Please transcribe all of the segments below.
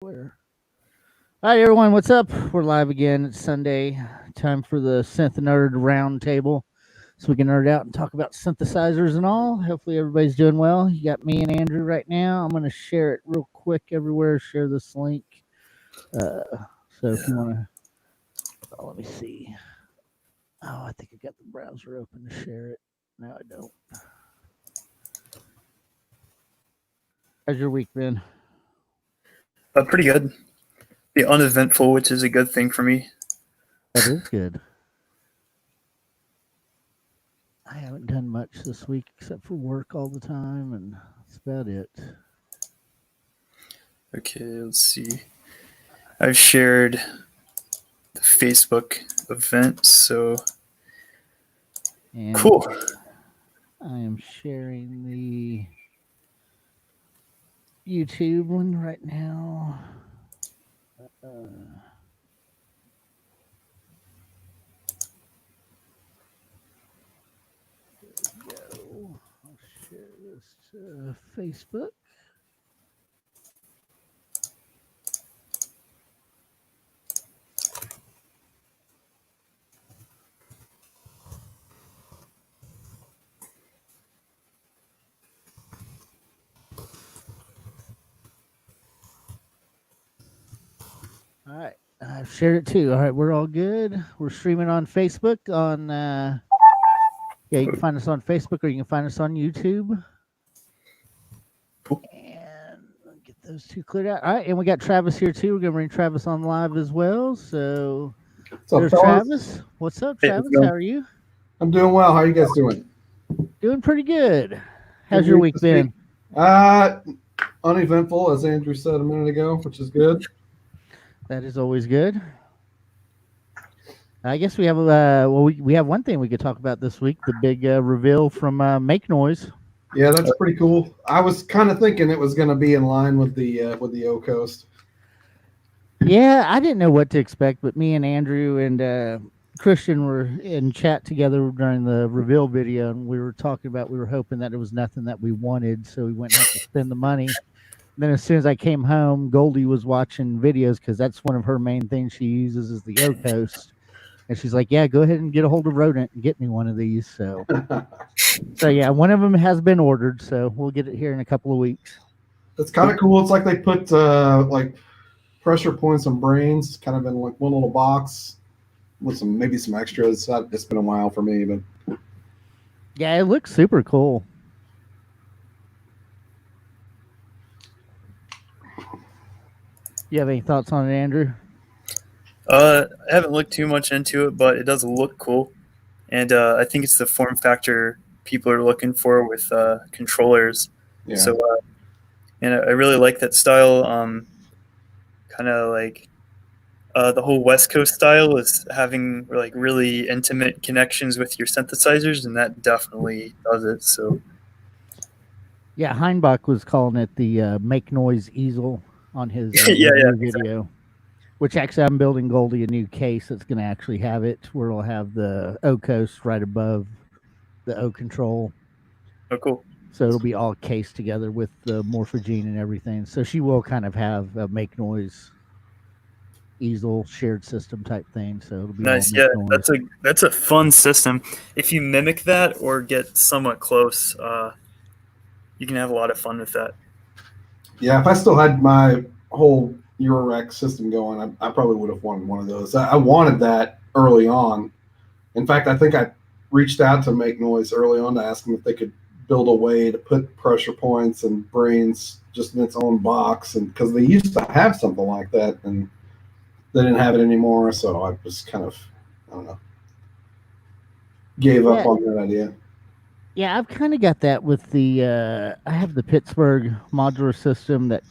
Where? All right, everyone, what's up? We're live again. It's Sunday. Time for the Synth Nerd Roundtable, so we can nerd out and talk about synthesizers and all. Hopefully, everybody's doing well. You got me and Andrew right now. I'm going to share it real quick everywhere. Share this link. Uh, so if you want to, let me see. Oh, I think I got the browser open to share it. No, I don't. How's your week been? Pretty good. Be uneventful, which is a good thing for me. That is good. I haven't done much this week except for work all the time, and that's about it. Okay, let's see. I've shared the Facebook event, so And cool. I am sharing the YouTube one right now. There we go. I'll share this to Facebook. All right. I've shared it too. All right, we're all good. We're streaming on Facebook on yeah, you can find us on Facebook or you can find us on YouTube. Cool. And I'll get those two cleared out. All right, and we got Travis here too. We're gonna bring Travis on live as well. So What's up, there's fellas? Travis. What's up, Hey, how's Travis? it going? How are you? I'm doing well. How are you guys doing? Doing pretty good. How's Good your news week this been? Uneventful, as Andrew said a minute ago, which is good. That is always good. I guess we have we have one thing we could talk about this week: the big reveal from Make Noise. Yeah, that's pretty cool. I was kind of thinking it was going to be in line with the O Coast. Yeah, I didn't know what to expect, but me and Andrew and Christian were in chat together during the reveal video, and we were talking about we were hoping that it was nothing that we wanted, so we wouldn't have to spend the money. Then as soon as I came home, Goldie was watching videos because that's one of her main things she uses is the O Coast. And she's like, "Yeah, go ahead and get a hold of Rodent and get me one of these." So yeah, one of them has been ordered, so we'll get it here in a couple of weeks. That's kind of cool. It's like they put like pressure points and brains kind of in like one little box with maybe some extras. It's been a while for me, but Yeah, it looks super cool. You have any thoughts on it, Andrew? I haven't looked too much into it, but it does look cool, and I think it's the form factor people are looking for with controllers. yeah. So, and I really like that style. Kind of like the whole West Coast style is having like really intimate connections with your synthesizers, and that definitely does it. So, Yeah, Heinbach was calling it the Make Noise easel on his yeah, review exactly. video. Which actually, I'm building Goldie a new case that's going to actually have it where it'll have the O Coast right above the O control. Oh, cool. So it'll be all cased together with the morphogene and everything. So she will kind of have a Make Noise easel shared system type thing. So it'll be Nice. all Yeah, Make Noise. that's a fun system. If you mimic that or get somewhat close, you can have a lot of fun with that. Yeah, if I still had my whole Eurorack system going, I probably would have wanted one of those. I wanted that early on. In fact, I think I reached out to Make Noise early on to ask them if they could build a way to put pressure points and brains just in its own box, and because they used to have something like that, and they didn't have it anymore. So I just kind of, I don't know, gave up Yeah, on that idea. yeah, I've kind of got that with the. I have the Pittsburgh modular system that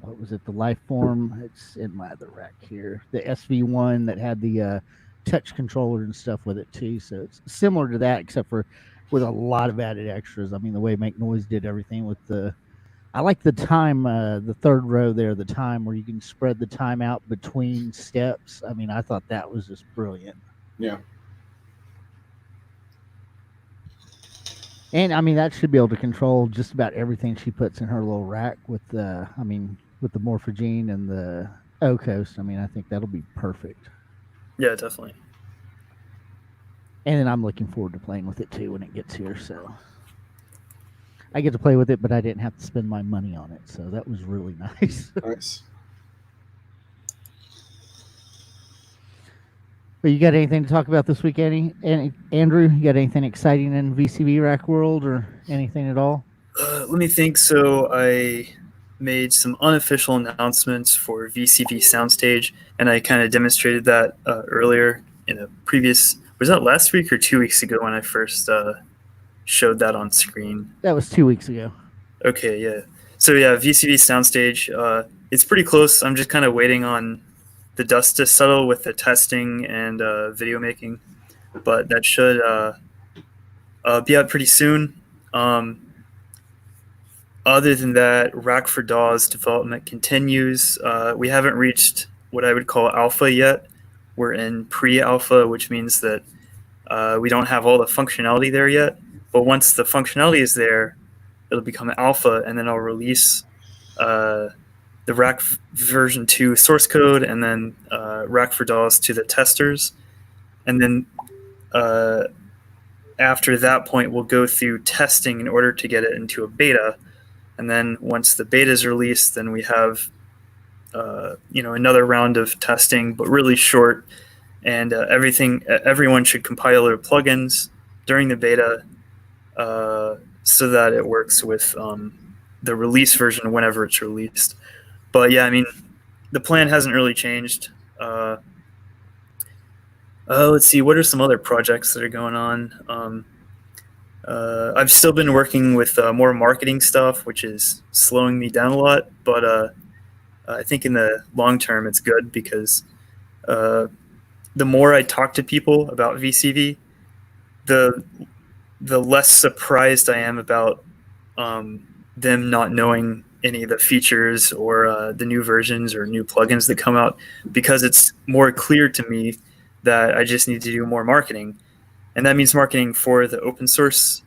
what was it? The Lifeform. It's in my other rack here. The SV1 that had the touch controller and stuff with it too. So it's similar to that, except for with a lot of added extras. I mean, the way Make Noise did everything with the. I like the time, the third row there, the time where you can spread the time out between steps. I mean, I thought that was just brilliant. Yeah. And I mean, that should be able to control just about everything she puts in her little rack with the, I mean, with the Morphogene and the O-Coast. I mean, I think that'll be perfect. Yeah, definitely. And then I'm looking forward to playing with it too when it gets here. So I get to play with it, but I didn't have to spend my money on it. So that was really nice. Nice. But you got anything to talk about this week, Andrew? You got anything exciting in VCV Rack World or anything at all? Let me think. So I made some unofficial announcements for VCV Soundstage, and I kind of demonstrated that earlier in a previous. Was that last week or 2 weeks ago when I first showed that on screen? That was 2 weeks ago. Okay, yeah. So yeah, VCV Soundstage. It's pretty close. I'm just kind of waiting on the dust to settle with the testing and video making, but that should be out pretty soon. Other than that, Rack for DAW's development continues. We haven't reached what I would call alpha yet. We're in pre-alpha, which means that we don't have all the functionality there yet. But once the functionality is there, it'll become alpha, and then I'll release the Rack version 2 source code, and then Rack for DAWs to the testers. And then after that point, we'll go through testing in order to get it into a beta. And then once the beta is released, then we have another round of testing, but really short. And everyone should compile their plugins during the beta so that it works with the release version whenever it's released. But yeah, I mean, the plan hasn't really changed. Let's see, what are some other projects that are going on? I've still been working with more marketing stuff, which is slowing me down a lot. But I think in the long term, it's good because the more I talk to people about VCV, the less surprised I am about them not knowing any of the features or the new versions or new plugins that come out, because it's more clear to me that I just need to do more marketing. And that means marketing for the open source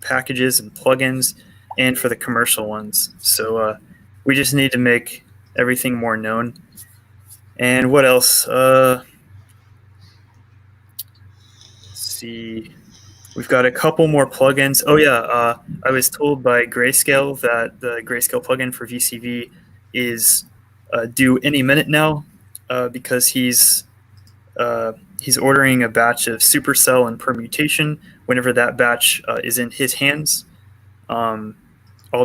packages and plugins and for the commercial ones. So we just need to make everything more known. And what else? Let's see. We've got a couple more plugins. Oh yeah, I was told by Grayscale that the Grayscale plugin for VCV is due any minute now because he's ordering a batch of supercell and permutation. Whenever that batch is in his hands, I'll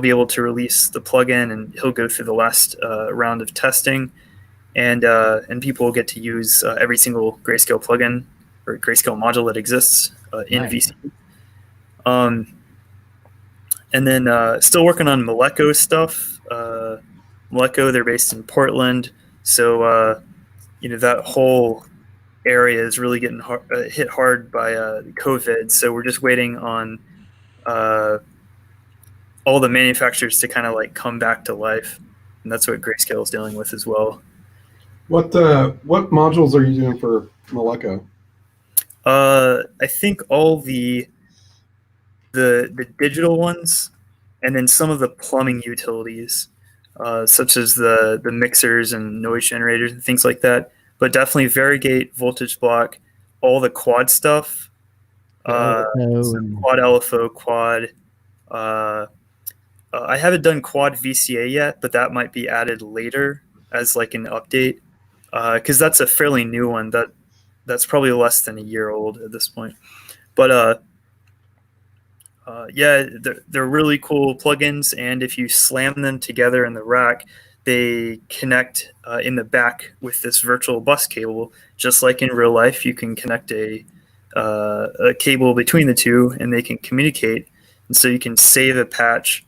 be able to release the plugin, and he'll go through the last round of testing, and people will get to use every single Grayscale plugin or Grayscale module that exists in Nice. VCV. And then still working on Moleco stuff. Moleco, they're based in Portland, so that whole area is really getting hit hard by COVID. So we're just waiting on all the manufacturers to kind of like come back to life, and that's what Grayscale is dealing with as well. What modules are you doing for Moleco? I think all the digital ones, and then some of the plumbing utilities, such as the mixers and noise generators and things like that. But definitely variegate, voltage block, all the quad stuff. So quad LFO, quad. I haven't done quad VCA yet, but that might be added later as like an update, because that's a fairly new one. That's probably less than a year old at this point. But yeah, they're really cool plugins, and if you slam them together in the rack, they connect in the back with this virtual bus cable. Just like in real life, you can connect a cable between the two, and they can communicate. And so you can save a patch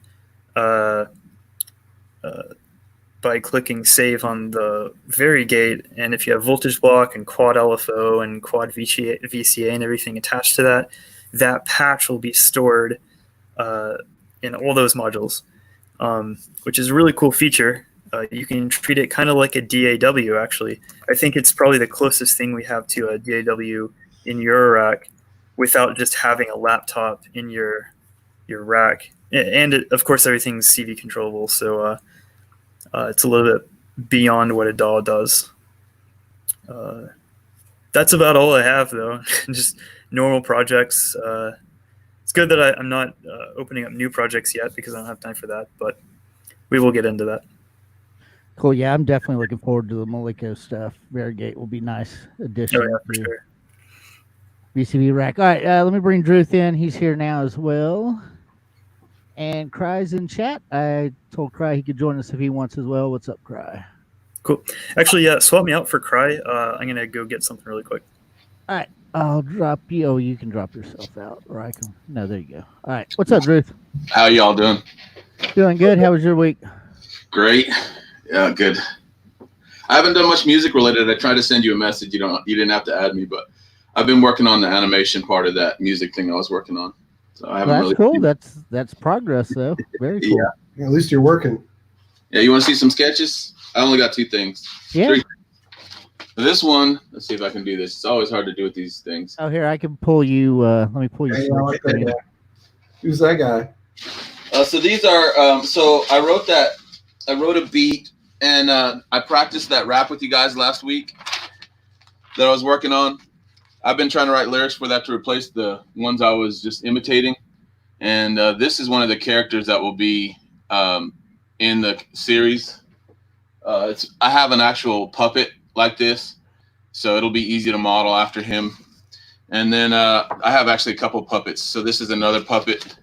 by clicking save on the variegate. And if you have voltage block and quad LFO and quad VCA and everything attached to that, that patch will be stored in all those modules, which is a really cool feature. You can treat it kind of like a DAW, actually. I think it's probably the closest thing we have to a DAW in your rack without just having a laptop in your rack. And of course, everything's CV controllable. So It's a little bit beyond what a DAW does. That's about all I have, though. Just normal projects. It's good that I'm not opening up new projects yet because I don't have time for that, but we will get into that. Cool. Yeah, I'm definitely looking forward to the Maliko stuff. Varigate will be nice addition. Oh, yeah, for sure. VCV rack. All right, let me bring Druth in. He's here now as well. And Cry's in chat. I told Cry he could join us if he wants as well. What's up, Cry? Cool. Actually, yeah, swap me out for Cry. I'm going to go get something really quick. All right. I'll drop you. Oh, you can drop yourself out. Or I can. No, there you go. All right. What's up, Druth? How y'all doing? Doing good. How was your week? Great. Yeah, good. I haven't done much music related. I tried to send you a message. You didn't have to add me, but I've been working on the animation part of that music thing I was working on. So I haven't That's cool. That's progress, though. Very cool. Yeah, at least you're working. Yeah, you want to see some sketches? I only got 2 things. Yeah. 3. This one, let's see if I can do this. It's always hard to do with these things. Oh, here, I can pull you. Let me pull you. Hey, I like that guy. Who's that guy? So these are, so I wrote a beat, and I practiced that rap with you guys last week that I was working on. I've been trying to write lyrics for that to replace the ones I was just imitating. And this is one of the characters that will be in the series. I have an actual puppet like this, so it'll be easy to model after him. And then I have actually a couple puppets. So this is another puppet.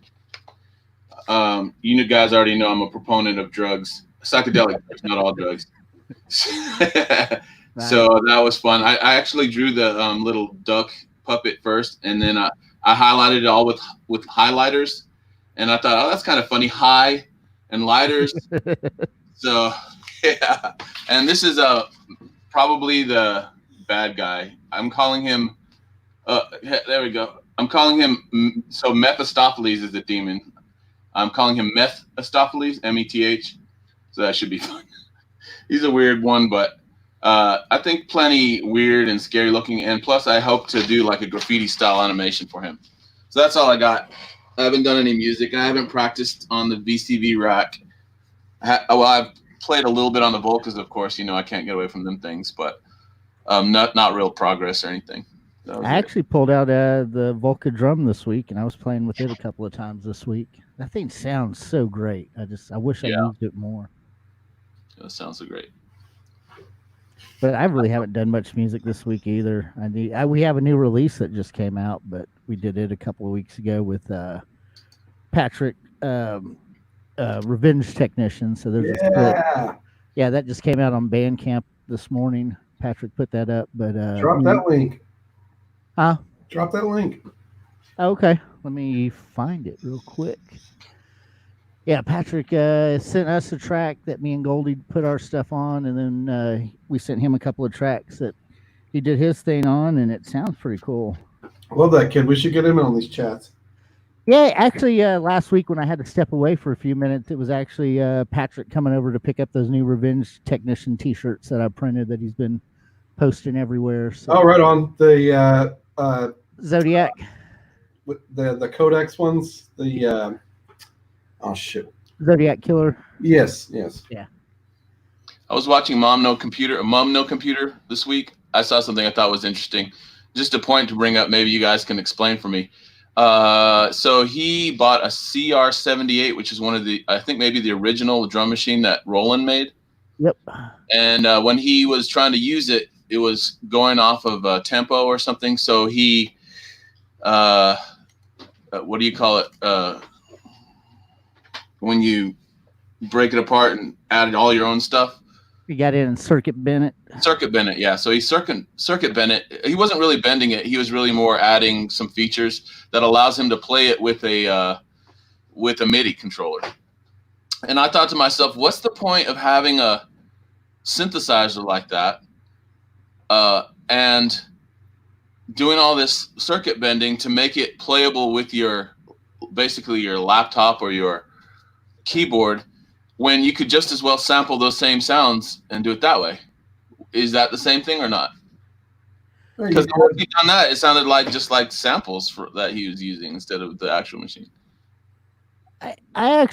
You guys already know I'm a proponent of drugs, psychedelic drugs, not all drugs. So that was fun. I actually drew the little duck puppet first, and then I highlighted it all with highlighters. And I thought, oh, that's kind of funny, high and lighters. So yeah, and this is probably the bad guy. I'm calling him. There we go. I'm calling him. So Mephistopheles is the demon. I'm calling him Mephistopheles, M-E-T-H. So that should be fun. He's a weird one, but I think plenty weird and scary looking. And plus, I hope to do like a graffiti style animation for him. So that's all I got. I haven't done any music. I haven't practiced on the VCV rack. I've played a little bit on the Volcas, of course. I can't get away from them things, but not real progress or anything. I actually pulled out the Volca drum this week, and I was playing with it a couple of times this week. That thing sounds so great. I wish I used it more. That sounds so great. But I really haven't done much music this week either. We have a new release that just came out, but we did it a couple of weeks ago with Patrick, Revenge Technician. So there's a split. Yeah, that just came out on Bandcamp this morning. Patrick put that up, but drop that link. Huh? Drop that link. Okay, let me find it real quick. Yeah, Patrick sent us a track that me and Goldie put our stuff on, and then we sent him a couple of tracks that he did his thing on, and it sounds pretty cool. Love that kid. We should get him on these chats. Yeah, actually, last week when I had to step away for a few minutes, it was actually Patrick coming over to pick up those new Revenge Technician T-shirts that I printed that he's been posting everywhere. So. Oh, right on. The Zodiac. The Codex ones. Oh shit. Zodiac Killer. Yes. Yeah. I was watching Mom No Computer this week. I saw something I thought was interesting. Just a point to bring up, maybe you guys can explain for me. So he bought a CR78, which is one of I think maybe the original drum machine that Roland made. Yep. And when he was trying to use it, it was going off of tempo or something. So he, what do you call it? When you break it apart and add all your own stuff. You got it in Circuit Bennett. Circuit Bennett, yeah. So he Circuit Bennett. He wasn't really bending it. He was really more adding some features that allows him to play it with a MIDI controller. And I thought to myself, what's the point of having a synthesizer like that and doing all this circuit bending to make it playable with basically your laptop or your keyboard, when you could just as well sample those same sounds and do it that way? Is that the same thing or not? Because when he done that, it sounded like just like samples that he was using instead of the actual machine. I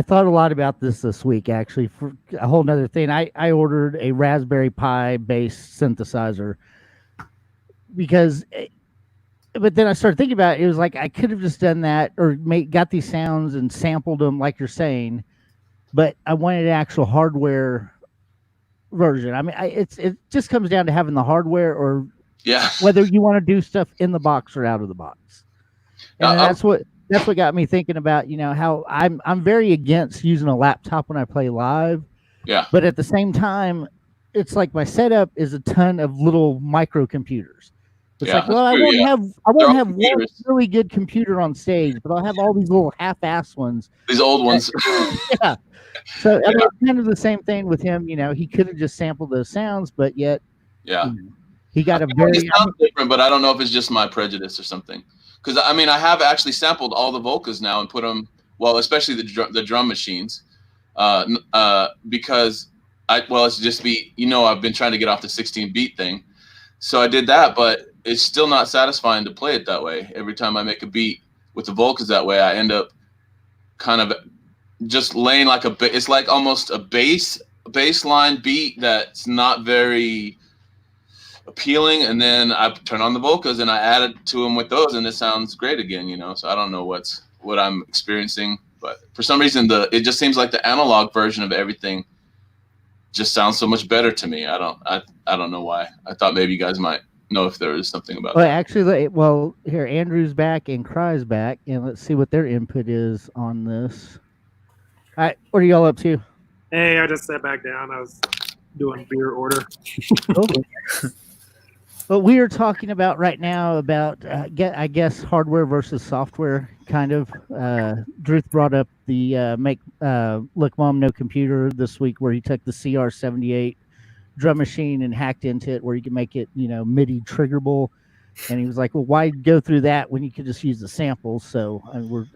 thought a lot about this week actually for a whole nother thing. I ordered a Raspberry Pi based synthesizer because but then I started thinking about it. It was like I could have just done that or got these sounds and sampled them like you're saying, but I wanted an actual hardware version. I mean, it just comes down to having the hardware or Yeah. whether you want to do stuff in the box or out of the box. And that's what got me thinking about, how I'm very against using a laptop when I play live. Yeah. But at the same time, it's like my setup is a ton of little microcomputers. It's Yeah, like, well, that's true, I yeah. won't all have one computers. really good computer on stage, but I'll have all these little half-ass ones. These old ones. Yeah. So I mean, it's kind of the same thing with him. He could have just sampled those sounds, but yet, Yeah. He got I a feel like very. it sounds different, but I don't know if it's just my prejudice or something. Because I mean, I have actually sampled all the vocals now and put them, well, especially the drum machines, because it's just be, I've been trying to get off the 16 beat thing, so I did that, but it's still not satisfying to play it that way. Every time I make a beat with the vocals that way, I end up kind of just laying like it's like almost a baseline beat that's not very appealing, and then I turn on the vocals and I add it to them with those, and it sounds great again. So I don't know what I'm experiencing, but for some reason it just seems like the analog version of everything just sounds so much better to me. I don't know why. I thought maybe you guys might know if there is something about that. Actually, here Andrew's back and Cry's back, and let's see what their input is on this. All right, what are y'all up to? Hey, I just sat back down. I was doing beer order. What we are talking about right now about, I guess, hardware versus software, kind of. Druth brought up the Make Look Mom No Computer this week, where he took the CR78 drum machine and hacked into it, where you can make it, MIDI triggerable. And he was like, "Well, why go through that when you could just use the samples?" So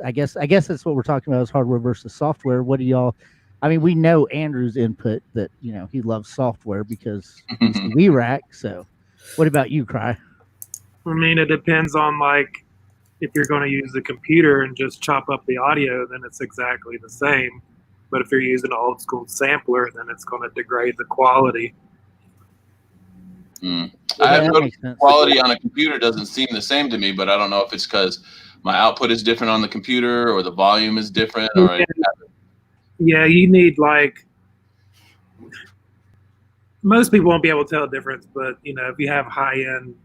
I guess that's what we're talking about is hardware versus software. What do y'all? I mean, we know Andrew's input that he loves software because he's the V-Rack. So, what about you, Cry? I mean, it depends on if you're going to use the computer and just chop up the audio, then it's exactly the same. But if you're using an old school sampler, then it's going to degrade the quality. I have noticed quality on a computer doesn't seem the same to me, but I don't know if it's because my output is different on the computer or the volume is different. Or yeah, you need most people won't be able to tell the difference, but if you have high end,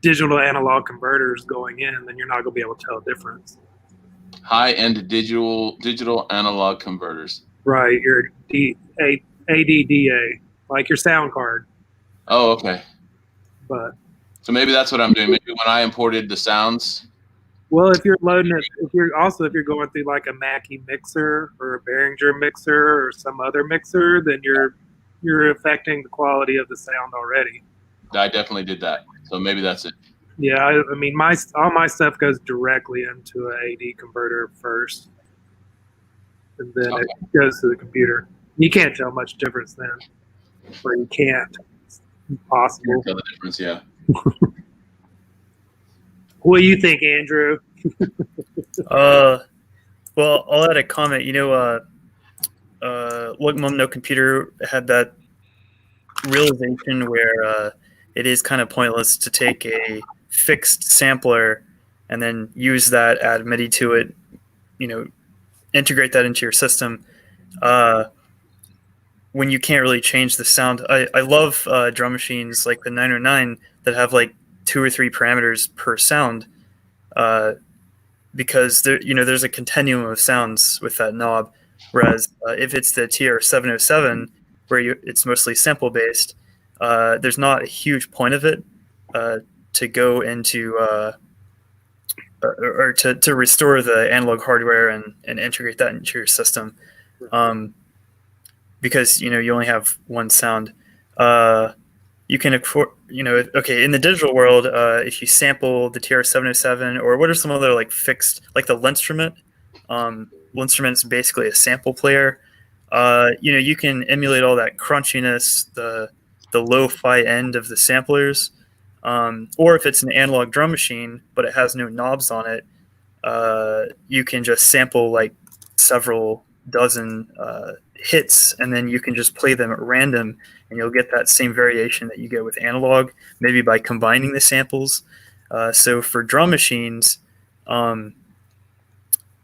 digital to analog converters going in, then you're not going to be able to tell the difference. High end digital analog converters. Right, your ADDA, like your sound card. Oh, okay. But so maybe that's what I'm doing. Maybe when I imported the sounds. Well, if you're loading it, if you're going through like a Mackie mixer or a Behringer mixer or some other mixer, then you're affecting the quality of the sound already. I definitely did that. So maybe that's it. Yeah, I mean, all my stuff goes directly into an AD converter first, and then it goes to the computer. You can't tell much difference then, or you can't. It's impossible. You can't tell the difference, yeah. What do you think, Andrew? Well, I'll add a comment. Look Mom No Computer had that realization where it is kind of pointless to take a fixed sampler and then use that, add MIDI to it, integrate that into your system when you can't really change the sound. I love drum machines like the 909 that have like 2 or 3 parameters per sound, because there's a continuum of sounds with that knob. Whereas if it's the TR-707 where it's mostly sample based, there's not a huge point of it to go into or to restore the analog hardware and integrate that into your system, because you only have one sound. You can afford, in the digital world, if you sample the TR-707 or what are some other like fixed, like the Linstrument. Linstrument's basically a sample player. You can emulate all that crunchiness, the lo-fi end of the samplers, or if it's an analog drum machine but it has no knobs on it, you can just sample like several dozen hits, and then you can just play them at random, and you'll get that same variation that you get with analog, maybe by combining the samples. So for drum machines, the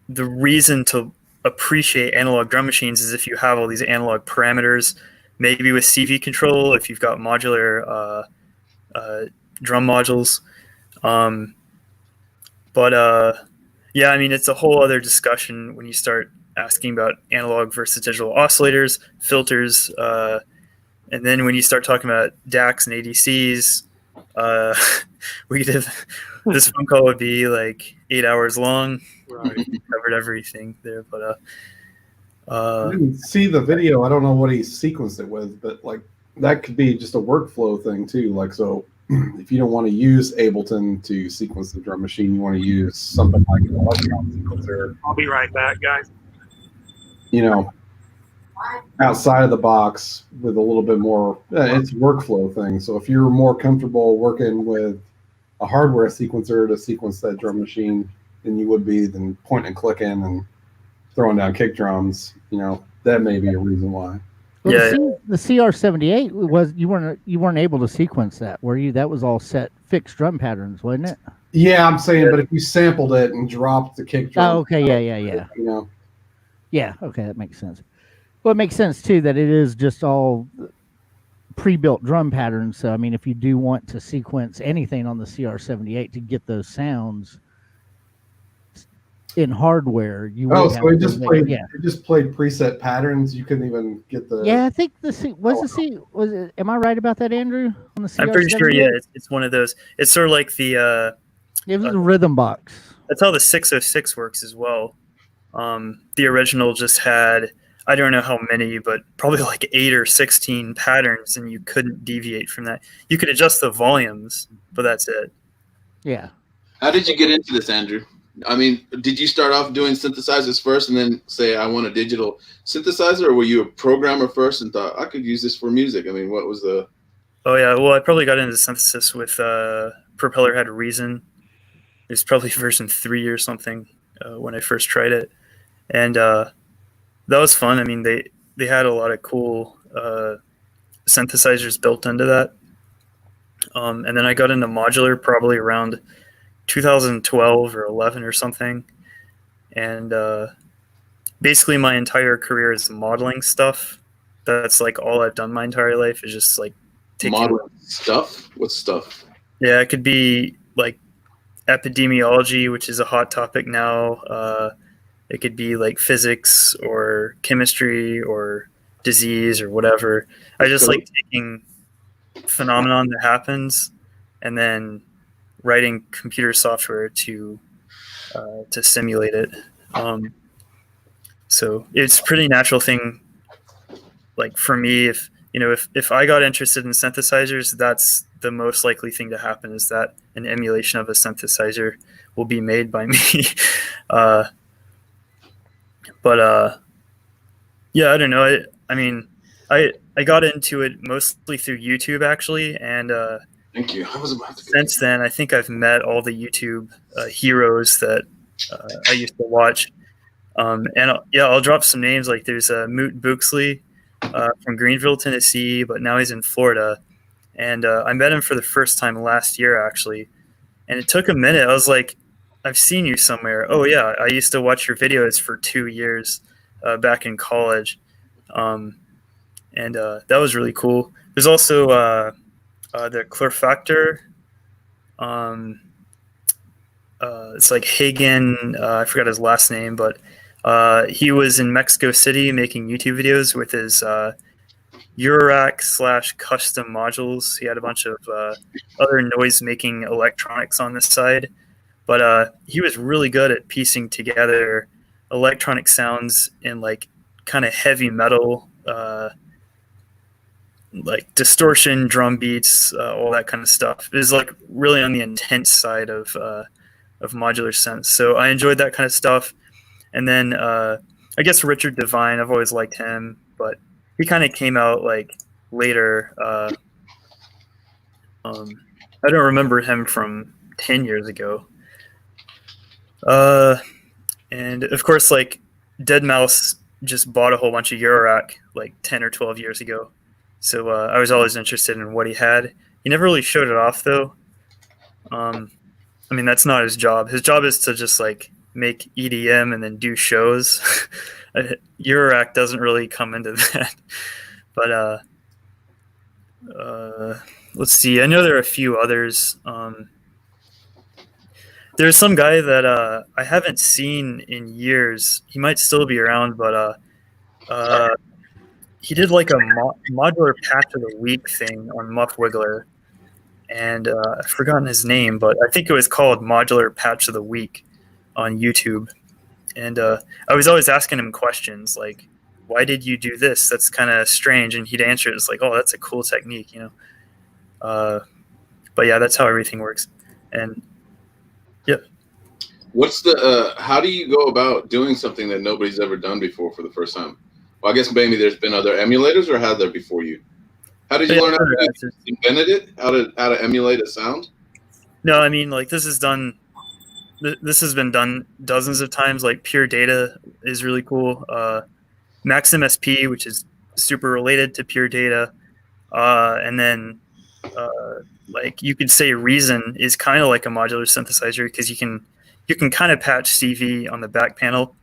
reason to appreciate analog drum machines is if you have all these analog parameters, maybe with CV control, if you've got modular drum modules. But yeah, I mean, it's a whole other discussion when you start asking about analog versus digital oscillators, filters, and then when you start talking about DACs and ADCs, we could have, this phone call would be like 8 hours long. Right. We covered everything there, but I didn't see the video. I don't know what he sequenced it with, but like that could be just a workflow thing too. Like, so if you don't want to use Ableton to sequence the drum machine, you want to use something like an electron sequencer, I'll be right back, guys. you know, outside of the box with a little bit more, it's a workflow thing. So if you're more comfortable working with a hardware sequencer to sequence that drum machine than you would be than pointing and clicking and throwing down kick drums, you know, that may be a reason why. Well, Yeah, the CR78 was you weren't able to sequence that, were you? That was all set fixed drum patterns, wasn't it? Yeah, I'm saying, but if you sampled it and dropped the kick drum, Oh, okay, yeah. you know, Yeah, okay, that makes sense. Well, it makes sense too that it is just all pre-built drum patterns. So, I mean, if you do want to sequence anything on the CR78 to get those sounds in hardware, you would have so he to just make- played, yeah. he just played preset patterns. You couldn't even get the. Yeah, I think was it? Am I right about that, Andrew? On the CR78? I'm pretty sure, yeah, it's one of those. It's sort of like the It was a rhythm box. that's how the 606 works as well. The original just had, I don't know how many, but probably like 8 or 16 patterns, and you couldn't deviate from that. You could adjust the volumes, but that's it. Yeah. How did you get into this, Andrew? I mean, did you start off doing synthesizers first and then say, I want a digital synthesizer, or were you a programmer first and thought, I could use this for music? I mean, what was the... Oh, yeah, well, I probably got into synthesis with Propeller Had Reason. It was probably version 3 or something when I first tried it. And that was fun. I mean, they had a lot of cool synthesizers built into that. And then I got into modular probably around 2012 or 11 or something. And basically my entire career is modeling stuff. That's like all I've done my entire life is just like taking Modeling stuff? What stuff? Yeah, it could be like epidemiology, which is a hot topic now. It could be like physics or chemistry or disease or whatever. I just like taking phenomenon that happens and then writing computer software to simulate it. So it's a pretty natural thing. Like for me, if I got interested in synthesizers, that's the most likely thing to happen is that an emulation of a synthesizer will be made by me. But yeah, I don't know. I mean, I got into it mostly through YouTube actually, and Thank you. I was about to since then, I think I've met all the YouTube heroes that I used to watch. And I'll drop some names. Like there's Moot Booksley from Greenville, Tennessee, but now he's in Florida. And I met him for the first time last year, actually. And it took a minute. I was like, I've seen you somewhere. Oh, yeah, I used to watch your videos for 2 years back in college. And that was really cool. There's also the Clearfactor. It's like Hagen. I forgot his last name, but he was in Mexico City making YouTube videos with his Eurorack / custom modules. He had a bunch of other noise-making electronics on the side, but he was really good at piecing together electronic sounds in like kind of heavy metal, like distortion, drum beats, all that kind of stuff. It was like really on the intense side of modular synths. So I enjoyed that kind of stuff. And then I guess Richard Devine, I've always liked him, but he kind of came out like later. I don't remember him from 10 years ago. And of course, like Deadmau5 just bought a whole bunch of Eurorack like 10 or 12 years ago. So I was always interested in what he had. He never really showed it off though. I mean, that's not his job. His job is to just like make EDM and then do shows. Eurorack doesn't really come into that. But let's see. I know there are a few others. There's some guy that I haven't seen in years. He might still be around, but he did like a modular patch of the week thing on Muff Wiggler, and I've forgotten his name, but I think it was called Modular Patch of the Week on YouTube. And I was always asking him questions like, "Why did you do this? That's kind of strange." And he'd answer it. It's like, "Oh, that's a cool technique," you know. But yeah, that's how everything works. And yep. What's the how do you go about doing something that nobody's ever done before for the first time? Well, I guess maybe there's been other emulators, or had there before you? How did you learn how to do it? You invented it? How to emulate a sound? No, I mean, like this has been done dozens of times. Like Pure Data is really cool. Max MSP, which is super related to Pure Data, and then like you could say Reason is kind of like a modular synthesizer because you can kind of patch CV on the back panel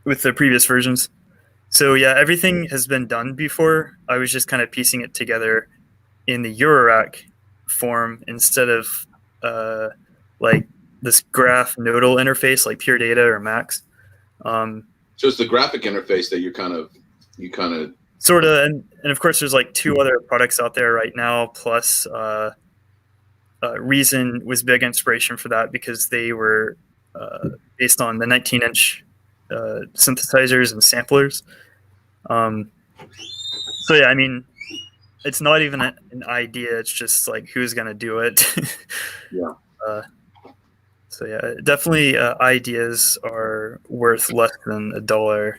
with the previous versions. So yeah, everything has been done before. I was just kind of piecing it together in the Eurorack form instead of like this graph nodal interface like Pure Data or Max. So it's the graphic interface that you kind of sort of, and of course there's like two other products out there right now. Plus, Reason was big inspiration for that because they were based on the 19-inch synthesizers and samplers. So yeah, I mean, it's not even an idea. It's just like who's gonna do it. Yeah. So yeah, definitely ideas are worth less than $1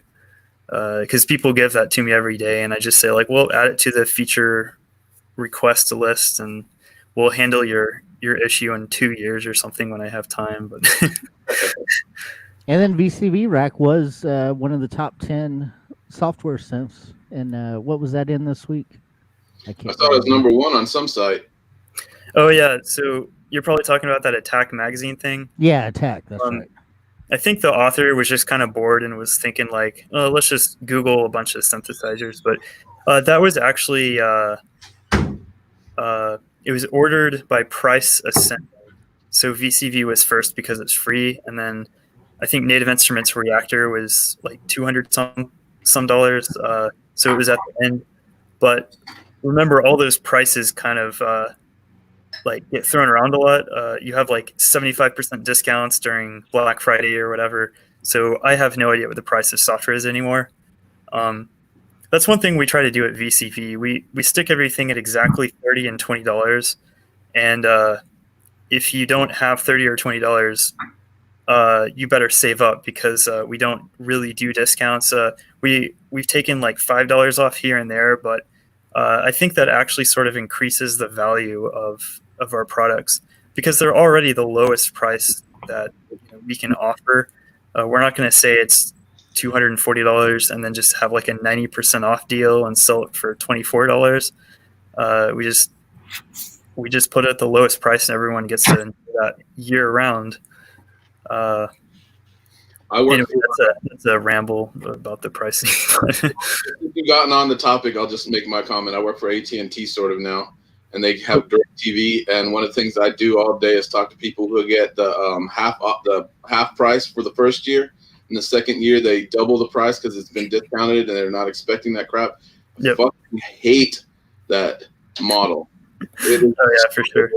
because people give that to me every day, and I just say like, well, add it to the feature request list, and we'll handle your issue in 2 years or something when I have time. But And then VCV Rack was one of the top 10 software synths. And what was that in this week? I thought it was number 1 on some site. Oh yeah, so you're probably talking about that Attack magazine thing. Yeah, Attack. That's right. I think the author was just kind of bored and was thinking like, oh, let's just Google a bunch of synthesizers. But that was actually it was ordered by Price Ascent. So VCV was first because it's free, and then I think Native Instruments Reactor was like $200 some dollars. So it was at the end. But remember, all those prices kind of like get thrown around a lot. You have like 75% discounts during Black Friday or whatever. So I have no idea what the price of software is anymore. That's one thing we try to do at VCV. We stick everything at exactly $30 and $20. And if you don't have $30 or $20, you better save up because we don't really do discounts. We've taken like $5 off here and there, but I think that actually sort of increases the value of our products because they're already the lowest price that we can offer. We're not going to say it's $240 and then just have like a 90% off deal and sell it for $24. We just put it at the lowest price and everyone gets to enjoy that year round. That's a ramble about the pricing. If you've gotten on the topic, I'll just make my comment. I work for AT&T sort of now, and they have DirecTV. And one of the things I do all day is talk to people who get the half price for the first year. And the second year, they double the price because it's been discounted and they're not expecting that crap. Yep. I fucking hate that model. Oh, yeah, for sure.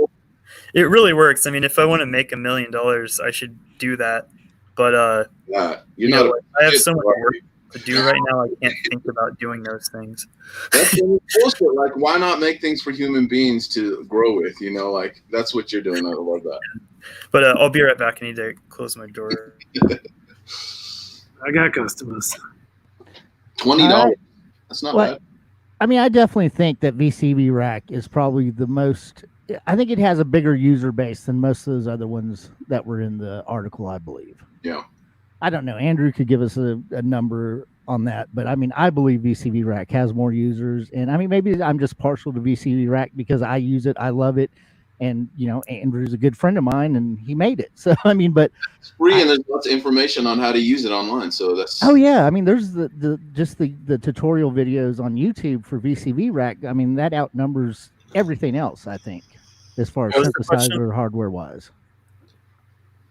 It really works. I mean, if I want to make $1 million, I should do that. But I have so much work to do right now. I can't think about doing those things. That's bullshit. Like, why not make things for human beings to grow with? Like that's what you're doing. I love that. But I'll be right back. I need to close my door. I got customers. $20. That's not bad. I mean, I definitely think that VCV Rack is probably the most I think it has a bigger user base than most of those other ones that were in the article, I believe. Yeah. I don't know. Andrew could give us a number on that, but I mean, I believe VCV Rack has more users, and I mean, maybe I'm just partial to VCV Rack because I use it, I love it, and Andrew's a good friend of mine, and he made it. So I mean, but It's free, and there's lots of information on how to use it online. So that's oh yeah, I mean, there's the tutorial videos on YouTube for VCV Rack. I mean, that outnumbers everything else, I think, as far as What was the question? synthesizer hardware wise.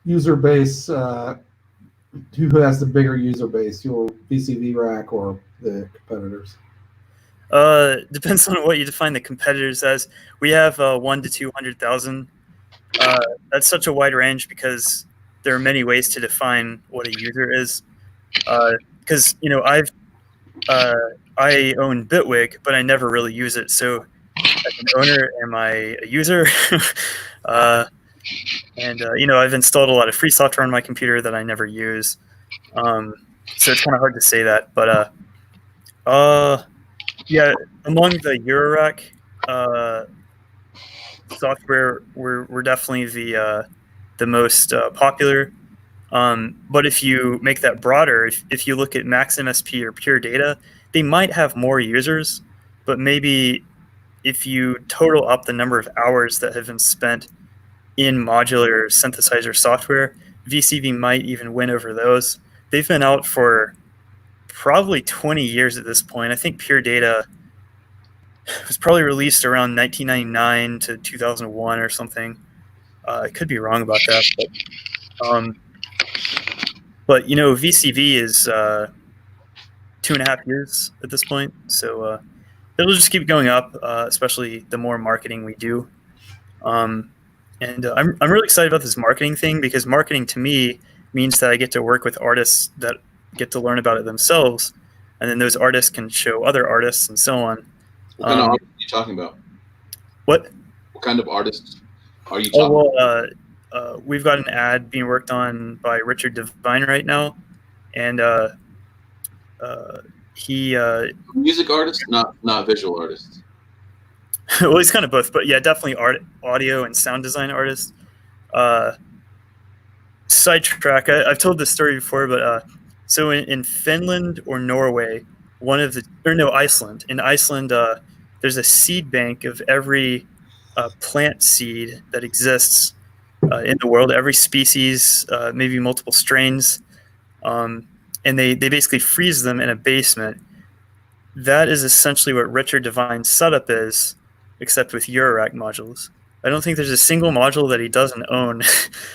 User base. Who has the bigger user base, your VCV Rack or the competitors? Depends on what you define the competitors as. We have 1 to 200,000. That's such a wide range because there are many ways to define what a user is. Because I own Bitwig, but I never really use it. So, as an owner, am I a user? I've installed a lot of free software on my computer that I never use. So it's kind of hard to say that. But yeah, among the Eurorack software, we're definitely the most popular. But if you make that broader, if you look at Max MSP or Pure Data, they might have more users, but maybe if you total up the number of hours that have been spent in modular synthesizer software, VCV might even win over those. They've been out for probably 20 years at this point. I think Pure Data was probably released around 1999 to 2001 or something. I could be wrong about that, but VCV is 2.5 years at this point, so it'll just keep going up, especially the more marketing we do. I'm really excited about this marketing thing because marketing to me means that I get to work with artists that get to learn about it themselves, and then those artists can show other artists and so on. What kind of artists are you talking about? What kind of artists are you talking about? We've got an ad being worked on by Richard Devine right now, and he music artist, not visual artist. Well, he's kind of both, but yeah, definitely audio and sound design artist. Sidetrack. I've told this story before, but so in Finland or Norway, Iceland. In Iceland, there's a seed bank of every plant seed that exists in the world, every species, maybe multiple strains, and they basically freeze them in a basement. That is essentially what Richard Devine's setup is, except with Eurorack modules. I don't think there's a single module that he doesn't own.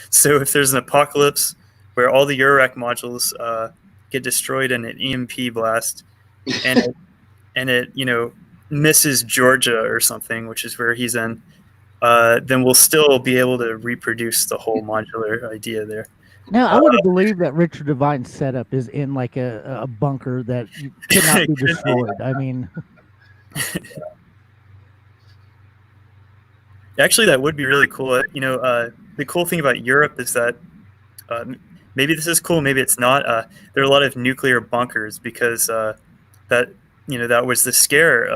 So if there's an apocalypse where all the Eurorack modules get destroyed in an EMP blast, and it misses Georgia or something, which is where he's in, then we'll still be able to reproduce the whole modular idea there. Now, I would have believed that Richard Devine's setup is in like a bunker that cannot be destroyed. I mean, actually, that would be really cool. The cool thing about Europe is that maybe this is cool, maybe it's not. There are a lot of nuclear bunkers because that was the scare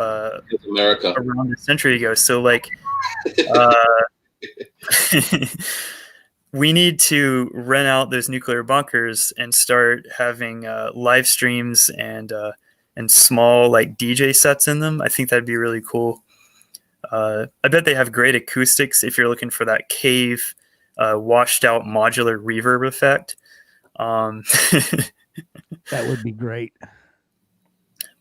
America around a century ago. So like, we need to rent out those nuclear bunkers and start having live streams and small like DJ sets in them. I think that'd be really cool. I bet they have great acoustics if you're looking for that cave washed out modular reverb effect. That would be great.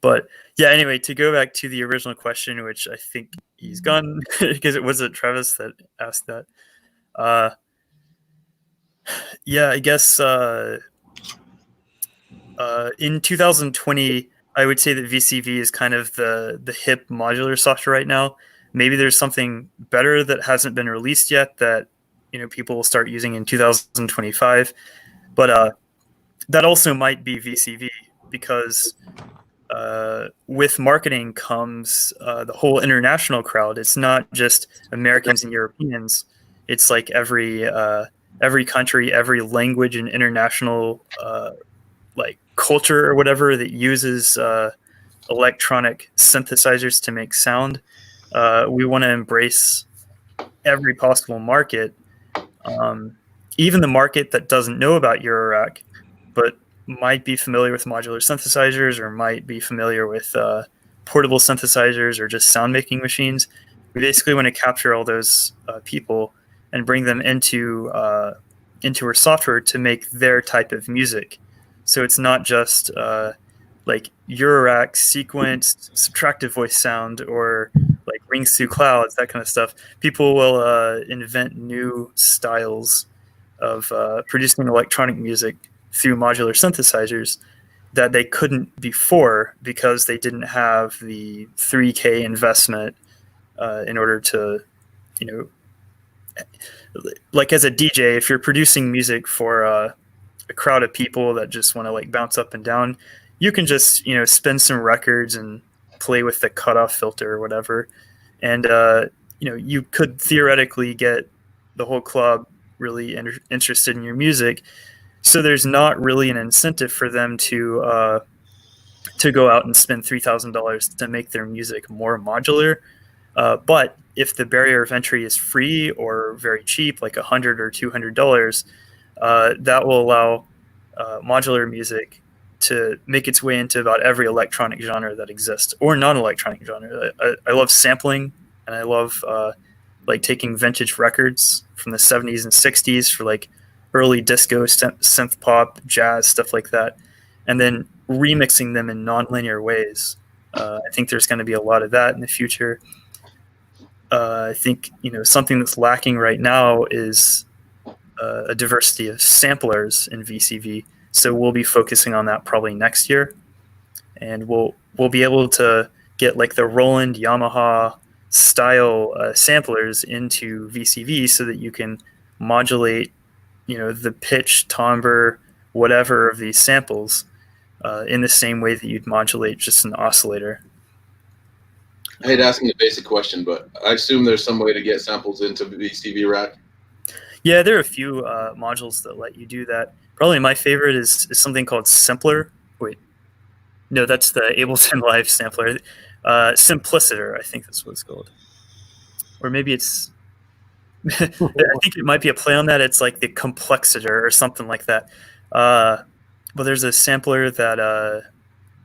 But yeah, anyway, to go back to the original question, which I think he's gone because it wasn't Travis that asked that. Yeah, I guess in 2020, I would say that VCV is kind of the hip modular software right now. Maybe there's something better that hasn't been released yet that people will start using in 2025. But that also might be VCV because with marketing comes the whole international crowd. It's not just Americans and Europeans. It's like every country, every language and international like culture or whatever that uses electronic synthesizers to make sound. We want to embrace every possible market, even the market that doesn't know about Eurorack, but might be familiar with modular synthesizers or might be familiar with portable synthesizers or just sound making machines. We basically want to capture all those people and bring them into our software to make their type of music. So it's not just like Eurorack sequenced subtractive voice sound or like rings through clouds, that kind of stuff. People will invent new styles of producing electronic music through modular synthesizers that they couldn't before because they didn't have the 3K investment in order to, you know, like as a DJ, if you're producing music for a crowd of people that just want to like bounce up and down, you can just, you know, spin some records and play with the cutoff filter or whatever. And, you know, you could theoretically get the whole club really interested in your music. So there's not really an incentive for them to go out and spend $3,000 to make their music more modular. But if the barrier of entry is free or very cheap, like $100 or $200, that will allow modular music to make its way into about every electronic genre that exists or non-electronic genre. I love sampling, and I love like taking vintage records from the 70s and 60s for like early disco, synth pop, jazz, stuff like that, and then remixing them in non-linear ways. I think there's going to be a lot of that in the future. I think, you know, something that's lacking right now is a diversity of samplers in VCV. So we'll be focusing on that probably next year, and we'll be able to get like the Roland, Yamaha style samplers into VCV so that you can modulate, you know, the pitch, timbre, whatever of these samples in the same way that you'd modulate just an oscillator. I hate asking a basic question, but I assume there's some way to get samples into VCV Rack. Yeah, there are a few modules that let you do that. Probably my favorite is something called Simpler. Wait, no, that's the Ableton Live sampler. Simpliciter, I think that's what it's called. Or maybe it's... I think it might be a play on that. It's like the Complexiter or something like that. But there's a sampler that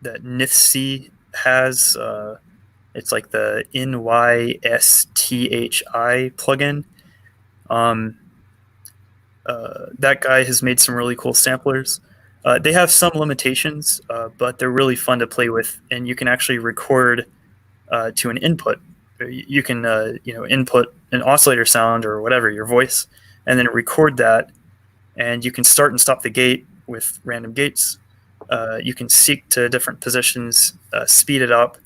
Nithsi has. It's like the NYSTHI plugin. That guy has made some really cool samplers. They have some limitations, but they're really fun to play with, and you can actually record to an input. You can you know, input an oscillator sound or whatever, your voice, and then record that, and you can start and stop the gate with random gates. You can seek to different positions, speed it up.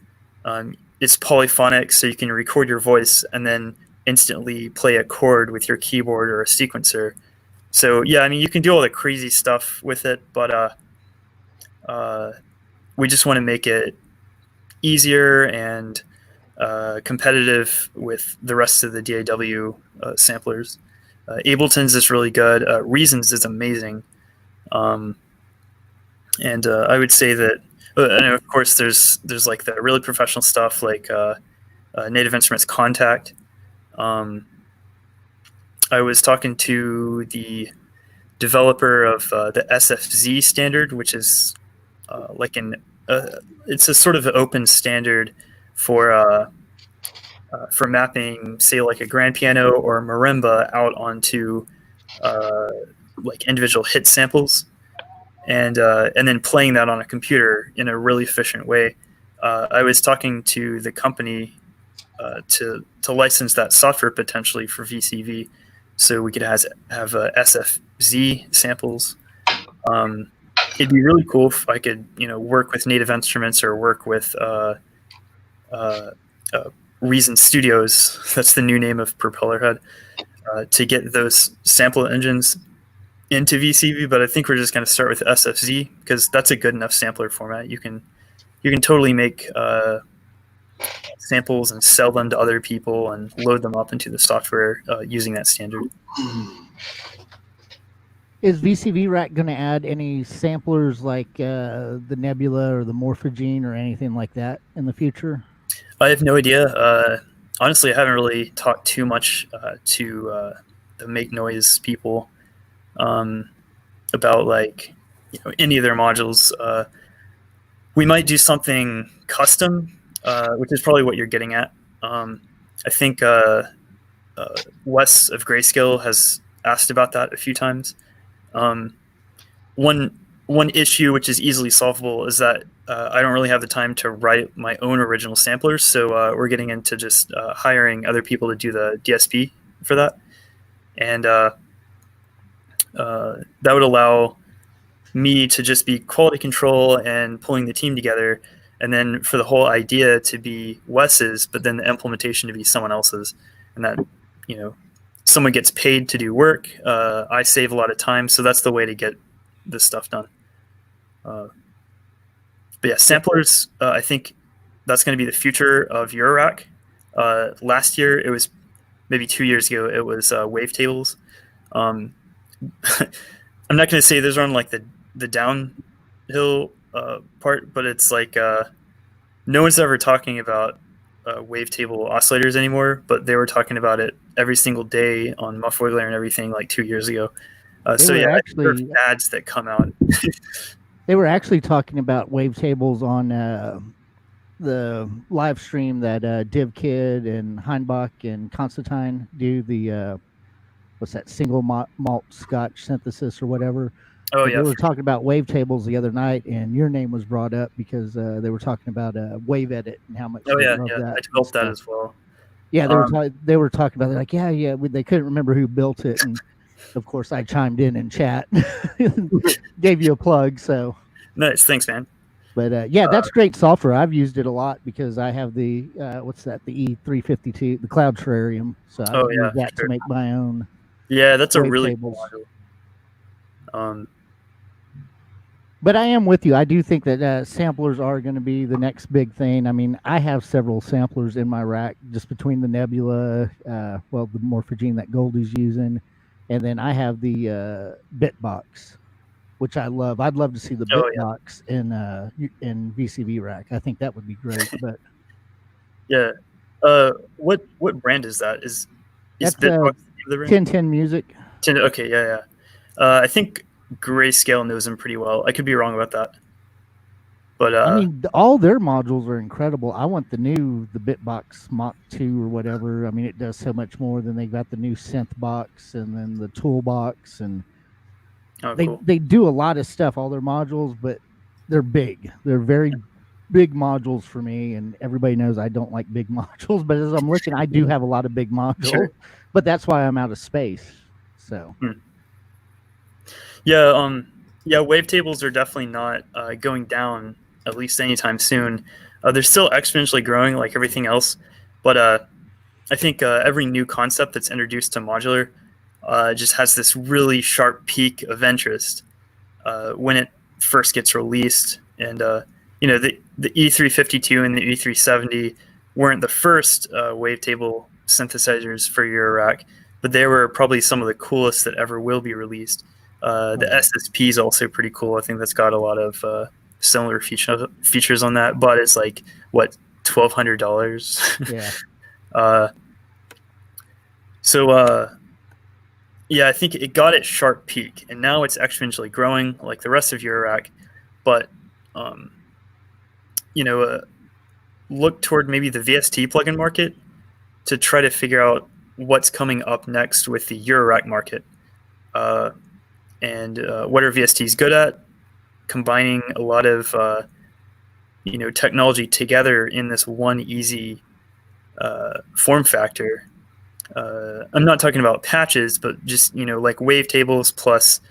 It's polyphonic, so you can record your voice and then instantly play a chord with your keyboard or a sequencer. So yeah, I mean, you can do all the crazy stuff with it, but we just want to make it easier and competitive with the rest of the DAW samplers. Ableton's is really good. Reasons is amazing. And I would say that, and of course, there's like the really professional stuff like Native Instruments Contact. I was talking to the developer of the SFZ standard, which is like it's a sort of open standard for mapping, say, like a grand piano or a marimba out onto like individual hit samples, and then playing that on a computer in a really efficient way. I was talking to the company to license that software potentially for VCV, so we could have SFZ samples. It'd be really cool if I could, you know, work with Native Instruments or work with Reason Studios. That's the new name of Propellerhead, to get those sample engines into VCV. But I think we're just going to start with SFZ because that's a good enough sampler format. You can totally make samples and sell them to other people and load them up into the software using that standard. Is VCV Rack going to add any samplers like the Nebula or the Morphogene or anything like that in the future? I have no idea. honestly, I haven't really talked too much to the Make Noise people about like any of their modules. We might do something custom, which is probably what you're getting at. I think Wes of Grayscale has asked about that a few times. Um, one one issue which is easily solvable is that I don't really have the time to write my own original samplers, so we're getting into just hiring other people to do the DSP for that, and that would allow me to just be quality control and pulling the team together, and then for the whole idea to be Wes's, but then the implementation to be someone else's, and that someone gets paid to do work. I save a lot of time, so that's the way to get this stuff done. But yeah, samplers, I think that's going to be the future of Eurorack. Last year, it was maybe 2 years ago, it was wavetables. I'm not going to say those are on like the downhill part, but it's like no one's ever talking about wavetable oscillators anymore, but they were talking about it every single day on Muff Wiggler and everything like 2 years ago. So yeah, there are ads that come out. They were actually talking about wavetables on the live stream that Div Kid and Heinbach and Constantine do, the what's that, single malt Scotch synthesis or whatever. Oh but yeah, they were talking about wavetables the other night, and your name was brought up because they were talking about Wave Edit and how much oh they yeah, love that. I developed that as well. Yeah, they were talking about it, like they couldn't remember who built it, and of course I chimed in chat, gave you a plug. So nice, thanks, man. But yeah, that's great software. I've used it a lot because I have the what's that, the E352, the Cloud Terrarium. So I use that to make my own. Yeah, that's a really cool module. But I am with you. I do think that samplers are going to be the next big thing. I mean, I have several samplers in my rack, just between the Nebula, the Morphogene that Goldie's using, and then I have the Bitbox, which I love. I'd love to see the Bitbox in VCV rack. I think that would be great. But yeah, what brand is that? Is that's Bitbox the 1010 Music? Okay, yeah. I think Grayscale knows them pretty well. I could be wrong about that. But I mean, all their modules are incredible. I want the Bitbox Mach 2 or whatever. I mean, it does so much more. Than they got the new Synth box and then the Toolbox, and they do a lot of stuff, all their modules, but they're big. They're very big modules for me, and everybody knows I don't like big modules, but as I'm looking, I do have a lot of big modules, but that's why I'm out of space. So yeah, wavetables are definitely not going down, at least anytime soon. They're still exponentially growing like everything else, but I think every new concept that's introduced to modular just has this really sharp peak of interest when it first gets released. And the E352 and the E370 weren't the first wavetable synthesizers for Eurorack, but they were probably some of the coolest that ever will be released. The SSP is also pretty cool. I think that's got a lot of similar features on that, but it's like what, $1,200. Yeah. Yeah, I think it got its sharp peak, and now it's exponentially growing like the rest of Eurorack. But look toward maybe the VST plugin market to try to figure out what's coming up next with the Eurorack market, and what are VSTs good at, combining a lot of technology together in this one easy form factor. I'm not talking about patches, but just like wavetables plus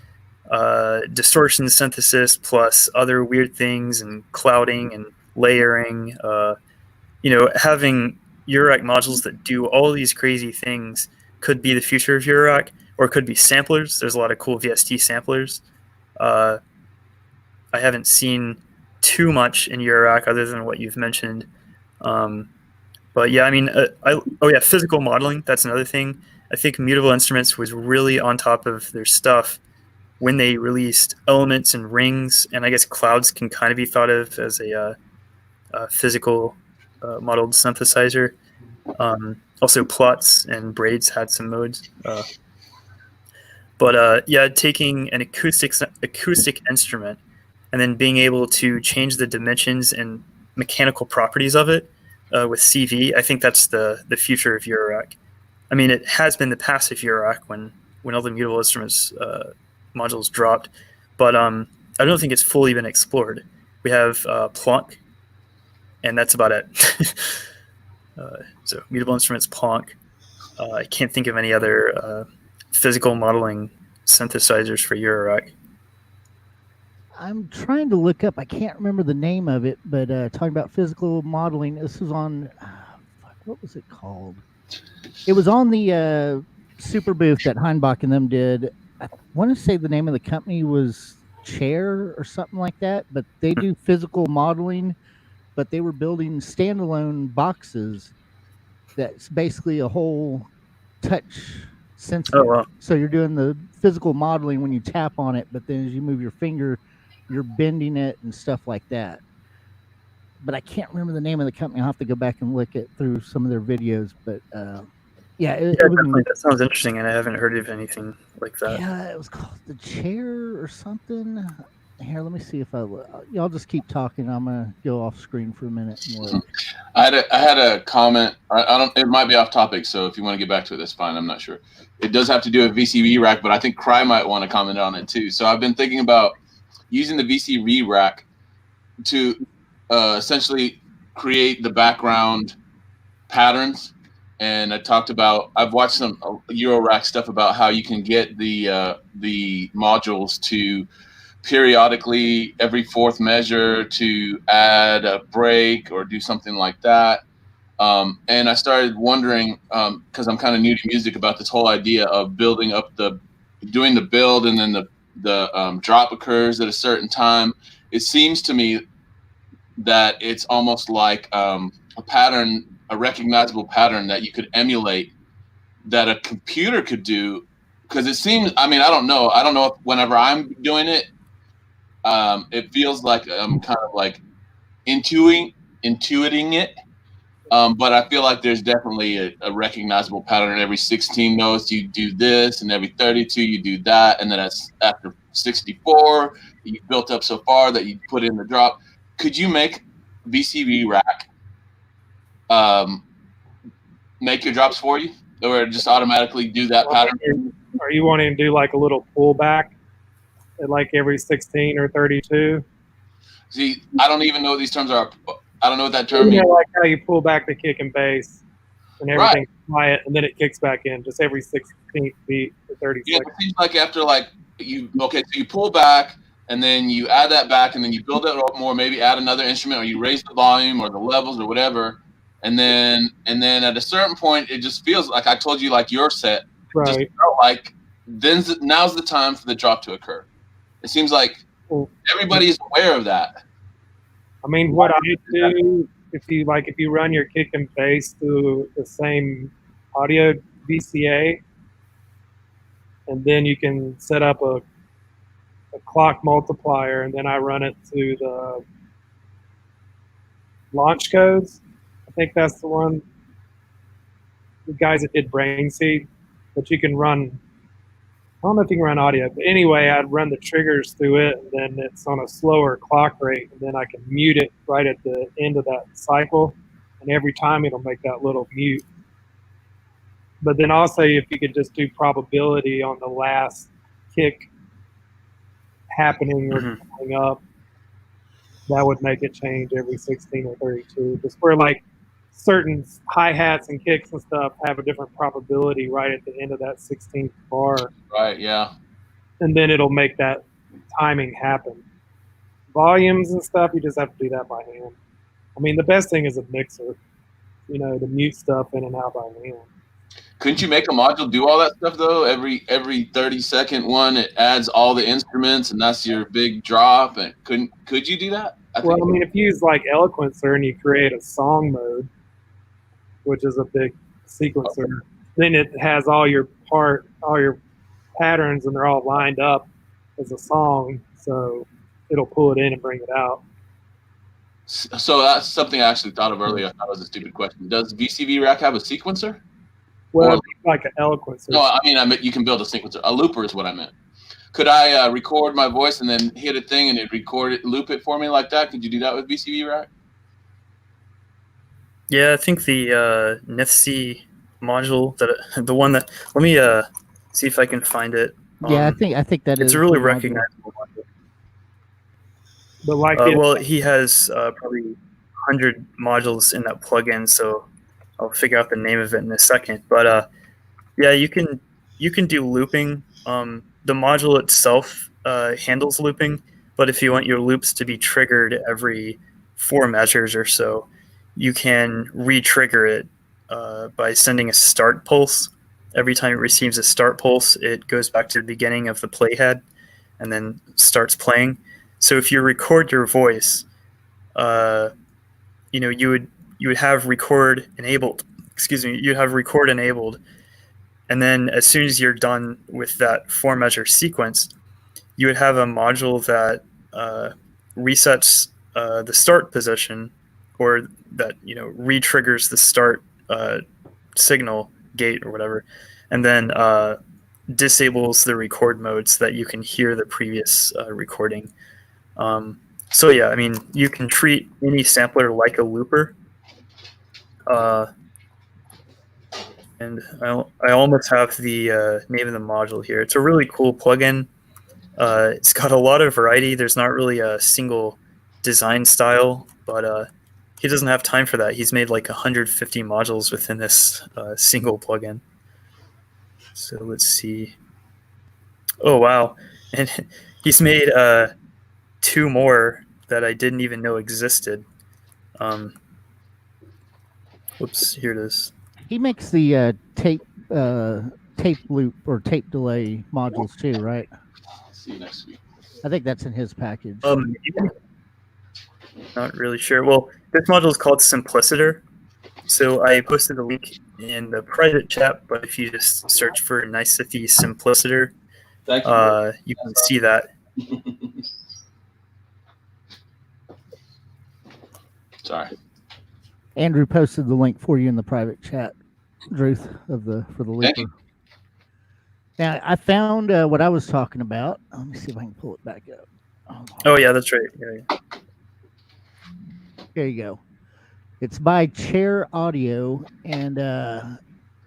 distortion synthesis plus other weird things and clouding and layering. Having Eurorack modules that do all these crazy things could be the future of Eurorack, or it could be samplers. There's a lot of cool VST samplers. I haven't seen too much in Eurorack other than what you've mentioned. But yeah, I mean, physical modeling, that's another thing. I think Mutable Instruments was really on top of their stuff when they released elements and rings, and I guess clouds can kind of be thought of as a physical modeled synthesizer. Also, plots and braids had some modes. But yeah, taking an acoustic instrument and then being able to change the dimensions and mechanical properties of it with CV, I think that's the future of Eurorack. I mean, it has been the past of Eurorack when all the mutable instruments modules dropped, but I don't think it's fully been explored. We have Plonk, and that's about it. So mutable instruments, Plonk. I can't think of any other physical modeling synthesizers for Eurorack. I'm trying to look up. I can't remember the name of it, but talking about physical modeling, this was on. What was it called? It was on the super booth that Heinbach and them did. I want to say the name of the company was Chair or something like that, but they do physical modeling. But they were building standalone boxes that's basically a whole touch sensitive. Oh, wow. So you're doing the physical modeling when you tap on it, but then as you move your finger, you're bending it and stuff like that. But I can't remember the name of the company. I'll have to go back and look at through some of their videos. But yeah, it was Definitely. That sounds interesting, and I haven't heard of anything like that. Yeah, it was called the Chair or something. Here, let me see if y'all just keep talking. I'm gonna go off screen for a minute and look. I had a comment. I don't. It might be off topic, so if you want to get back to it, that's fine. I'm not sure. It does have to do with VCV rack, but I think Cry might want to comment on it too. So I've been thinking about using the VCV rack to essentially create the background patterns. And I talked about. I've watched some Eurorack stuff about how you can get the modules to periodically every fourth measure to add a break or do something like that. And I started wondering, because I'm kind of new to music, about this whole idea of building up doing the build and then the drop occurs at a certain time. It seems to me that it's almost like a pattern, a recognizable pattern that you could emulate that a computer could do. Because it seems, I mean, I don't know if whenever I'm doing it, it feels like I'm kind of like intuiting it. But I feel like there's definitely a recognizable pattern. Every 16 notes, you do this, and every 32, you do that. And then after 64, you built up so far that you put in the drop. Could you make VCV rack make your drops for you, or just automatically do that pattern? Are you wanting to do like a little pullback at like every 16 or 32? See, I don't even know what these terms are. I don't know what that term means. Like how you pull back the kick and bass and everything's quiet, and then it kicks back in just every 16th beat for 30 Yeah, seconds. it seems like after so you pull back and then you add that back and then you build it up more, maybe add another instrument or you raise the volume or the levels or whatever. And then at a certain point, it just feels like, I told you, like your set, Right. just felt like now's the time for the drop to occur. It seems like everybody's aware of that. I mean, what I do, if you run your kick and bass through the same audio VCA, and then you can set up a clock multiplier, and then I run it to the launch codes. I think that's the one. The guys that did Brain Seed, but you can run. I don't know if you can run audio, but anyway, I'd run the triggers through it, and then it's on a slower clock rate, and then I can mute it right at the end of that cycle, and every time it'll make that little mute. But then also, if you could just do probability on the last kick happening or coming up, that would make it change every 16 or 32. Just where like certain hi-hats and kicks and stuff have a different probability right at the end of that 16th bar. Right, yeah. And then it'll make that timing happen. Volumes and stuff, you just have to do that by hand. I mean, the best thing is a mixer, to mute stuff in and out by hand. Couldn't you make a module do all that stuff though? Every 30-second one, it adds all the instruments, and that's your big drop. And could you do that? I mean, if you use like Eloquencer and you create a song mode, which is a big sequencer, then it has all your patterns, and they're all lined up as a song, so it'll pull it in and bring it out. So that's something I actually thought of earlier. I thought it was a stupid question. Does VCV Rack have a sequencer? Well, Or- it'd be like an eloquence. No, I mean you can build a sequencer. A looper is what I meant. Could I record my voice and then hit a thing and it record it, loop it for me like that? Could you do that with VCV Rack? Yeah, I think the NIFC module the one that let me see if I can find it. Yeah, I think that It's is a really the module. recognizable module. But like Well, he has probably 100 modules in that plugin, so I'll figure out the name of it in a second. But yeah, you can do looping. The module itself handles looping, but if you want your loops to be triggered every 4 measures or so, you can re-trigger it by sending a start pulse. Every time it receives a start pulse, it goes back to the beginning of the playhead and then starts playing. So if you record your voice, you would have record enabled. Excuse me, you'd have record enabled, and then as soon as you're done with that 4-measure sequence, you would have a module that resets the start position, or that re-triggers the start signal gate or whatever, and then disables the record mode so that you can hear the previous recording. So yeah, I mean, you can treat any sampler like a looper. And I almost have the name of the module here. It's a really cool plugin. It's got a lot of variety. There's not really a single design style, but he doesn't have time for that. He's made like 150 modules within this single plugin. So let's see. Oh, wow. And he's made 2 more that I didn't even know existed. Whoops, here it is. He makes the tape loop or tape delay modules too, right? See you next week. I think that's in his package. Not really sure. Well, this module is called Simpliciter. So I posted a link in the private chat, but if you just search for Nicethy Simpliciter, Thank you. you can see that. Sorry. Andrew posted the link for you in the private chat, Druth, for the Thank looper. you. Now I found what I was talking about. Let me see if I can pull it back up. Oh yeah, that's right. Yeah. There you go. It's by Chair Audio, and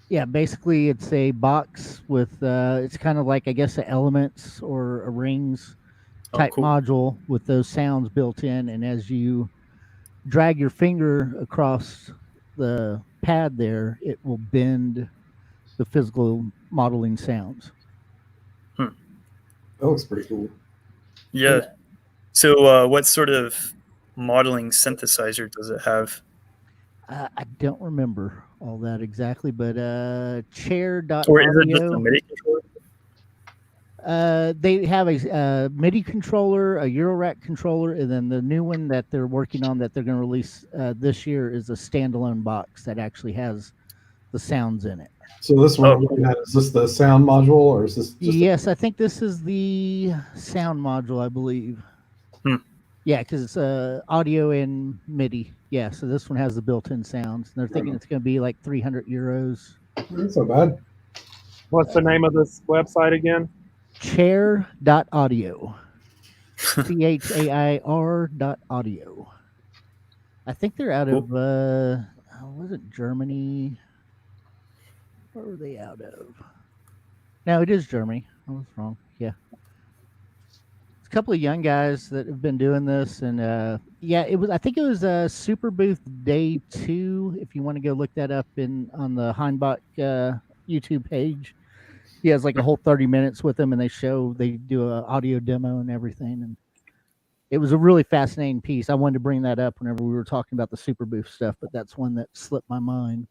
yeah, basically it's a box with it's kind of like, I guess, a Elements or a Rings type cool. module with those sounds built in, and as you drag your finger across the pad there, it will bend the physical modeling sounds. That looks pretty cool. Yeah. So what sort of modeling synthesizer does it have? I don't remember all that exactly, but chair.audio. Or is it just a MIDI controller? They have a MIDI controller, a Eurorack controller, and then the new one that they're working on that they're going to release this year is a standalone box that actually has the sounds in it. So this one I'm looking at, is this the sound module, or is this just Yes, I think this is the sound module, I believe. Yeah, because it's audio and MIDI. Yeah, so this one has the built-in sounds. And they're thinking it's going to be like 300 euros. That's not bad. What's the name of this website again? Chair.audio. CHAIR.audio. I think they're out of, was it Germany? Where were they out of? No, it is Germany. I was wrong. Yeah. It's a couple of young guys that have been doing this. And yeah, I think it was Super Booth Day 2. If you want to go look that up on the Heinbach YouTube page. He has like a whole 30 minutes with them, and they do an audio demo and everything. And it was a really fascinating piece. I wanted to bring that up whenever we were talking about the Super Booth stuff, but that's one that slipped my mind.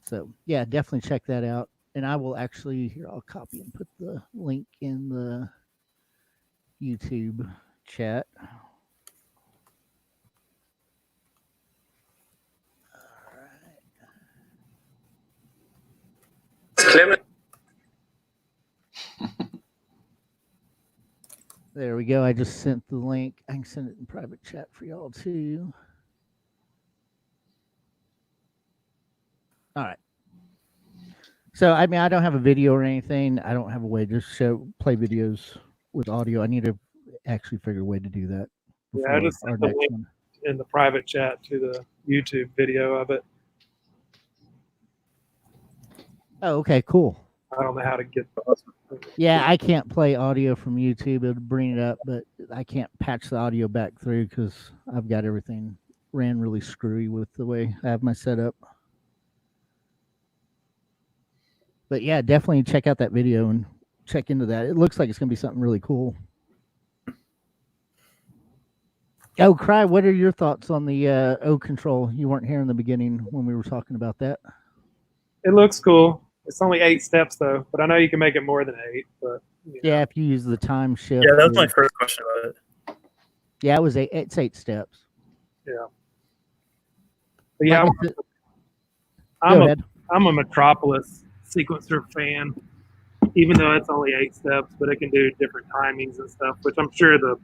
So yeah, definitely check that out. And I will actually, here, I'll copy and put the link in the YouTube chat. There we go. I just sent the link. I can send it in private chat for y'all too. All right. So I mean, I don't have a video or anything. I don't have a way to play videos with audio. I need to actually figure a way to do that Yeah, I before just our sent the next link one. in the private chat to the YouTube video of it. Oh, okay, cool. I don't know how to get. Yeah, I can't play audio from YouTube. It'll bring it up, but I can't patch the audio back through because I've got everything ran really screwy with the way I have my setup. But yeah, definitely check out that video and check into that. It looks like it's going to be something really cool. Oh, Cry, what are your thoughts on the O control? You weren't here in the beginning when we were talking about that. It looks cool. It's only 8 steps though, but I know you can make it more than 8. But yeah, if you use the time shift. Yeah, that was my first question about it. Yeah, it was 8. It's 8 steps. Yeah. But yeah, Like I'm a Metropolis sequencer fan, even though it's only 8 steps, but it can do different timings and stuff, which I'm sure the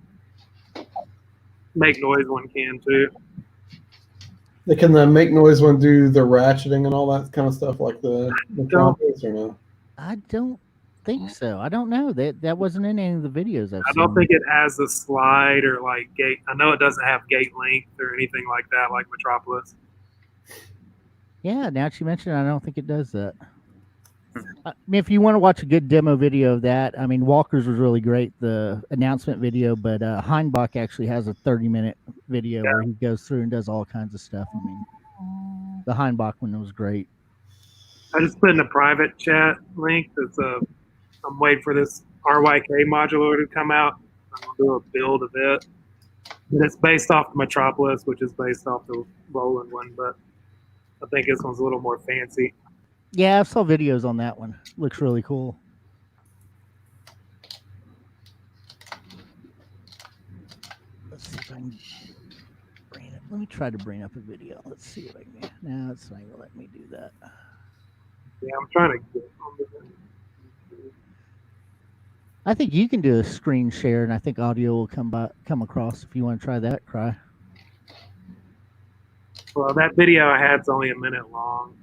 Make Noise one can too. Can the Make Noise one do the ratcheting and all that kind of stuff like the Metropolis or no? I don't think so. I don't know. That wasn't in any of the videos I've seen. I don't think it has the slide or like gate. I know it doesn't have gate length or anything like that, like Metropolis. Yeah, now that you mention it, I don't think it does that. I mean, if you want to watch a good demo video of that, I mean, Walker's was really great, the announcement video, but Heinbach actually has a 30-minute video where he goes through and does all kinds of stuff. I mean, the Heinbach one was great. I just put in a private chat link. I'm waiting for this RYK modular to come out. I'm gonna do a build of it. And it's based off the Metropolis, which is based off the Roland one, but I think this one's a little more fancy. Yeah, I saw videos on that one. Looks really cool. Let's see if I can bring it. Let me try to bring up a video. Let's see if I can. No, it's not gonna let me do that. Yeah, I'm trying to get on the. I think you can do a screen share, and I think audio will come across if you want to try that, Cry. Well, that video I had's only a minute long.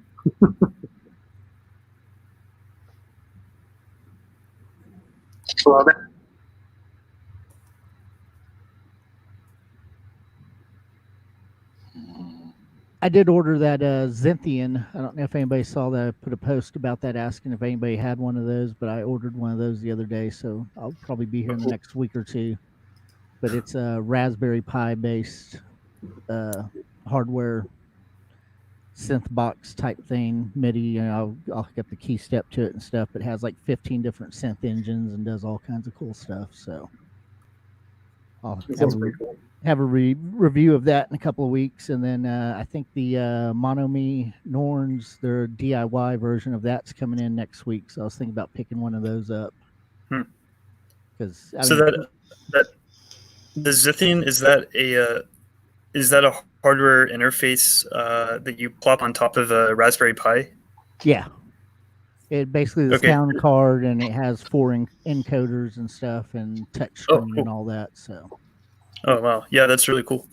Well, I did order that Zynthian. I don't know if anybody saw that. I put a post about that asking if anybody had one of those, but I ordered one of those the other day, so I'll probably be here in the next week or two. But it's a Raspberry Pi based hardware synth box type thing, MIDI. You know, I'll get the key step to it and stuff. It has like 15 different synth engines and does all kinds of cool stuff. So I'll have a review of that in a couple of weeks, and then I think the Monomi Norns, their DIY version of that's coming in next week. So I was thinking about picking one of those up. Because that the Zynthian, is that a hardware interface that you plop on top of a Raspberry Pi? Yeah. It basically the sound card, and it has 4 encoders and stuff, and touch screen and all that. So. Oh wow, yeah, that's really cool.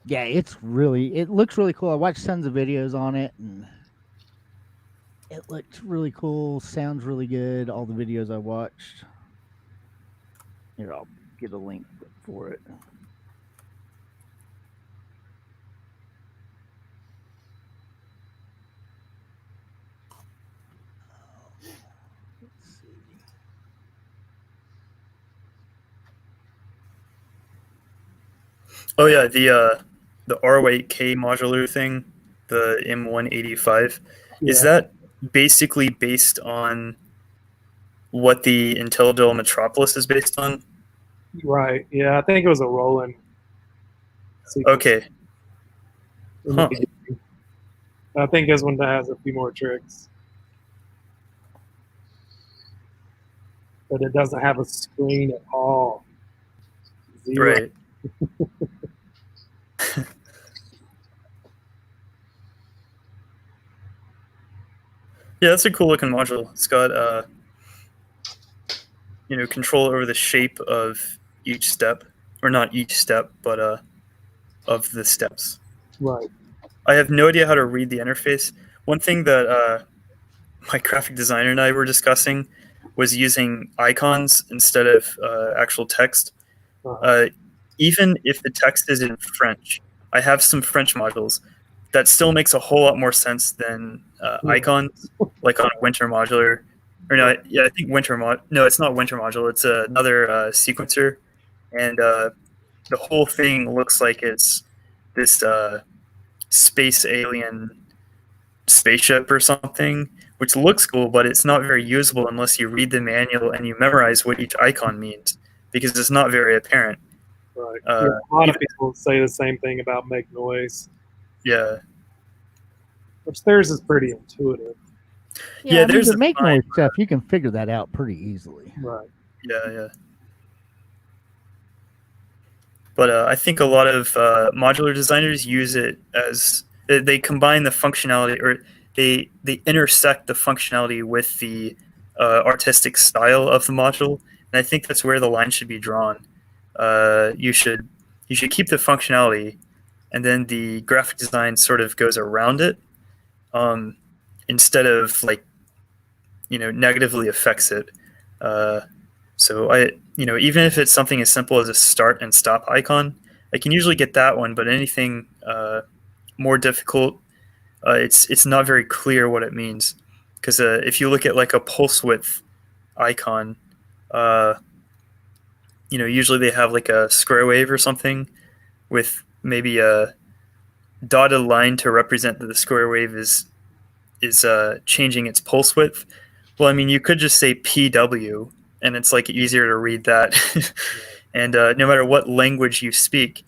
Yeah, it looks really cool. I watched tons of videos on it, and it looked really cool. Sounds really good. All the videos I watched. Here, I'll get a link for it. Oh yeah, the R8K modular thing, the M185, is that basically based on what the IntelliDell Metropolis is based on? Right. Yeah, I think it was a Roland. Okay. Huh. I think this one has a few more tricks. But it doesn't have a screen at all. Zero. Right. Yeah, that's a cool looking module. It's got control over the shape of each step, or not each step, but of the steps. Right. I have no idea how to read the interface. One thing that my graphic designer and I were discussing was using icons instead of actual text. Even if the text is in French, I have some French modules that still makes a whole lot more sense than icons, like on Winter Modular. Or no, yeah, I think No, it's not Winter Module. It's another sequencer, and the whole thing looks like it's this space alien spaceship or something, which looks cool, but it's not very usable unless you read the manual and you memorize what each icon means, because it's not very apparent. Right. A lot of people say the same thing about Make Noise. Yeah. Which theirs is pretty intuitive. Yeah, there's the Make Noise stuff. You can figure that out pretty easily. Right. Yeah. But I think a lot of modular designers use it as they combine the functionality, or they intersect the functionality with the artistic style of the module, and I think that's where the line should be drawn. You should keep the functionality, and then the graphic design sort of goes around it, instead of negatively affects it. So even if it's something as simple as a start and stop icon, I can usually get that one. But anything more difficult, it's not very clear what it means. Because if you look at like a pulse width icon, usually they have like a square wave or something with maybe a dotted line to represent that the square wave is changing its pulse width. Well, I mean, you could just say PW, and it's like easier to read that. And no matter what language you speak,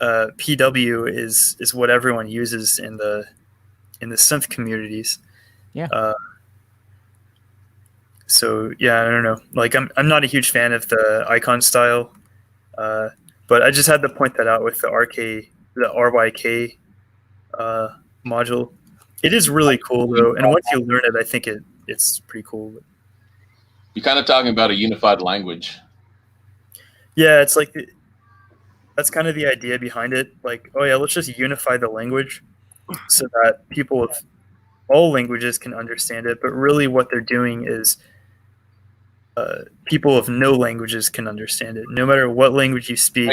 PW is what everyone uses in the synth communities. Yeah. So yeah, I don't know. Like I'm not a huge fan of the icon style, but I just had to point that out with the RYK module. It is really cool though, and once you learn it, I think it's pretty cool. You're kind of talking about a unified language. Yeah, it's like that's kind of the idea behind it. Like, oh yeah, let's just unify the language so that people of all languages can understand it. But really, what they're doing is people of no languages can understand it. No matter what language you speak,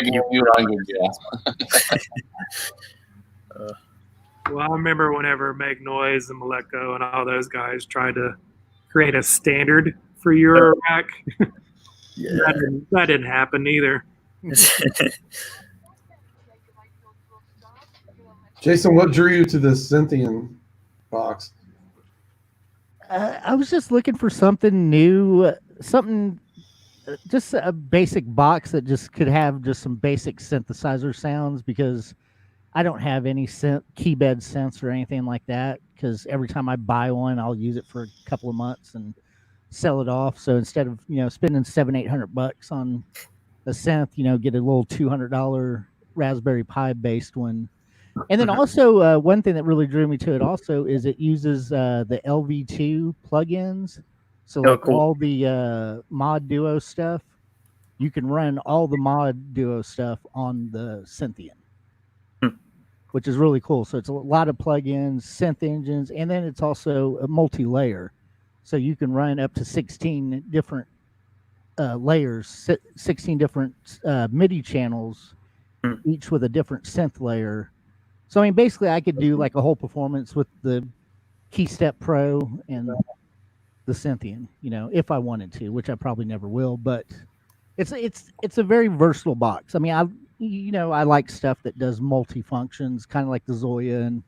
Well, I remember whenever Make Noise and Moleko and all those guys tried to create a standard for Eurorack. Yeah. that didn't happen either. Jason, what drew you to this Synthian box? I was just looking for something new, just a basic box that just could have just some basic synthesizer sounds, because I don't have any keybed synths or anything like that, because every time I buy one, I'll use it for a couple of months and sell it off. So instead of spending $700-800 on a synth, get a little $200 Raspberry Pi based one. And then also one thing that really drew me to it also is it uses the LV2 plugins. So cool. All the Mod Duo stuff, you can run all the Mod Duo stuff on the Synthian, which is really cool. So it's a lot of plugins, synth engines, and then it's also a multi-layer. So you can run up to 16 different layers, 16 different MIDI channels, each with a different synth layer. So, I mean, basically I could do like a whole performance with the KeyStep Pro and the Synthian, if I wanted to, which I probably never will, but it's a very versatile box. I mean, I like stuff that does multi-functions, kind of like the Zoya and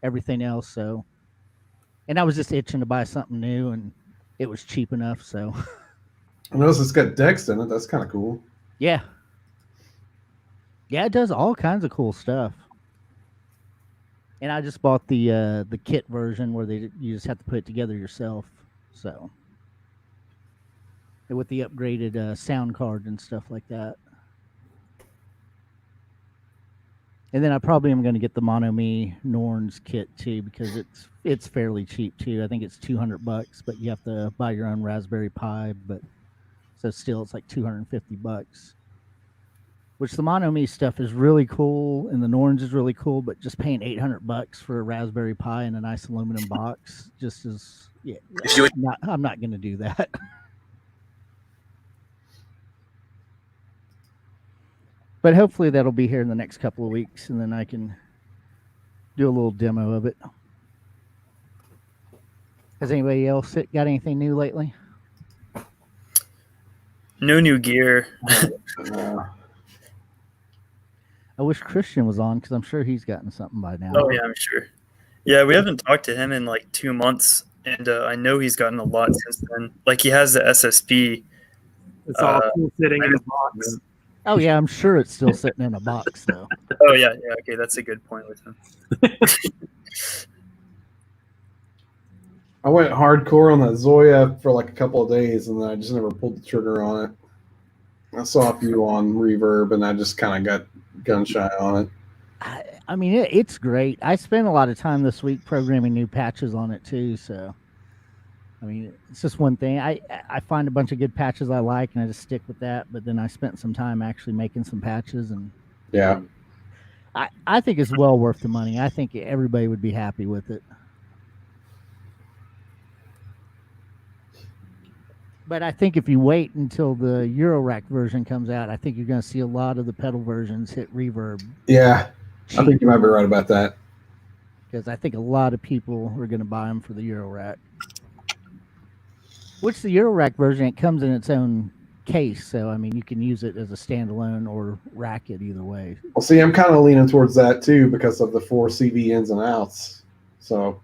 everything else. So, and I was just itching to buy something new, and it was cheap enough. So, I notice it's got Dex in it. That's kind of cool. Yeah, it does all kinds of cool stuff. And I just bought the kit version where you just have to put it together yourself. So, and with the upgraded sound card and stuff like that. And then I probably am going to get the Monomi Norns kit too, because it's fairly cheap too. I think it's $200, but you have to buy your own Raspberry Pi. But so still, it's like $250. which the Mono-Me stuff is really cool, and the Norns is really cool, but just paying $800 for a Raspberry Pi in a nice aluminum box just is, yeah, If you would, I'm not going to do that. But hopefully that'll be here in the next couple of weeks, and then I can do a little demo of it. Has anybody else got anything new lately? no new gear. I wish Christian was on because I'm sure he's gotten something by now. Oh yeah, I'm sure. Yeah, we haven't talked to him in like 2 months, and I know he's gotten a lot since then. Like he has the SSP. It's all still sitting in a box. Oh yeah, I'm sure it's still sitting in a box though. Oh yeah, okay, that's a good point with him. I went hardcore on that Zoya for like a couple of days, and then I just never pulled the trigger on it. I saw a few on Reverb, and I just kind of got gun shy on it. I mean, it's great. I spent a lot of time this week programming new patches on it too. So, I mean, it's just one thing. I find a bunch of good patches I like, and I just stick with that. But then I spent some time actually making some patches, and Yeah. I think it's well worth the money. I think everybody would be happy with it. But I think if you wait until the Eurorack version comes out, I think you're going to see a lot of the pedal versions hit Reverb. Yeah, I think you might be right about that. Because I think a lot of people are going to buy them for the Eurorack. Which the Eurorack version, it comes in its own case. So, I mean, you can use it as a standalone or rack it either way. Well, see, I'm kind of leaning towards that too because of the 4 CV ins and outs. So,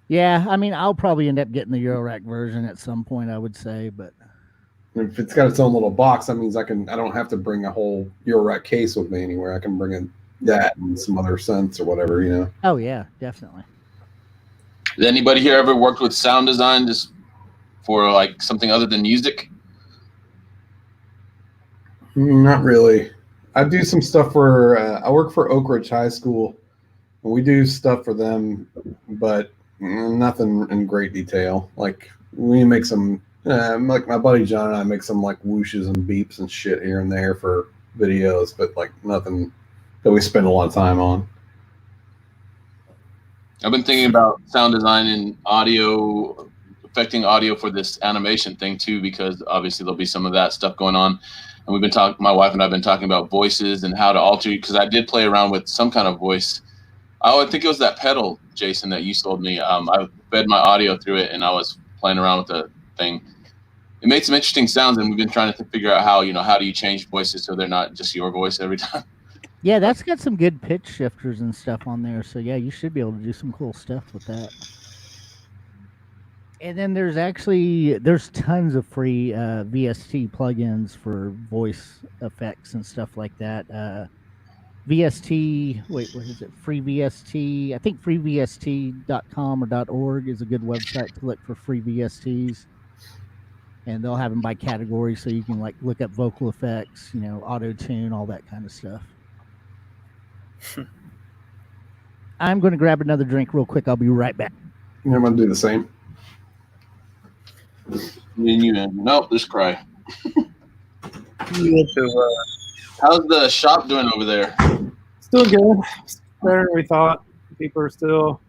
yeah, I mean, I'll probably end up getting the Eurorack version at some point, I would say. But if it's got its own little box, that means I don't have to bring a whole Eurorack case with me anywhere. I can bring in that and some other synths or whatever, you know. Oh yeah, definitely. Has anybody here ever worked with sound design just for like something other than music? Not really. I do some stuff for. I work for Oak Ridge High School, and we do stuff for them, but nothing in great detail. Like we make some. Like my buddy John and I make some like whooshes and beeps and shit here and there for videos, but like nothing that we spend a lot of time on. I've been thinking about sound design and audio, affecting audio for this animation thing too, because obviously there'll be some of that stuff going on. And we've been talking, my wife and I have been talking about voices and how to alter, because I did play around with some kind of voice. I think it was that pedal, Jason, that you sold me. I fed my audio through it and I was playing around with the thing. It made some interesting sounds, and we've been trying to figure out how do you change voices so they're not just your voice every time. Yeah, that's got some good pitch shifters and stuff on there. So yeah, you should be able to do some cool stuff with that. And then there's tons of free VST plugins for voice effects and stuff like that. VST, what is it? Free VST. I think freevst.com or .org is a good website to look for free VSTs. And they'll have them by category, so you can like look up vocal effects, auto tune, all that kind of stuff. I'm going to grab another drink real quick. I'll be right back. Yeah, I'm gonna do the same. Nope, just cry. So, How's the shop doing over there? Still good. Better than we thought. People are still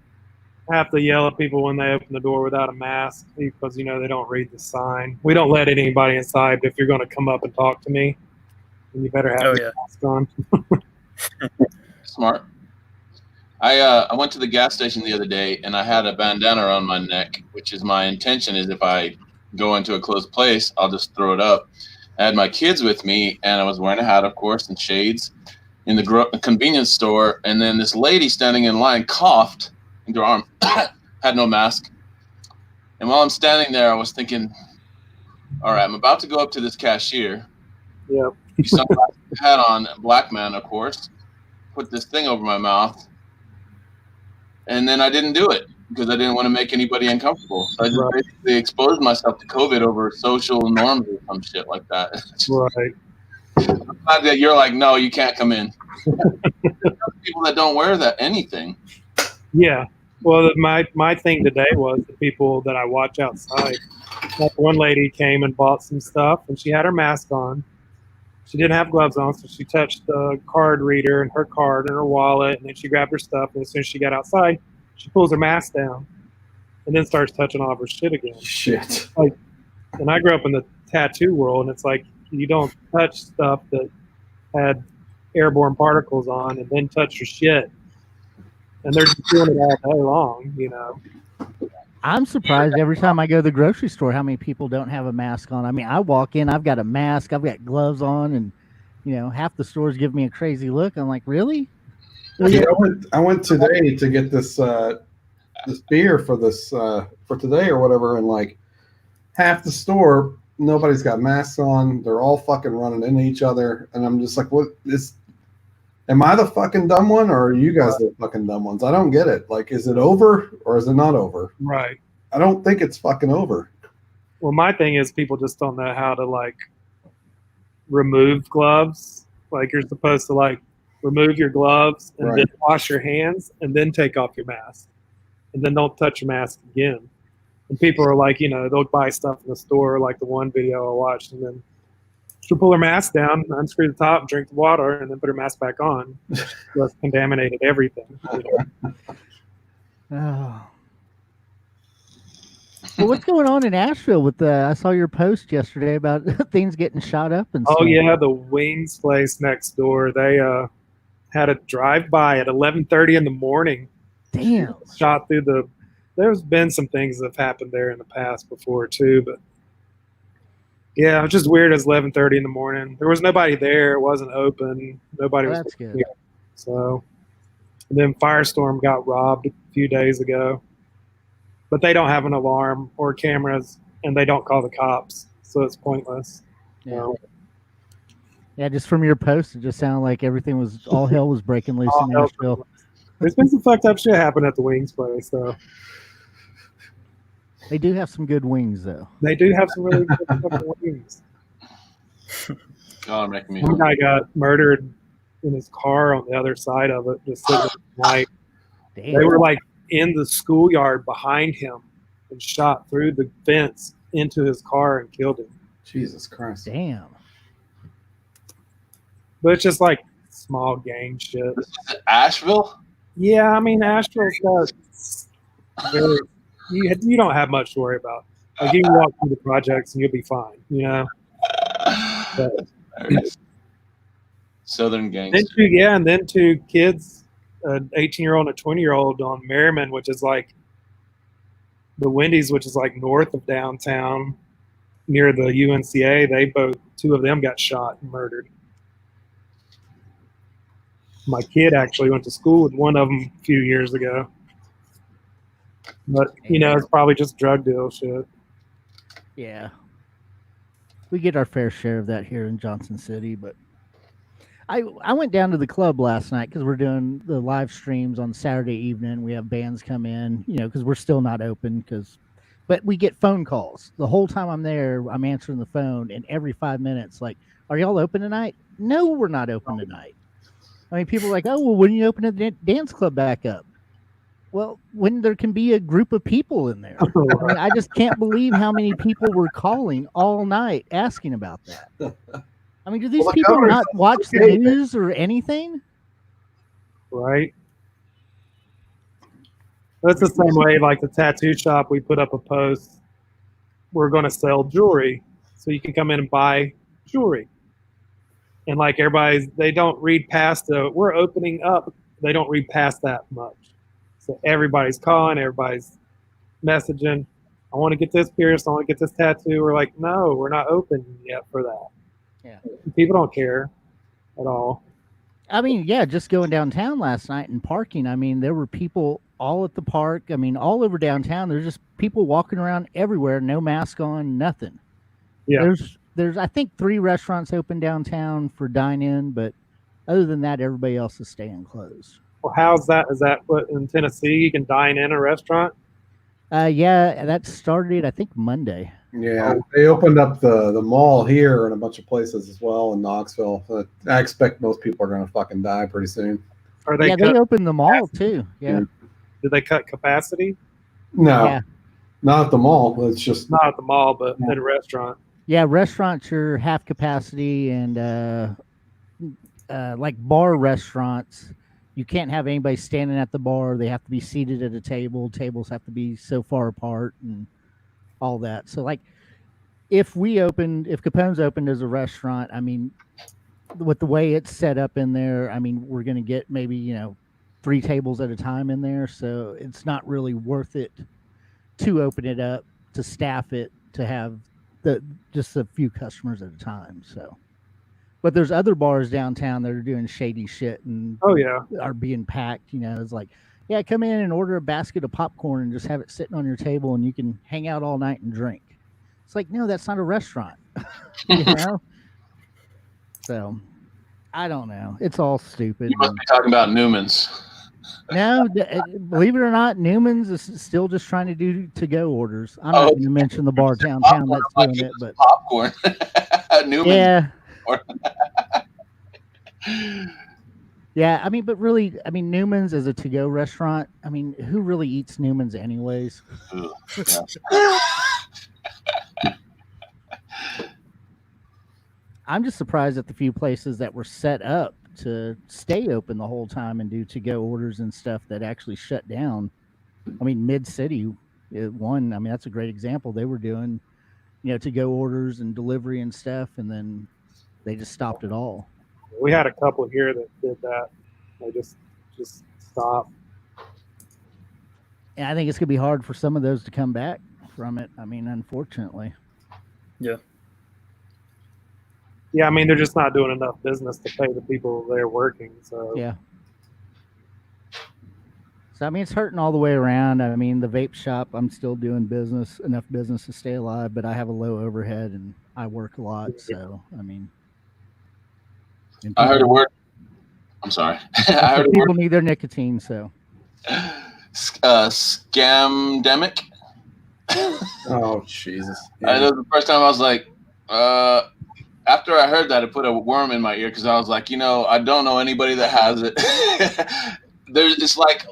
have to yell at people when they open the door without a mask because they don't read the sign. We don't let anybody inside, but if you're going to come up and talk to me, then you better have your mask on. Smart. I went to the gas station the other day and I had a bandana around my neck, which is my intention is if I go into a closed place, I'll just throw it up. I had my kids with me and I was wearing a hat, of course, and shades in the convenience store. And then this lady standing in line coughed into her arm, had no mask. And while I'm standing there, I was thinking, all right, I'm about to go up to this cashier. Yep. Sunglasses, hat on, black man, of course, put this thing over my mouth. And then I didn't do it because I didn't want to make anybody uncomfortable. So I just basically exposed myself to COVID over social norms or some shit like that. Right. I'm glad that you're like, no, you can't come in. People that don't wear that anything. Yeah. Well, my thing today was the people that I watch outside. Like one lady came and bought some stuff, and she had her mask on. She didn't have gloves on, so she touched the card reader and her card and her wallet, and then she grabbed her stuff. And as soon as she got outside, she pulls her mask down, and then starts touching all of her shit again. Shit. And I grew up in the tattoo world, and it's like you don't touch stuff that had airborne particles on, and then touch your shit. And they're just doing it all day long, you know. I'm surprised every time I go to the grocery store how many people don't have a mask on. I mean, I walk in, I've got a mask, I've got gloves on, and half the stores give me a crazy look. I'm like, really? Yeah, I went today to get this beer for for today or whatever, and like half the store, nobody's got masks on. They're all fucking running into each other, and I'm just like, what is? Am I the fucking dumb one, or are you guys the fucking dumb ones? I don't get it. Like, is it over or is it not over? Right. I don't think it's fucking over. Well, my thing is people just don't know how to like remove gloves. Like you're supposed to like remove your gloves and then wash your hands and then take off your mask and then don't touch your mask again. And people are like, they'll buy stuff in the store, like the one video I watched, and then she'll pull her mask down, unscrew the top, drink the water, and then put her mask back on. Just contaminated everything. Oh. Well, what's going on in Asheville with I saw your post yesterday about things getting shot up and stuff. Oh yeah, the Wings place next door. They had a drive-by at 11:30 in the morning. Damn. Shot through the. There's been some things that have happened there in the past before too, but yeah, it was just weird. It's 11:30 in the morning. There was nobody there. It wasn't open. Nobody was. That's good. Here. So, and then Firestorm got robbed a few days ago, but they don't have an alarm or cameras, and they don't call the cops, so it's pointless. Yeah. Yeah, just from your post, it just sounded like everything was all hell was breaking loose in Nashville. There's been some fucked up shit happen at the Wings place, though. They do have some good wings, though. They do have some really good fucking wings. God, making me. One guy got murdered in his car on the other side of it, just sitting at night. Damn. They were like in the schoolyard behind him and shot through the fence into his car and killed him. Jesus Christ. Damn. But it's just like small gang shit. This is Asheville? Yeah, I mean, Asheville's got very, you don't have much to worry about. Like you can walk through the projects and you'll be fine, But, Southern then gangster. and then two kids, an 18-year-old and a 20-year-old on Merriman, which is like the Wendy's, which is like north of downtown near the UNCA. Two of them got shot and murdered. My kid actually went to school with one of them a few years ago. But, it's probably just drug deal shit. Yeah. We get our fair share of that here in Johnson City, but I went down to the club last night because we're doing the live streams on Saturday evening. We have bands come in, because we're still not open but we get phone calls. The whole time I'm there, I'm answering the phone, and every 5 minutes, like, are y'all open tonight? No, we're not open tonight. I mean, people are like, oh, well, when you open the dance club back up? Well, when there can be a group of people in there. I mean, I just can't believe how many people were calling all night asking about that. I mean, do these people not watch the news or anything? Right. That's the same way, like the tattoo shop, we put up a post. We're going to sell jewelry, so you can come in and buy jewelry. And like they don't read past we're opening up. They don't read past that much. So everybody's calling, everybody's messaging. I want to get this pierced. I want to get this tattoo. We're like, no, we're not open yet for that. Yeah. People don't care at all. I mean, yeah, just going downtown last night and parking. I mean, there were people all at the park. I mean, all over downtown. There's just people walking around everywhere, no mask on, nothing. Yeah. There's I think 3 restaurants open downtown for dine-in, but other than that, everybody else is staying closed. Well, how's that? Is that what in Tennessee you can dine in a restaurant? Yeah, that started, I think, Monday. Yeah, they opened up the mall here and a bunch of places as well in Knoxville. I expect most people are going to fucking die pretty soon. Are they? They opened the mall too. Yeah. Did they cut capacity? No, not at the mall. It's just not at the mall, but at a restaurant. Yeah, restaurants are half capacity, and like bar restaurants, you can't have anybody standing at the bar. They have to be seated at a table. Tables have to be so far apart, and all that. So, like, if Capone's opened as a restaurant, I mean, with the way it's set up in there, I mean, we're going to get maybe 3 tables at a time in there, so it's not really worth it to open it up, to staff it, to have the just a few customers at a time. So, but there's other bars downtown that are doing shady shit and Oh yeah. are being packed. It's like, yeah, come in and order a basket of popcorn and just have it sitting on your table, and you can hang out all night and drink. It's like, no, that's not a restaurant. you know. So, I don't know. It's all stupid. You must be talking about Newman's. No, believe it or not, Newman's is still just trying to do to-go orders. I'm not going to mention the bar downtown that's doing it, but popcorn. Newman's. Yeah. Yeah, I mean, but really, I mean, Newman's is a to-go restaurant. I mean, who really eats Newman's anyways? Yeah. I'm just surprised at the few places that were set up to stay open the whole time and do to-go orders and stuff that actually shut down. I mean, Mid-City, one, I mean, that's a great example. They were doing, to-go orders and delivery and stuff, and then they just stopped it all. We had a couple here that did that. They just stopped. And I think it's going to be hard for some of those to come back from it. I mean, unfortunately. Yeah. Yeah, I mean, they're just not doing enough business to pay the people they're working. So Yeah. So, I mean, it's hurting all the way around. I mean, the vape shop, I'm still doing enough business to stay alive, but I have a low overhead and I work a lot. So, I mean. I heard a word. I'm sorry. I heard people need their nicotine, so. Scamdemic. Oh, Jesus. Yeah. That was the first time I was like, after I heard that, it put a worm in my ear because I was like, I don't know anybody that has it. It's like,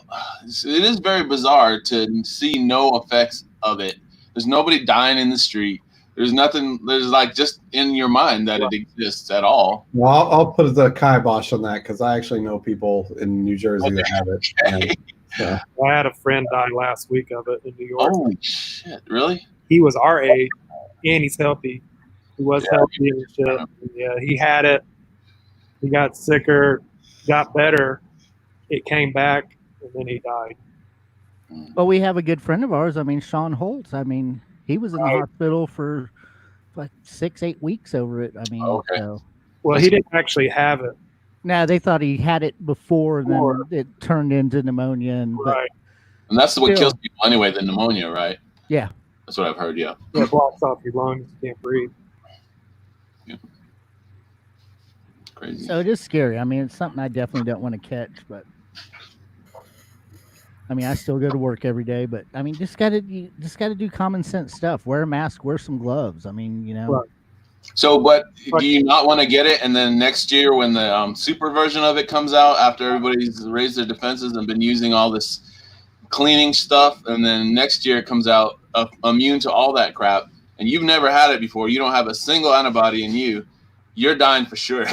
it is very bizarre to see no effects of it. There's nobody dying in the street. There's nothing. There's like just in your mind that it exists at all. Well, I'll put the kibosh on that because I actually know people in New Jersey that have it. Okay. So. I had a friend die last week of it in New York. Holy shit! Really? He was our age, and he's healthy. He was healthy and shit. Yeah, he had it. He got sicker, got better. It came back, and then he died. Well, we have a good friend of ours. I mean, Sean Holtz. I mean, he was in the hospital for like 6-8 weeks over it. I mean, Well, he didn't actually have it. No, they thought he had it before, and then it turned into pneumonia. And and that's what kills people anyway, the pneumonia, right? Yeah. That's what I've heard, yeah. It blocks off your lungs. You can't breathe. Yeah. Crazy. So it is scary. I mean, it's something I definitely don't want to catch, but I mean, I still go to work every day, but I mean, just gotta do common sense stuff. Wear a mask, wear some gloves. I mean, Right. So, but do you not want to get it? And then next year, when the super version of it comes out, after everybody's raised their defenses and been using all this cleaning stuff, and then next year it comes out immune to all that crap, and you've never had it before, you don't have a single antibody in you, you're dying for sure.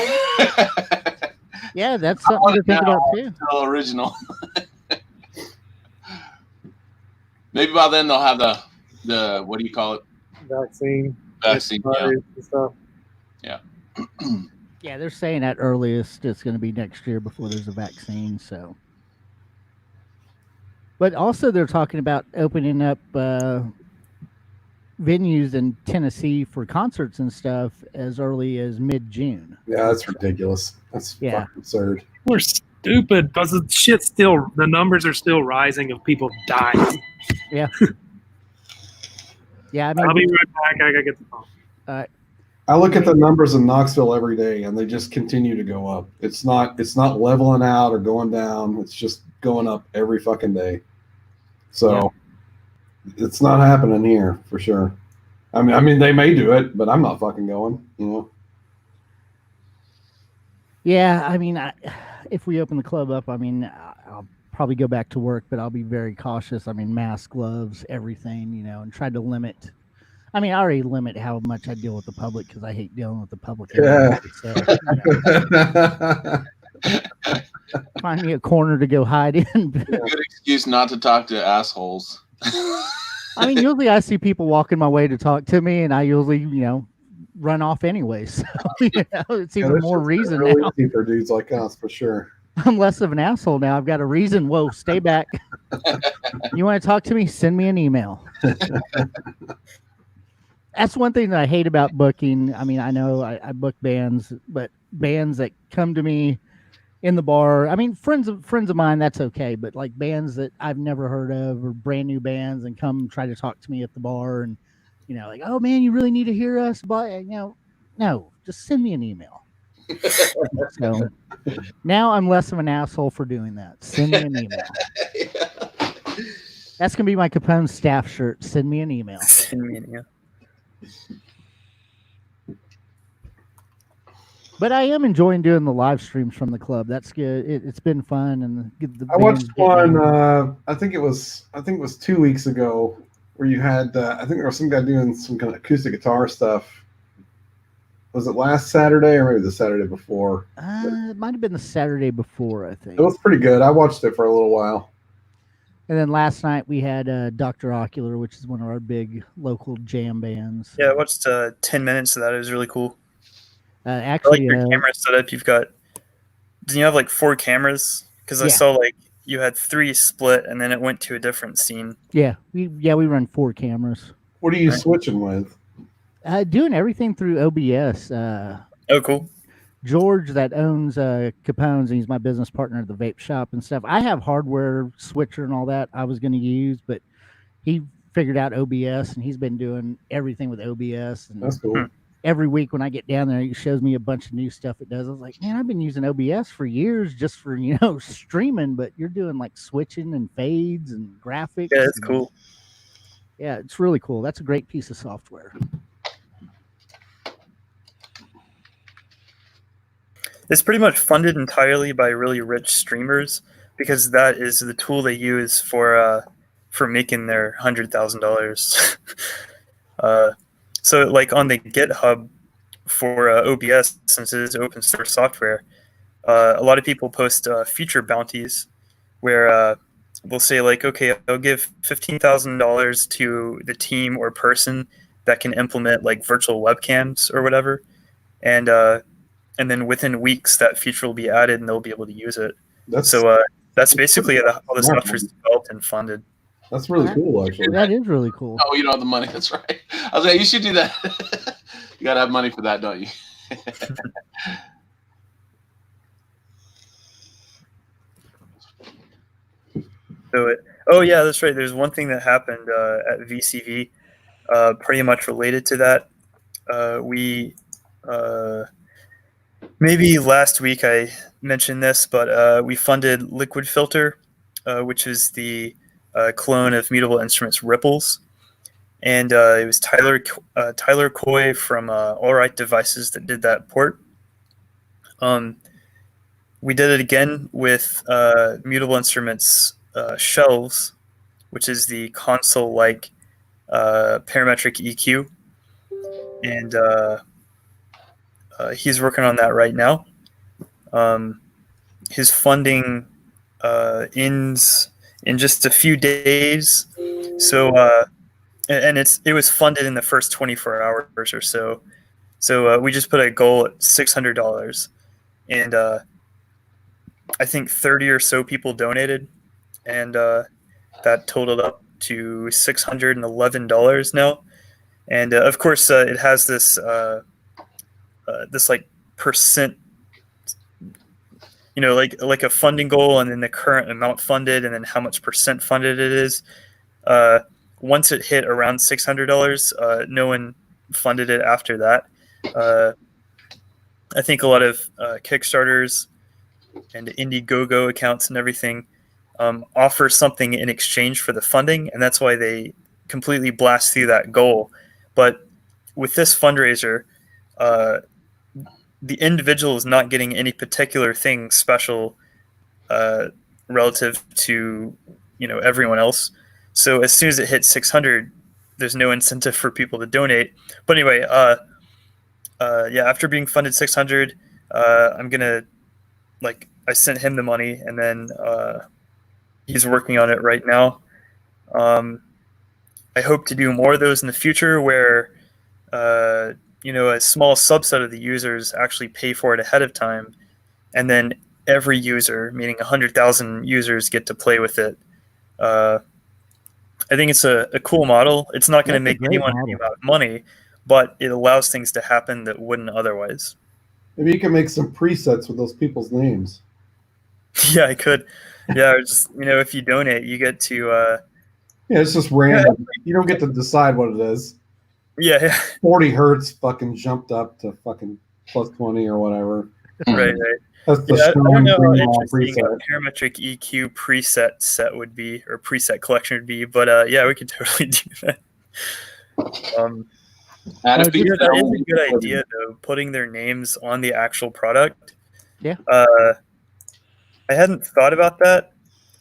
Yeah, that's something to think about too. Still original. Maybe by then they'll have the what do you call it? Vaccine. Yeah. And stuff. Yeah. Yeah, they're saying at earliest it's going to be next year before there's a vaccine. So, but also they're talking about opening up venues in Tennessee for concerts and stuff as early as mid-June. Yeah, that's ridiculous. That's fucking absurd. We're stupid because the numbers are still rising of people dying. Yeah. Yeah, I mean, I'll be right back. I gotta get the phone. I look at the numbers in Knoxville every day, and they just continue to go up. It's not leveling out or going down. It's just going up every fucking day. So it's not happening here for sure. I mean, they may do it, but I'm not fucking going. Yeah, I mean, if we open the club up, I mean, I'll probably go back to work, but I'll be very cautious. I mean, mask, gloves, everything, and try to limit. I mean, I already limit how much I deal with the public because I hate dealing with the public. Yeah. Anyway, so find me a corner to go hide in. Good excuse not to talk to assholes. I mean, usually I see people walking my way to talk to me, and I usually, run off anyway. So it's even this more shit's reason really now. easy for dudes like us, for sure. I'm less of an asshole now. I've got a reason. Whoa, stay back. You want to talk to me? Send me an email. That's one thing that I hate about booking. I mean, I know I book bands, but bands that come to me in the bar. I mean, friends of mine, that's okay. But like bands that I've never heard of or brand new bands and come try to talk to me at the bar and like, oh man, you really need to hear us. But no, just send me an email. So now I'm less of an asshole for doing that. Send me an email. That's gonna be my Capone staff shirt. Send me an email. Send me an email. But I am enjoying doing the live streams from the club. That's good. It's been fun, and the I watched bands get one. in. I think it was 2 weeks ago, where you had. I think there was some guy doing some kind of acoustic guitar stuff. Was it last Saturday or maybe the Saturday before? It might have been the Saturday before, I think. It was pretty good. I watched it for a little while. And then last night we had Dr. Ocular, which is one of our big local jam bands. Yeah, I watched 10 minutes of that. It was really cool. I like Actually, your camera setup. You've got. Do you have like 4 cameras? Because I Yeah. saw like you had 3 split, and then it went to a different scene. we run 4 cameras. What are you Right. switching with? Doing everything through OBS. Oh, cool. George that owns Capone's, and he's my business partner at the vape shop and stuff. I have hardware switcher and all that I was going to use, but he figured out OBS, and he's been doing everything with OBS. And That's cool. every week when I get down there, he shows me a bunch of new stuff it does. I was like, man, I've been using OBS for years just for streaming, but you're doing like switching and fades and graphics. Yeah, it's and, cool. Yeah, it's really cool. That's a great piece of software. It's pretty much funded entirely by really rich streamers because that is the tool they use for making their $100,000. So like on the GitHub for OBS, since it is open source software, a lot of people post feature bounties where they'll say like, okay, I'll give $15,000 to the team or person that can implement like virtual webcams or whatever, and then within weeks that feature will be added and they'll be able to use it. That's That's basically how the software is developed and funded. That's really cool, actually. That is really cool. Oh, you don't have the money. That's right. I was like, you should do that. You gotta have money for that, don't you? Oh yeah, that's right. There's one thing that happened at VCV, pretty much related to that. We maybe last week I mentioned this, but we funded Liquid Filter, which is the clone of Mutable Instruments Ripples, and it was Tyler Coy from All Right Devices that did that port. We did it again with Mutable Instruments Shelves, which is the console-like parametric EQ, and he's working on that right now. His funding ends in just a few days, so and it was funded in the first 24 hours or so. So we just put a goal at $600, and I think 30 or so people donated, and that totaled up to $611 now. And of course, it has this this like percent, like a funding goal, and then the current amount funded, and then how much percent funded it is. Once it hit around $600, no one funded it after that. I think a lot of Kickstarters and Indiegogo accounts and everything offer something in exchange for the funding, and that's why they completely blast through that goal. But with this fundraiser, the individual is not getting any particular thing special relative to everyone else. So as soon as it hit 600, there's no incentive for people to donate. But anyway, yeah, after being funded 600, I'm gonna I sent him the money, and then he's working on it right now. I hope to do more of those in the future, where a small subset of the users actually pay for it ahead of time, and then every user, meaning 100,000 users, get to play with it. I think it's a cool model. It's not going to make anyone any amount of money, but it allows things to happen that wouldn't otherwise. Maybe you can make some presets with those people's names. Yeah, I could. Yeah, or just if you donate, you get to. Yeah, it's just random. You don't get to decide what it is. Yeah. 40 hertz fucking jumped up to fucking plus 20 or whatever. Right. That's the I don't know how interesting preset. a parametric EQ preset set would be, or preset collection would be, but yeah, we could totally do that. That is a good idea, though, putting their names on the actual product. Yeah. I hadn't thought about that.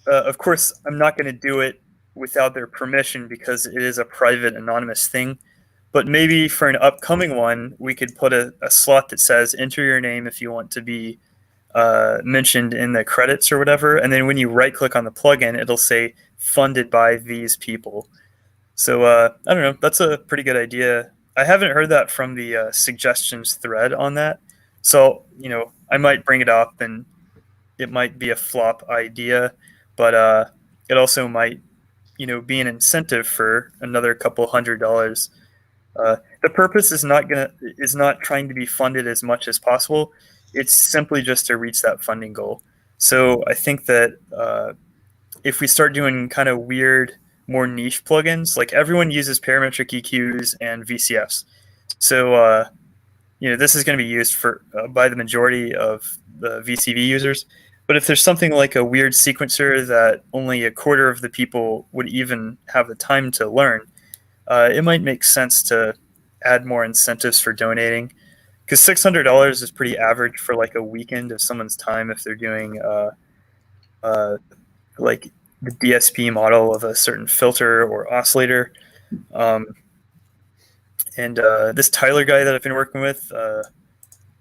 Of course, I'm not going to do it without their permission because it is a private, anonymous thing. But maybe for an upcoming one, we could put a slot that says enter your name if you want to be mentioned in the credits or whatever. And then when you right click on the plugin, it'll say funded by these people. So I don't know. That's a pretty good idea. I haven't heard that from the suggestions thread on that. So, I might bring it up, and it might be a flop idea, but it also might, be an incentive for another couple $100. The purpose is not trying to be funded as much as possible. It's simply just to reach that funding goal. So I think that if we start doing kind of weird, more niche plugins, like everyone uses parametric EQs and VCFs. So this is going to be used by the majority of the VCV users. But if there's something like a weird sequencer that only a quarter of the people would even have the time to learn, it might make sense to add more incentives for donating, because $600 is pretty average for like a weekend of someone's time if they're doing like the DSP model of a certain filter or oscillator. And this Tyler guy that I've been working with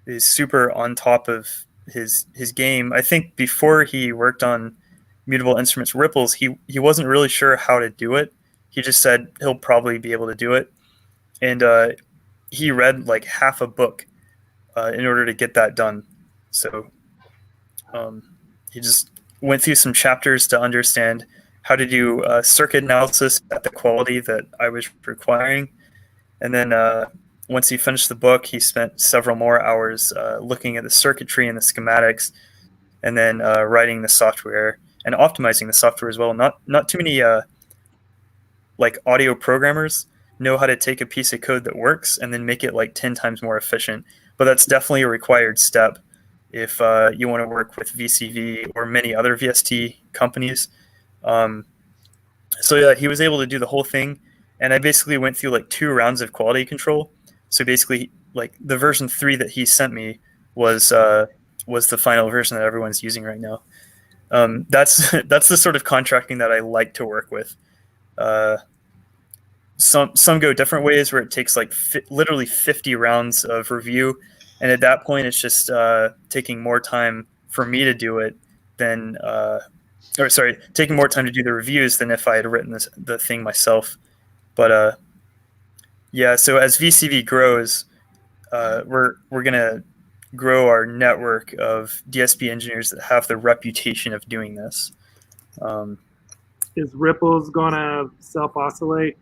is super on top of his game. I think before he worked on Mutable Instruments Ripples, he wasn't really sure how to do it. He just said he'll probably be able to do it. And he read like half a book in order to get that done. So he just went through some chapters to understand how to do circuit analysis at the quality that I was requiring. And then once he finished the book, he spent several more hours looking at the circuitry and the schematics, and then writing the software and optimizing the software as well. Not too many like audio programmers know how to take a piece of code that works and then make it like 10 times more efficient. But that's definitely a required step if you want to work with VCV or many other VST companies. So yeah, he was able to do the whole thing. And I basically went through like 2 rounds of quality control. So basically, like the version 3 that he sent me was the final version that everyone's using right now. That's the sort of contracting that I like to work with. Some go different ways, where it takes like literally 50 rounds of review, and at that point, it's just taking more time for me to do it than, taking more time to do the reviews than if I had written the thing myself. But yeah, so as VCV grows, we're gonna grow our network of DSP engineers that have the reputation of doing this. Is Ripples gonna self-oscillate?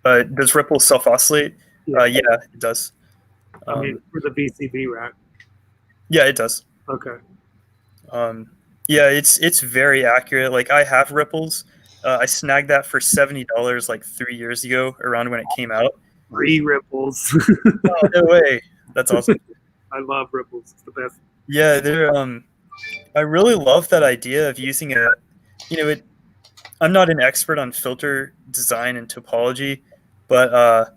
Does Ripple self-oscillate? Yeah, it does. I mean, for the VCV rack. Yeah, it does. Okay. Yeah, it's very accurate. Like I have Ripples. I snagged that for $70 like 3 years ago, around when it came out. Free Ripples. Oh, no way! That's awesome. I love Ripples. It's the best. Yeah, they're. I really love that idea of using I'm not an expert on filter design and topology, but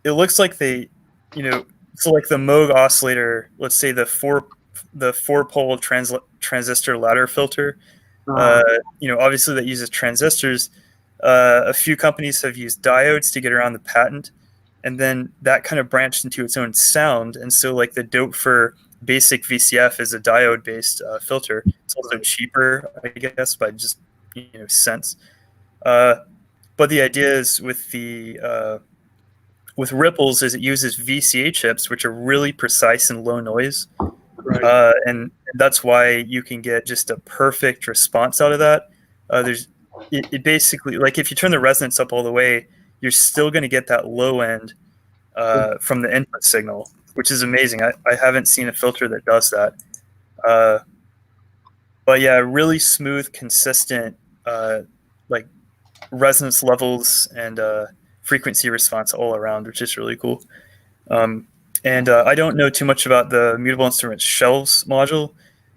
it looks like so like the Moog oscillator, let's say the four pole transistor ladder filter, obviously that uses transistors. A few companies have used diodes to get around the patent, and then that kind of branched into its own sound. And so, like the dope for basic VCF is a diode-based filter. It's also cheaper, I guess, by just cents. But the idea is with ripples is it uses VCA chips, which are really precise and low noise. Right. And that's why you can get just a perfect response out of that. It basically, like if you turn the resonance up all the way, you're still going to get that low end from the input signal, which is amazing. I haven't seen a filter that does that. But yeah, really smooth, consistent, like resonance levels and frequency response all around, which is really cool. And I don't know too much about the Mutable Instruments Shelves module,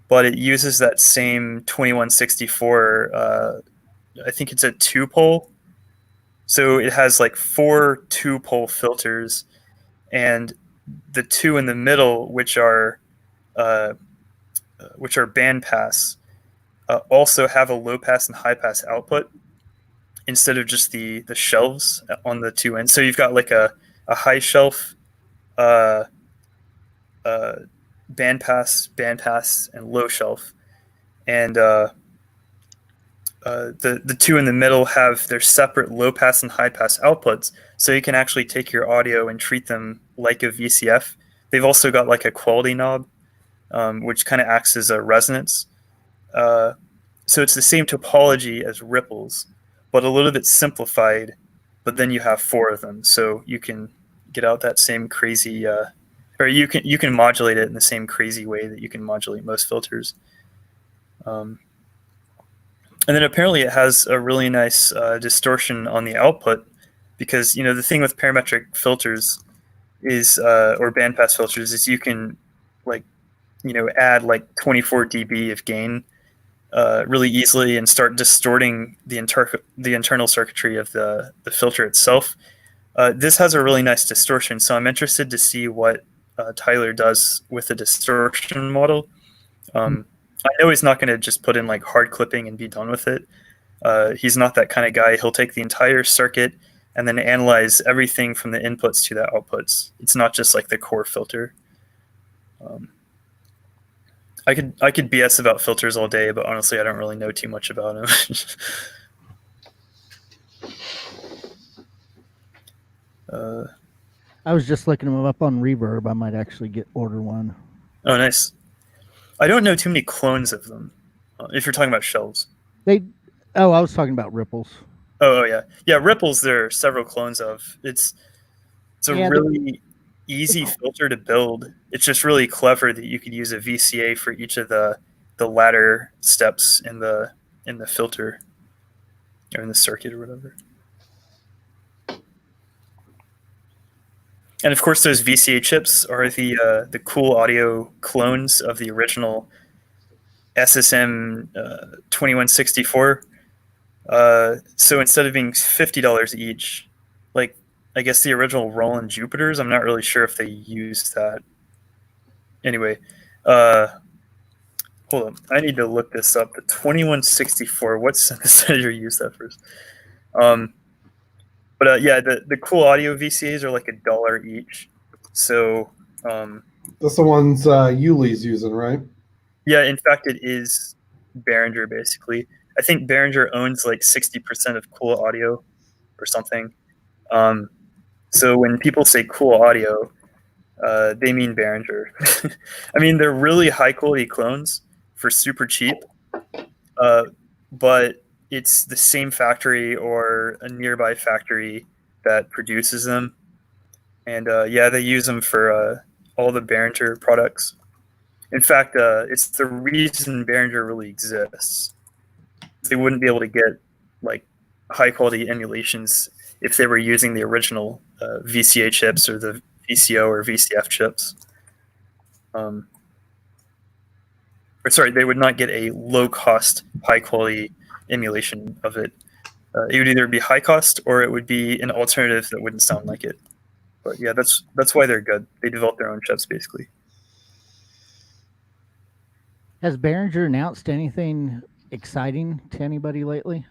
but it uses that same 2164. I think it's a 2-pole. So it has like 4 2-pole filters, and the 2 in the middle, which are bandpass, also have a low pass and high pass output instead of just the shelves on the 2 ends. So you've got like a high shelf, bandpass, and low shelf, and the 2 in the middle have their separate low pass and high pass outputs, so you can actually take your audio and treat them like a VCF. They've also got like a quality knob, which kind of acts as a resonance. So it's the same topology as ripples, but a little bit simplified. But then you have 4 of them, so you can get out that same crazy, or you can modulate it in the same crazy way that you can modulate most filters. And then apparently it has a really nice distortion on the output, because the thing with parametric filters is or bandpass filters is you can like add like 24 dB of gain really easily and start distorting the internal circuitry of the filter itself. This has a really nice distortion, so I'm interested to see what Tyler does with the distortion model. I know he's not going to just put in like hard clipping and be done with it. He's not that kind of guy. He'll take the entire circuit and then analyze everything from the inputs to the outputs. It's not just like the core filter. I could BS about filters all day, but honestly, I don't really know too much about them. I was just looking them up on Reverb. I might actually order one. Oh, nice. I don't know too many clones of them. If you're talking about shelves. I was talking about ripples. Oh yeah. Ripples. There are several clones of. It's a really easy filter to build. It's just really clever that you could use a VCA for each of the ladder steps in the filter or in the circuit or whatever. And of course, those VCA chips are the cool audio clones of the original SSM 2164. So instead of being $50 each, like I guess the original Roland Jupiters, I'm not really sure if they used that. Anyway, hold on, I need to look this up. The 2164, what synthesizer used that first? But yeah, the cool audio VCAs are like $1 each. So that's the ones Yuli's using, right? Yeah, in fact, it is Behringer basically. I think Behringer owns like 60% of Cool Audio or something. So when people say Cool Audio, they mean Behringer. I mean, they're really high quality clones for super cheap, but it's the same factory or a nearby factory that produces them. And yeah, they use them for all the Behringer products. In fact, it's the reason Behringer really exists. They wouldn't be able to get like high quality emulations if they were using the original VCA chips or the VCO or VCF chips. Or sorry, they would not get a low cost, high quality emulation of it. It would either be high cost or it would be an alternative that wouldn't sound like it. But yeah, that's why they're good. They develop their own chips basically. Has Behringer announced anything exciting to anybody lately?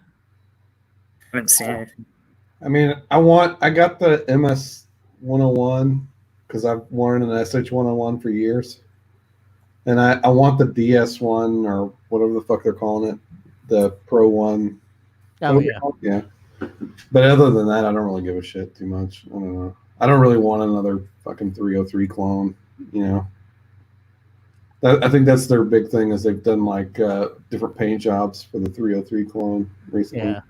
haven't seen anything. I mean, I got the MS 101 because I've wanted an SH 101 for years, and I want the DS one or whatever the fuck they're calling it, the Pro one. Oh yeah. Yeah. But other than that, I don't really give a shit too much. I don't know. I don't really want another fucking 303 clone. You know. I think that's their big thing is they've done like different paint jobs for the 303 clone recently. Yeah.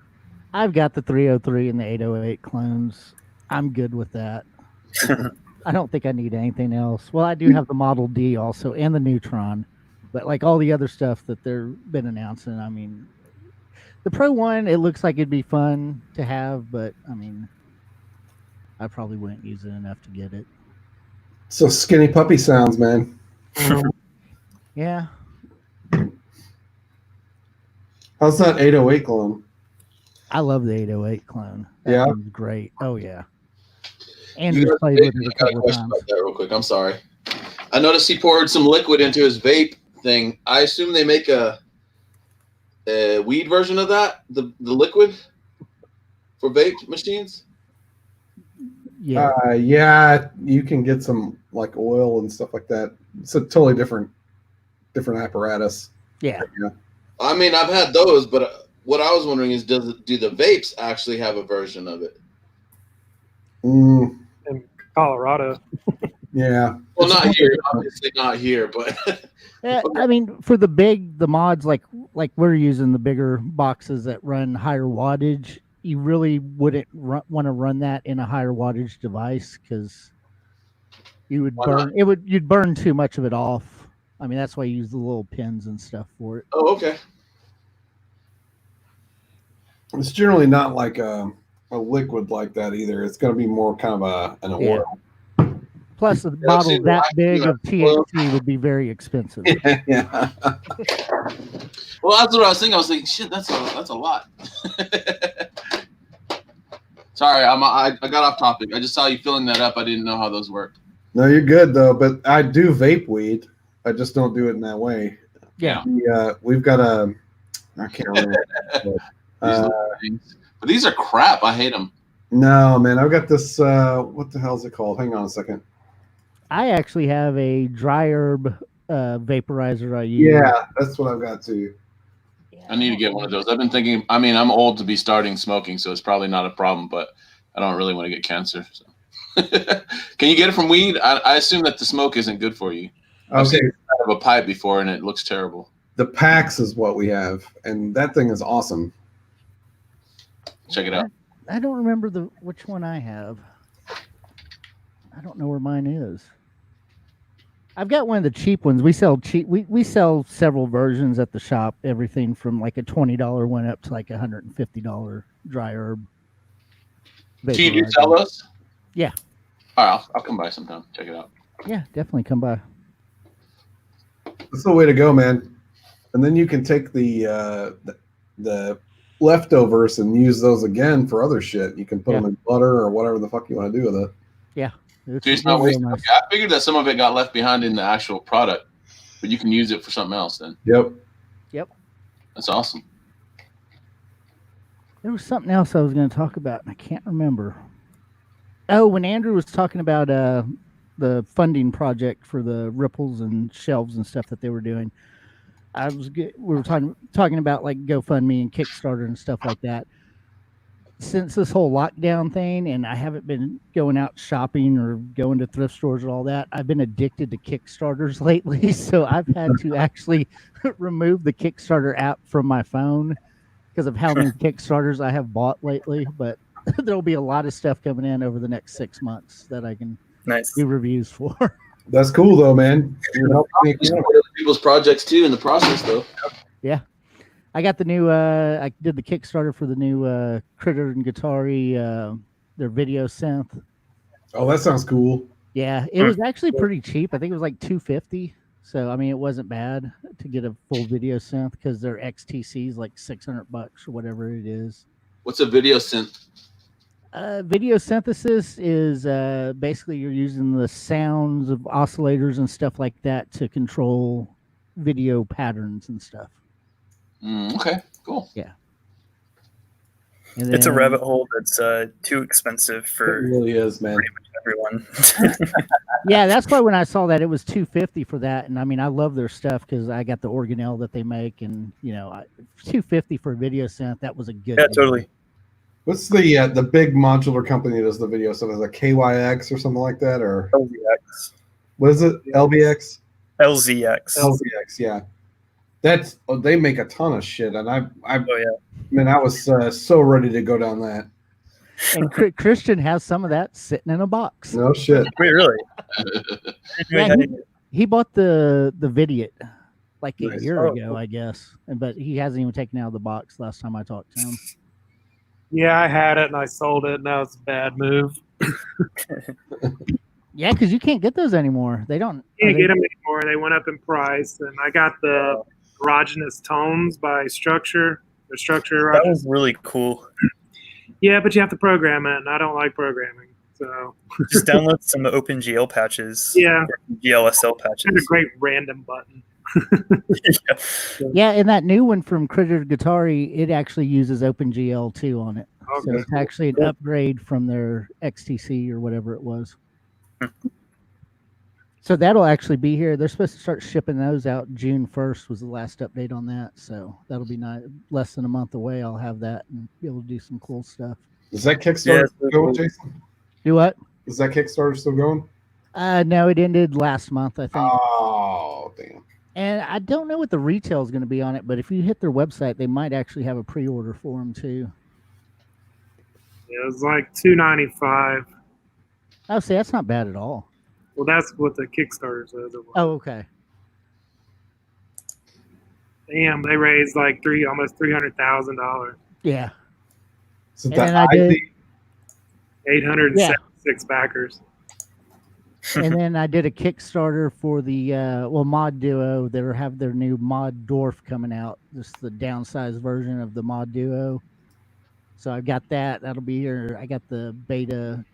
I've got the 303 and the 808 clones. I'm good with that. I don't think I need anything else. Well, I do have the Model D also and the Neutron, but like all the other stuff that they've been announcing, I mean, the Pro One, it looks like it'd be fun to have, but I mean, I probably wouldn't use it enough to get it. So skinny puppy sounds, man. Yeah. How's that 808 clone? I love the 808 clone. That Yeah? thing's great. Oh yeah. Andrew played with it a couple of times. About that real quick. I'm sorry. I noticed he poured some liquid into his vape thing. I assume they make a weed version of that, the liquid for vape machines. Yeah. Yeah, you can get some like oil and stuff like that. It's a totally different apparatus. Yeah. I mean, I've had those, but what I was wondering is, do the vapes actually have a version of it? Mm, In Colorado. yeah. Well, not here, obviously not here, but Yeah, I mean, for the mods like we're using the bigger boxes that run higher wattage, you really wouldn't want to run that in a higher wattage device because you would you'd burn too much of it off. I mean, that's why you use the little pins and stuff for it. oh, okay. It's generally not like a liquid like that either. It's going to be more kind of an oil. Plus, a I've bottle seen that the big of oil. THC would be very expensive. Yeah. Well, that's what I was thinking. I was like, shit, that's a lot. Sorry, I got off topic. I just saw you filling that up. I didn't know how those worked. No, you're good though. But I do vape weed. I just don't do it in that way. Yeah. We've got a. I can't remember. But these are crap. I hate them. No, man. I've got this. What the hell is it called? Hang on a second. I actually have a dry herb vaporizer I use. Yeah, that's what I've got too. I need to get one of those. I've been thinking. I mean, I'm old to be starting smoking, so it's probably not a problem. But I don't really want to get cancer. So. Can you get it from weed? I assume that the smoke isn't good for you. I've seen it out of a pipe before, and it looks terrible. The PAX is what we have, and that thing is awesome. Check it out. I don't remember which one I have. I don't know where mine is. I've got one of the cheap ones. We sell cheap. We sell several versions at the shop. Everything from like a $20 one up to like $150 dry herb. Do you sell those? Yeah. All right, I'll come by sometime. Check it out. Yeah, definitely come by. That's the way to go, man. And then you can take the leftovers and use those again for other shit. You can put them in butter or whatever the fuck you want to do with it. Yeah. It's not wasting. Nice. I figured that some of it got left behind in the actual product, but you can use it for something else then. Yep. That's awesome. There was something else I was going to talk about, and I can't remember. Oh, when Andrew was talking about the funding project for the ripples and shelves and stuff that they were doing, we were talking about like GoFundMe and Kickstarter and stuff like that. Since this whole lockdown thing, and I haven't been going out shopping or going to thrift stores or all that, I've been addicted to Kickstarters lately. So I've had to actually remove the Kickstarter app from my phone because of how many Kickstarters I have bought lately. But there'll be a lot of stuff coming in over the next 6 months that I can do reviews for. That's cool though, man. You're helping other people's projects too in the process though. Yeah. I got the new I did the Kickstarter for the new Critter and Guitari their video synth. Oh, that sounds cool. Yeah, it was actually pretty cheap. I think it was like $250. So I mean, it wasn't bad to get a full video synth because their XTC is like $600 or whatever it is. What's a video synth? Video synthesis is basically you're using the sounds of oscillators and stuff like that to control video patterns and stuff. Okay, cool. Yeah. And then, It's a rabbit hole that's too expensive It for really is, man. everyone. yeah, that's why when I saw that it was $250 for that, and I mean I love their stuff because I got the organelle that they make, and $250 for a video synth, that was a good Yeah, deal. totally. What's the big modular company that does the video stuff? Is it KYX or something like that, or LZX. what is it? LBX? LZX. LZX, yeah. They make a ton of shit, and I Oh yeah. man, I was so ready to go down that. And Christian has some of that sitting in a box. No shit. Wait, really? Yeah, he bought the Vidiot like a Nice. year Oh, ago, cool. I guess, but he hasn't even taken it out of the box last time I talked to him. Yeah, I had it and I sold it. Now it's a bad move. Yeah, because you can't get those anymore. They don't. Can't get them anymore. They went up in price, and I got the erogenous tones by Structure. The Structure That erogenous. was really cool. Yeah, but you have to program it, and I don't like programming. So Just download some OpenGL patches. Yeah. Or GLSL it's a patches. great random button. Yeah, and that new one from Critter Guitari, it actually uses OpenGL 2 on it. So Okay. it's actually an upgrade from their XTC or whatever it was. So that'll actually be here. They're supposed to start shipping those out June 1st was the last update on that. So that'll be less than a month away. I'll have that and be able to do some cool stuff. Is that Kickstarter still going, Jason? Do what? Is that Kickstarter still going? No, it ended last month, I think. Oh, damn. And I don't know what the retail is going to be on it, but if you hit their website, they might actually have a pre-order for them too. It was like $295. Oh, see, that's not bad at all. Well, that's what the Kickstarter says. It was. Oh, okay. Damn, they raised like almost $300,000. Yeah. So And then I did, 876 backers. and then I did a Kickstarter for the Mod Duo. They have their new Mod Dwarf coming out. Just the downsized version of the Mod Duo. So I got that. That'll be here. I got the beta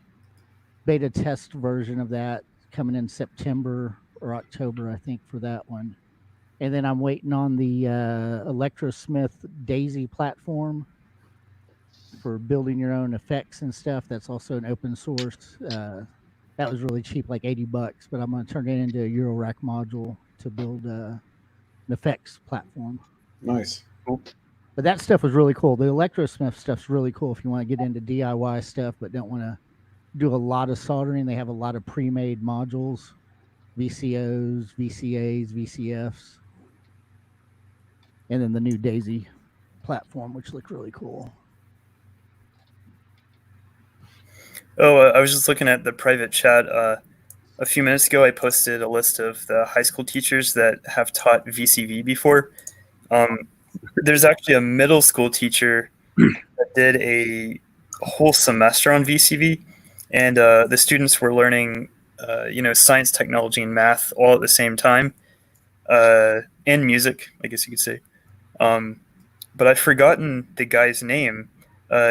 test version of that coming in September or October, I think, for that one. And then I'm waiting on the Electrosmith Daisy platform for building your own effects and stuff. That's also an open source. That was really cheap, like $80, but I'm going to turn it into a Eurorack module to build an effects platform. Nice. But that stuff was really cool. The Electrosmith stuff's really cool if you want to get into DIY stuff, but don't want to do a lot of soldering. They have a lot of pre-made modules, VCOs, VCAs, VCFs, and then the new Daisy platform, which looked really cool. Oh, I was just looking at the private chat. A few minutes ago, I posted a list of the high school teachers that have taught VCV before. There's actually a middle school teacher that did a whole semester on VCV, and the students were learning, science, technology, and math all at the same time, and music, I guess you could say. But I've forgotten the guy's name.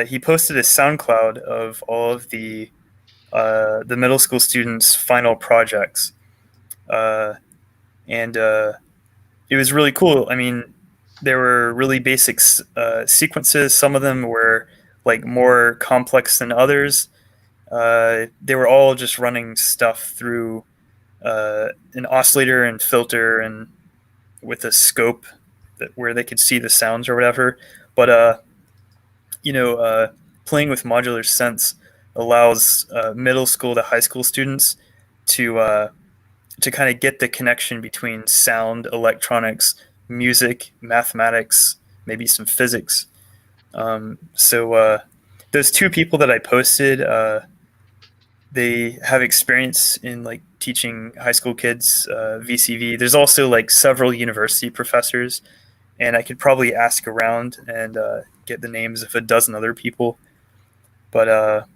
He posted a SoundCloud of all of the middle school students' final projects, and it was really cool. I mean, there were really basic sequences. Some of them were like more complex than others. They were all just running stuff through an oscillator and filter and with a scope where they could see the sounds or whatever. But playing with modular synths allows middle school to high school students to kind of get the connection between sound, electronics, music, mathematics, maybe some physics. So those two people that I posted, they have experience in like teaching high school kids VCV. There's also like several university professors, and I could probably ask around and get the names of a dozen other people. But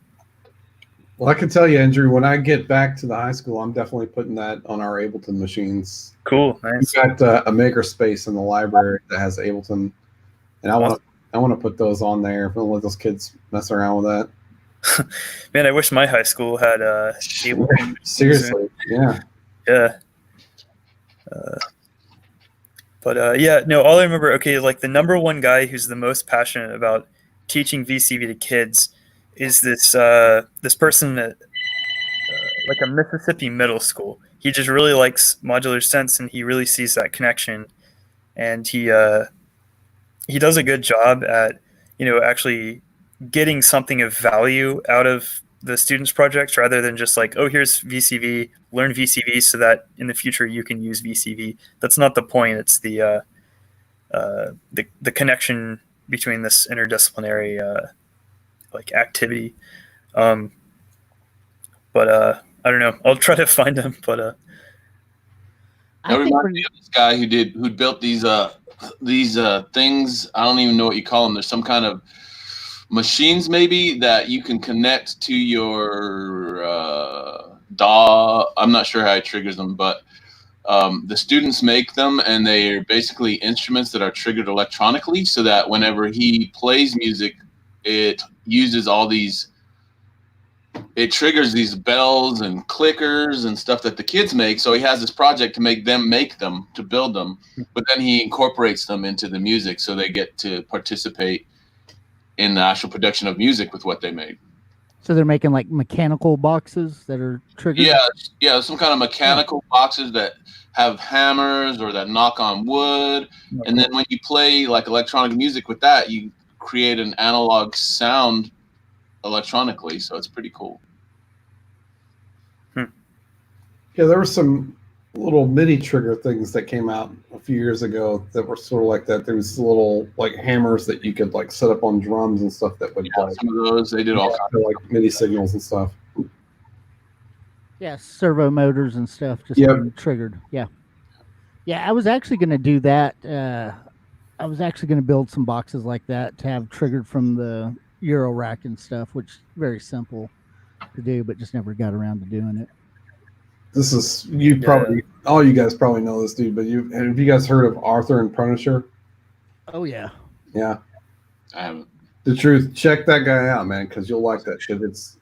well, I can tell you, Andrew, when I get back to the high school, I'm definitely putting that on our Ableton machines. cool, nice. We've got a maker space in the library that has Ableton, and I want to put those on there. Don't let those kids mess around with that. Man, I wish my high school had Ableton. Seriously, yeah. Yeah. But all I remember, okay, like the number one guy who's the most passionate about teaching VCV to kids is this this person at like a Mississippi middle school. He just really likes modular synths, and he really sees that connection, and he does a good job at actually getting something of value out of the students' projects rather than just like, oh, here's VCV, learn VCV so that in the future you can use VCV. That's not the point. It's the connection between this interdisciplinary like activity. But I don't know. I'll try to find him. But That reminds me of this guy who built these things. I don't even know what you call them. There's some kind of machines maybe that you can connect to your DAW. I'm not sure how it triggers them, but the students make them, and they're basically instruments that are triggered electronically, so that whenever he plays music, it uses all these. It triggers these bells and clickers and stuff that the kids make. So he has this project to make them, to build them, but then he incorporates them into the music so they get to participate in the actual production of music with what they made. So they're making like mechanical boxes that are triggered? Yeah, some kind of mechanical boxes that have hammers or that knock on wood. And then when you play like electronic music with that, you create an analog sound electronically, so it's pretty cool. Yeah, there were some little MIDI trigger things that came out a few years ago that were sort of like that. There was little like hammers that you could like set up on drums and stuff that would play. Some of those they did all kinds of like MIDI signals and stuff. Yeah, servo motors and stuff just being triggered. Yeah, I was actually going to do that. I was actually going to build some boxes like that to have triggered from the Euro rack and stuff, which is very simple to do, but just never got around to doing it. This is probably all you guys probably know this dude, but have you guys heard of Arthur and Punisher? Oh yeah. I haven't. The truth, check that guy out, man, because you'll like that shit. It's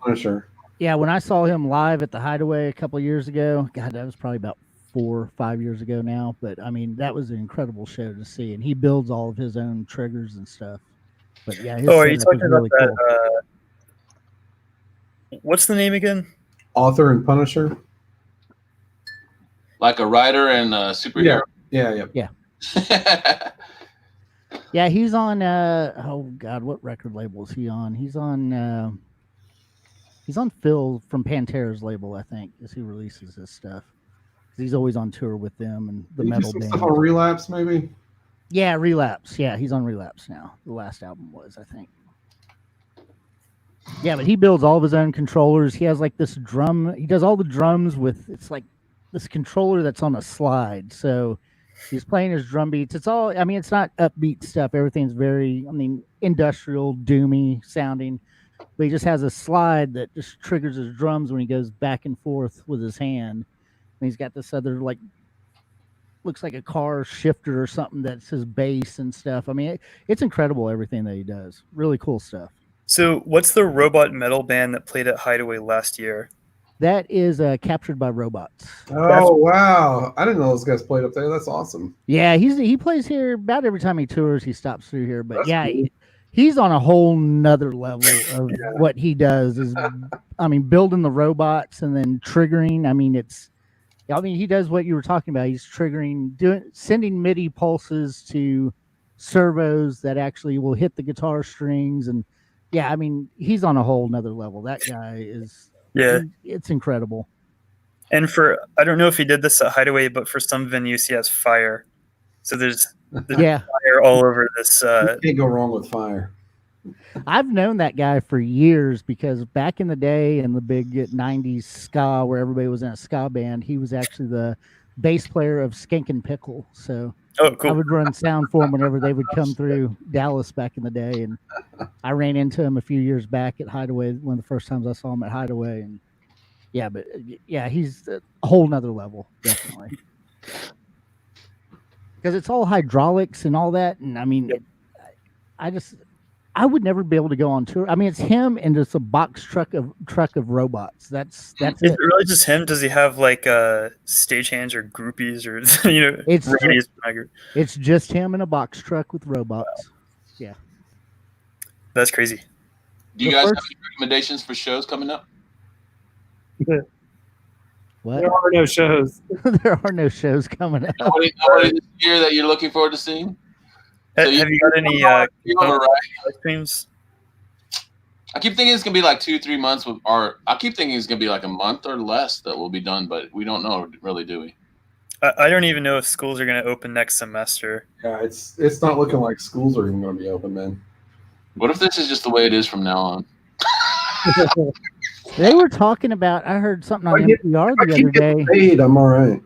Punisher. Yeah, when I saw him live at the Hideaway a couple of years ago, God, that was probably about 4 or 5 years ago now. But I mean, that was an incredible show to see, and he builds all of his own triggers and stuff. But yeah, his are you talking about really that? Cool. What's the name again? Author and Punisher. Like a writer and a superhero. Yeah. Yeah, he's on. Oh God, what record label is he on? He's on Phil from Pantera's label, I think, as he releases his stuff. He's always on tour with them and the metal band. Stuff on Relapse, maybe. Yeah, Relapse. Yeah, he's on Relapse now. The last album was, I think. Yeah, but he builds all of his own controllers. He has like this drum. He does all the drums with, it's like this controller that's on a slide. So he's playing his drum beats. It's all, I mean, it's not upbeat stuff. Everything's very, industrial, doomy sounding. But he just has a slide that just triggers his drums when he goes back and forth with his hand. And he's got this other, like, looks like a car shifter or something that's his bass and stuff. I mean, it's incredible everything that he does. Really cool stuff. So what's the robot metal band that played at Hideaway last year? That is Captured by Robots. Oh, wow. I didn't know those guys played up there. That's awesome. Yeah, he plays here about every time he tours. He stops through here. But That's cool. he's on a whole nother level of what he does. Is building the robots and then triggering. He does what you were talking about. He's sending MIDI pulses to servos that actually will hit the guitar strings. And he's on a whole nother level. That guy is, it's incredible. And I don't know if he did this at Hideaway, but for some venues he has fire. So there's fire all over this. You can't go wrong with fire. I've known that guy for years because back in the day in the big 90s ska where everybody was in a ska band, he was actually the bass player of Skankin' Pickle. So cool. I would run sound for him whenever they would come through Dallas back in the day. And I ran into him a few years back at Hideaway, one of the first times I saw him at Hideaway. And he's a whole nother level, definitely. Because it's all hydraulics and all that. And I would never be able to go on tour. It's him and just a box truck of robots. That's Is it really just him? Does he have like stagehands or groupies or It's just him in a box truck with robots. Yeah. That's crazy. Do you The guys first- have any recommendations for shows coming up? What? There are no shows. There are no shows coming up. Nobody this year that you're looking forward to seeing? So Have you got any you're right. live streams? I keep thinking it's gonna be like 2-3 months or I keep thinking it's gonna be like a month or less that will be done, but we don't know really, do we? I don't even know if schools are going to open next semester. Yeah, it's not looking like schools are even going to be open, man. What if this is just the way it is from now on? They were talking about. I heard something on NPR the other day. Paid, I'm all right.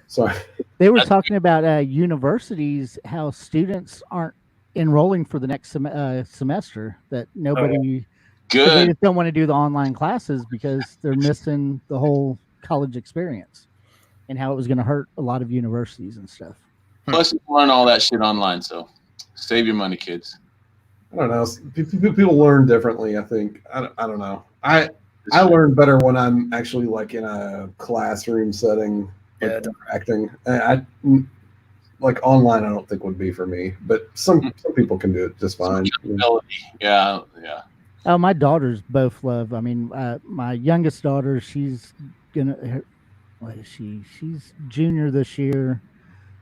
Sorry. They were talking about universities, how students aren't enrolling for the next semester. That nobody, Good. they just don't want to do the online classes because they're missing the whole college experience, and how it was going to hurt a lot of universities and stuff. Plus, you can learn all that shit online, so save your money, kids. I don't know. People learn differently, I think. I don't know. I learn better when I'm actually like in a classroom setting, like interacting. I like online. I don't think would be for me, but some people can do it just fine. Yeah. Oh, my daughters both love. I mean, my youngest daughter, she's gonna. What is she? She's junior this year,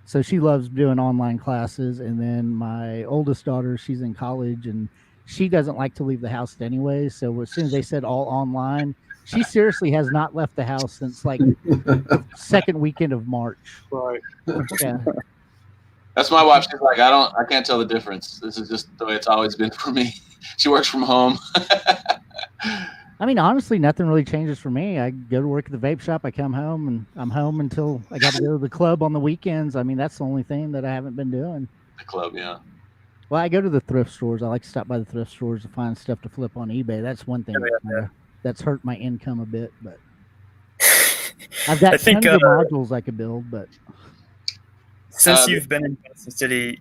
so she loves doing online classes. And then my oldest daughter, she's in college, and she doesn't like to leave the house anyway. So as soon as they said all online, she seriously has not left the house since like the second weekend of March. Right. Yeah. That's my wife. She's like, I can't tell the difference. This is just the way it's always been for me. She works from home. I mean, honestly, nothing really changes for me. I go to work at the vape shop. I come home, and I'm home until I got to go to the club on the weekends. I mean, that's the only thing that I haven't been doing. The club, yeah. Well, I go to the thrift stores. I like to stop by the thrift stores to find stuff to flip on eBay. That's one thing that's hurt my income a bit. But I've got tons of modules I could build. But since you've been in Kansas City,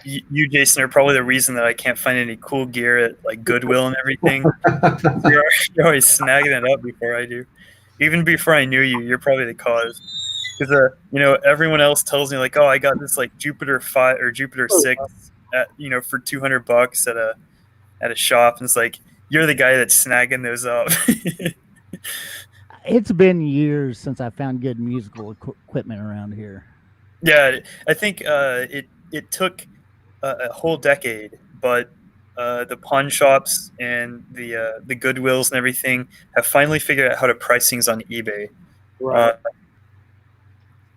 you, Jason, are probably the reason that I can't find any cool gear at like Goodwill and everything. You're always snagging it up before I do. Even before I knew you, you're probably the cause. Because everyone else tells me like, oh, I got this like Jupiter 5 or Jupiter 6 at for $200 at a shop, and it's like you're the guy that's snagging those up. It's been years since I found good musical equipment around here. Yeah, I think it took a whole decade, but the pawn shops and the Goodwills and everything have finally figured out how to price things on eBay. Right.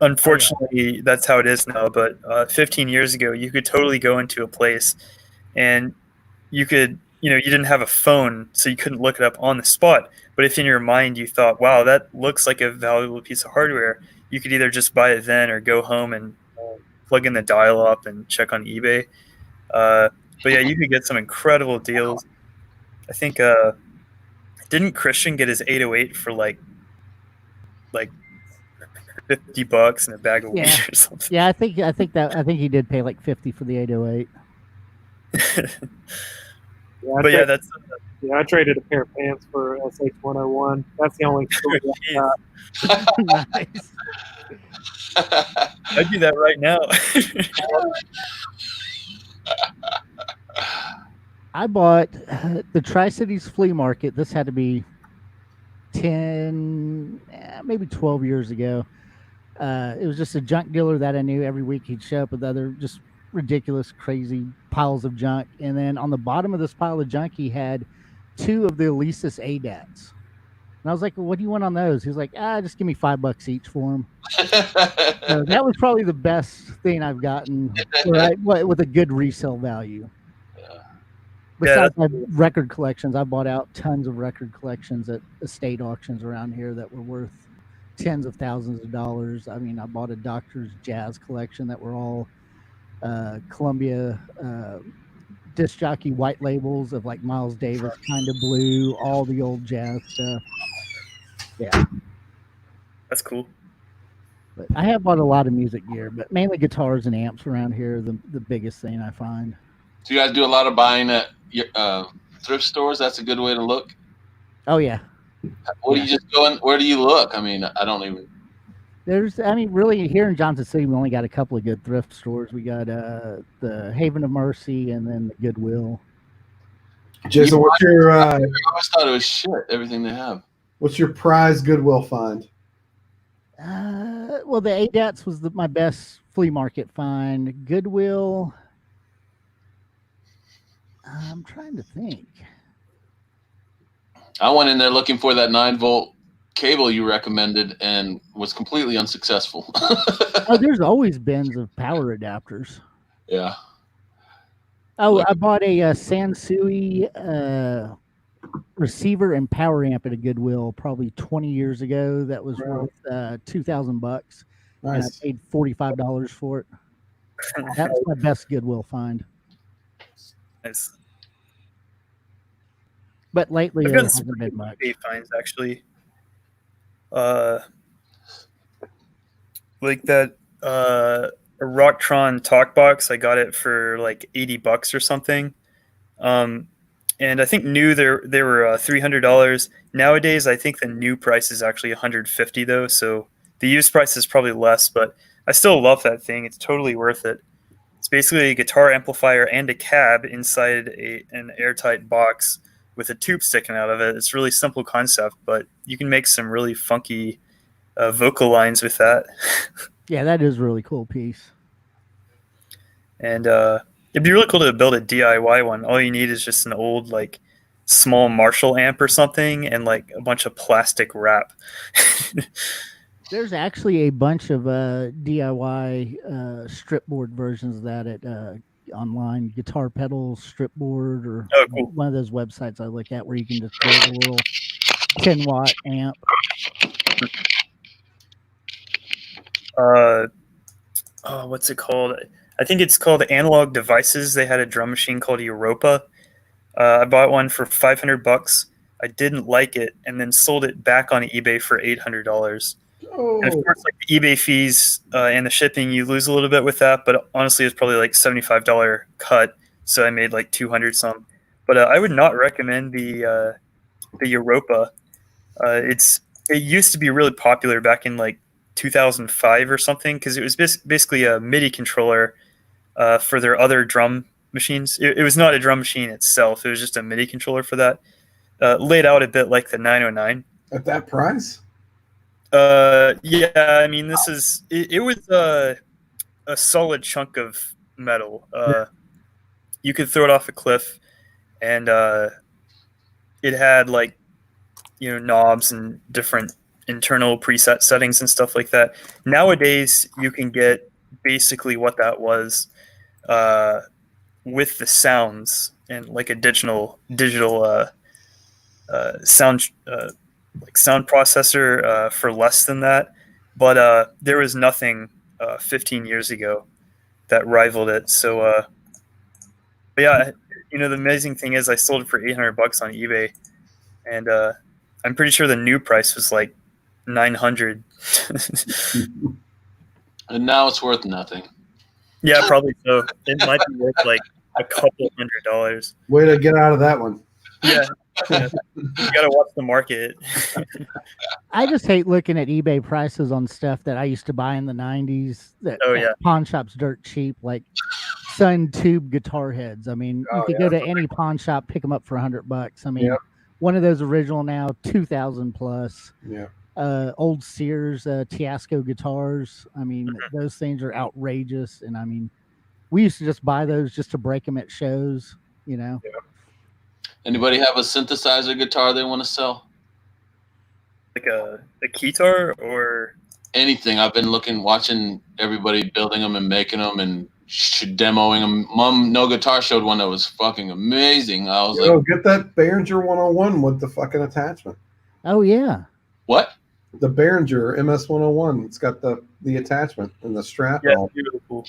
Unfortunately, that's how it is now. But 15 years ago, you could totally go into a place, and you could, you didn't have a phone, so you couldn't look it up on the spot. But if in your mind you thought, "Wow, that looks like a valuable piece of hardware," you could either just buy it then or go home and plug in the dial-up and check on eBay. But yeah, you could get some incredible deals. I think didn't Christian get his 808 for like $50 and a bag of weed or something? Yeah, I think he did pay like $50 for the 808. I traded a pair of pants for SH-101. That's the only story I got. Nice. I'd do that right now. I bought the Tri-Cities flea market. This had to be 10, maybe 12 years ago. It was just a junk dealer that I knew. Every week he'd show up with other just ridiculous, crazy piles of junk. And then on the bottom of this pile of junk, he had 2 of the Alesis ADATs. And I was like, well, what do you want on those? He was like, just give me $5 each for them. So that was probably the best thing I've gotten with a good resale value. Besides my record collections, I bought out tons of record collections at estate auctions around here that were worth tens of thousands of dollars. I mean, I bought a Doctor's Jazz collection that were all Columbia disc jockey white labels of like Miles Davis, Kind of Blue, all the old jazz stuff. Yeah, that's cool. But I have bought a lot of music gear, but mainly guitars and amps around here are the biggest thing I find. Do you guys do a lot of buying at thrift stores? That's a good way to look. Oh yeah. What do you just go in? Where do you look? I mean, I don't even. Really here in Johnson City, we only got a couple of good thrift stores. We got the Haven of Mercy and then the Goodwill. Jason, what's your I always thought it was shit. Everything they have. what's your prize Goodwill find? Well, the ADATS was my best flea market find. Goodwill. I'm trying to think. I went in there looking for that 9-volt cable you recommended and was completely unsuccessful. Oh, there's always bins of power adapters. Yeah. Oh, I bought a Sansui receiver and power amp at a Goodwill probably 20 years ago. That was worth $2,000, and I Nice. paid $45 for it. That's my best Goodwill find. Nice. But lately, I've it gotten some hasn't been much. eBay finds actually. Like that a Rocktron talk box. I got it for like $80 or something. And I think new they were $300. Nowadays, I think the new price is actually $150 though. So the used price is probably less, but I still love that thing. It's totally worth it. It's basically a guitar amplifier and a cab inside an airtight box with a tube sticking out of it. It's a really simple concept, but you can make some really funky vocal lines with that. Yeah, that is a really cool piece. And it'd be really cool to build a DIY one. All you need is just an old like small Marshall amp or something and like a bunch of plastic wrap. There's actually a bunch of DIY strip board versions of that at online, Guitar Pedals strip board, or Oh, cool. one of those websites I look at where you can just build a little 10-watt amp. What's it called? I think it's called Analog Devices. They had a drum machine called Europa. I bought one for $500. I didn't like it, and then sold it back on eBay for $800. Oh, And of course, like the eBay fees and the shipping, you lose a little bit with that. But honestly, it's probably like $75 cut, so I made like 200 some. But I would not recommend the Europa. It used to be really popular back in like 2005 or something because it was basically a MIDI controller for their other drum machines. It was not a drum machine itself; it was just a MIDI controller for that. Laid out a bit like the 909. at that price? Yeah, I mean, this is it was a solid chunk of metal. You could throw it off a cliff, and it had like knobs and different internal preset settings and stuff like that. Nowadays, you can get basically what that was with the sounds and like a digital sound like sound processor for less than that. But there was nothing 15 years ago that rivaled it. So, but yeah, the amazing thing is I sold it for $800 on eBay, and I'm pretty sure the new price was like 900. And now it's worth nothing. Yeah, probably so. It might be worth like a couple $100. Way to get out of that one. Yeah. You gotta watch the market. I just hate looking at eBay prices on stuff that I used to buy in the 90s that pawn shops dirt cheap, like Sun Tube guitar heads. I mean, you could go to any pawn shop, pick them up for $100. I mean, one of those original now, 2,000 plus. Yeah. Old Sears Tiasco guitars. I mean, those things are outrageous. And I mean, we used to just buy those just to break them at shows, Yeah. Anybody have a synthesizer guitar they want to sell? Like a guitar or anything? I've been watching everybody building them and making them and demoing them. Mom No Guitar showed one that was fucking amazing. I was like, get that Behringer 101 with the fucking attachment. Oh yeah. What? The Behringer MS 101. It's got the attachment and the strap. Yeah, beautiful.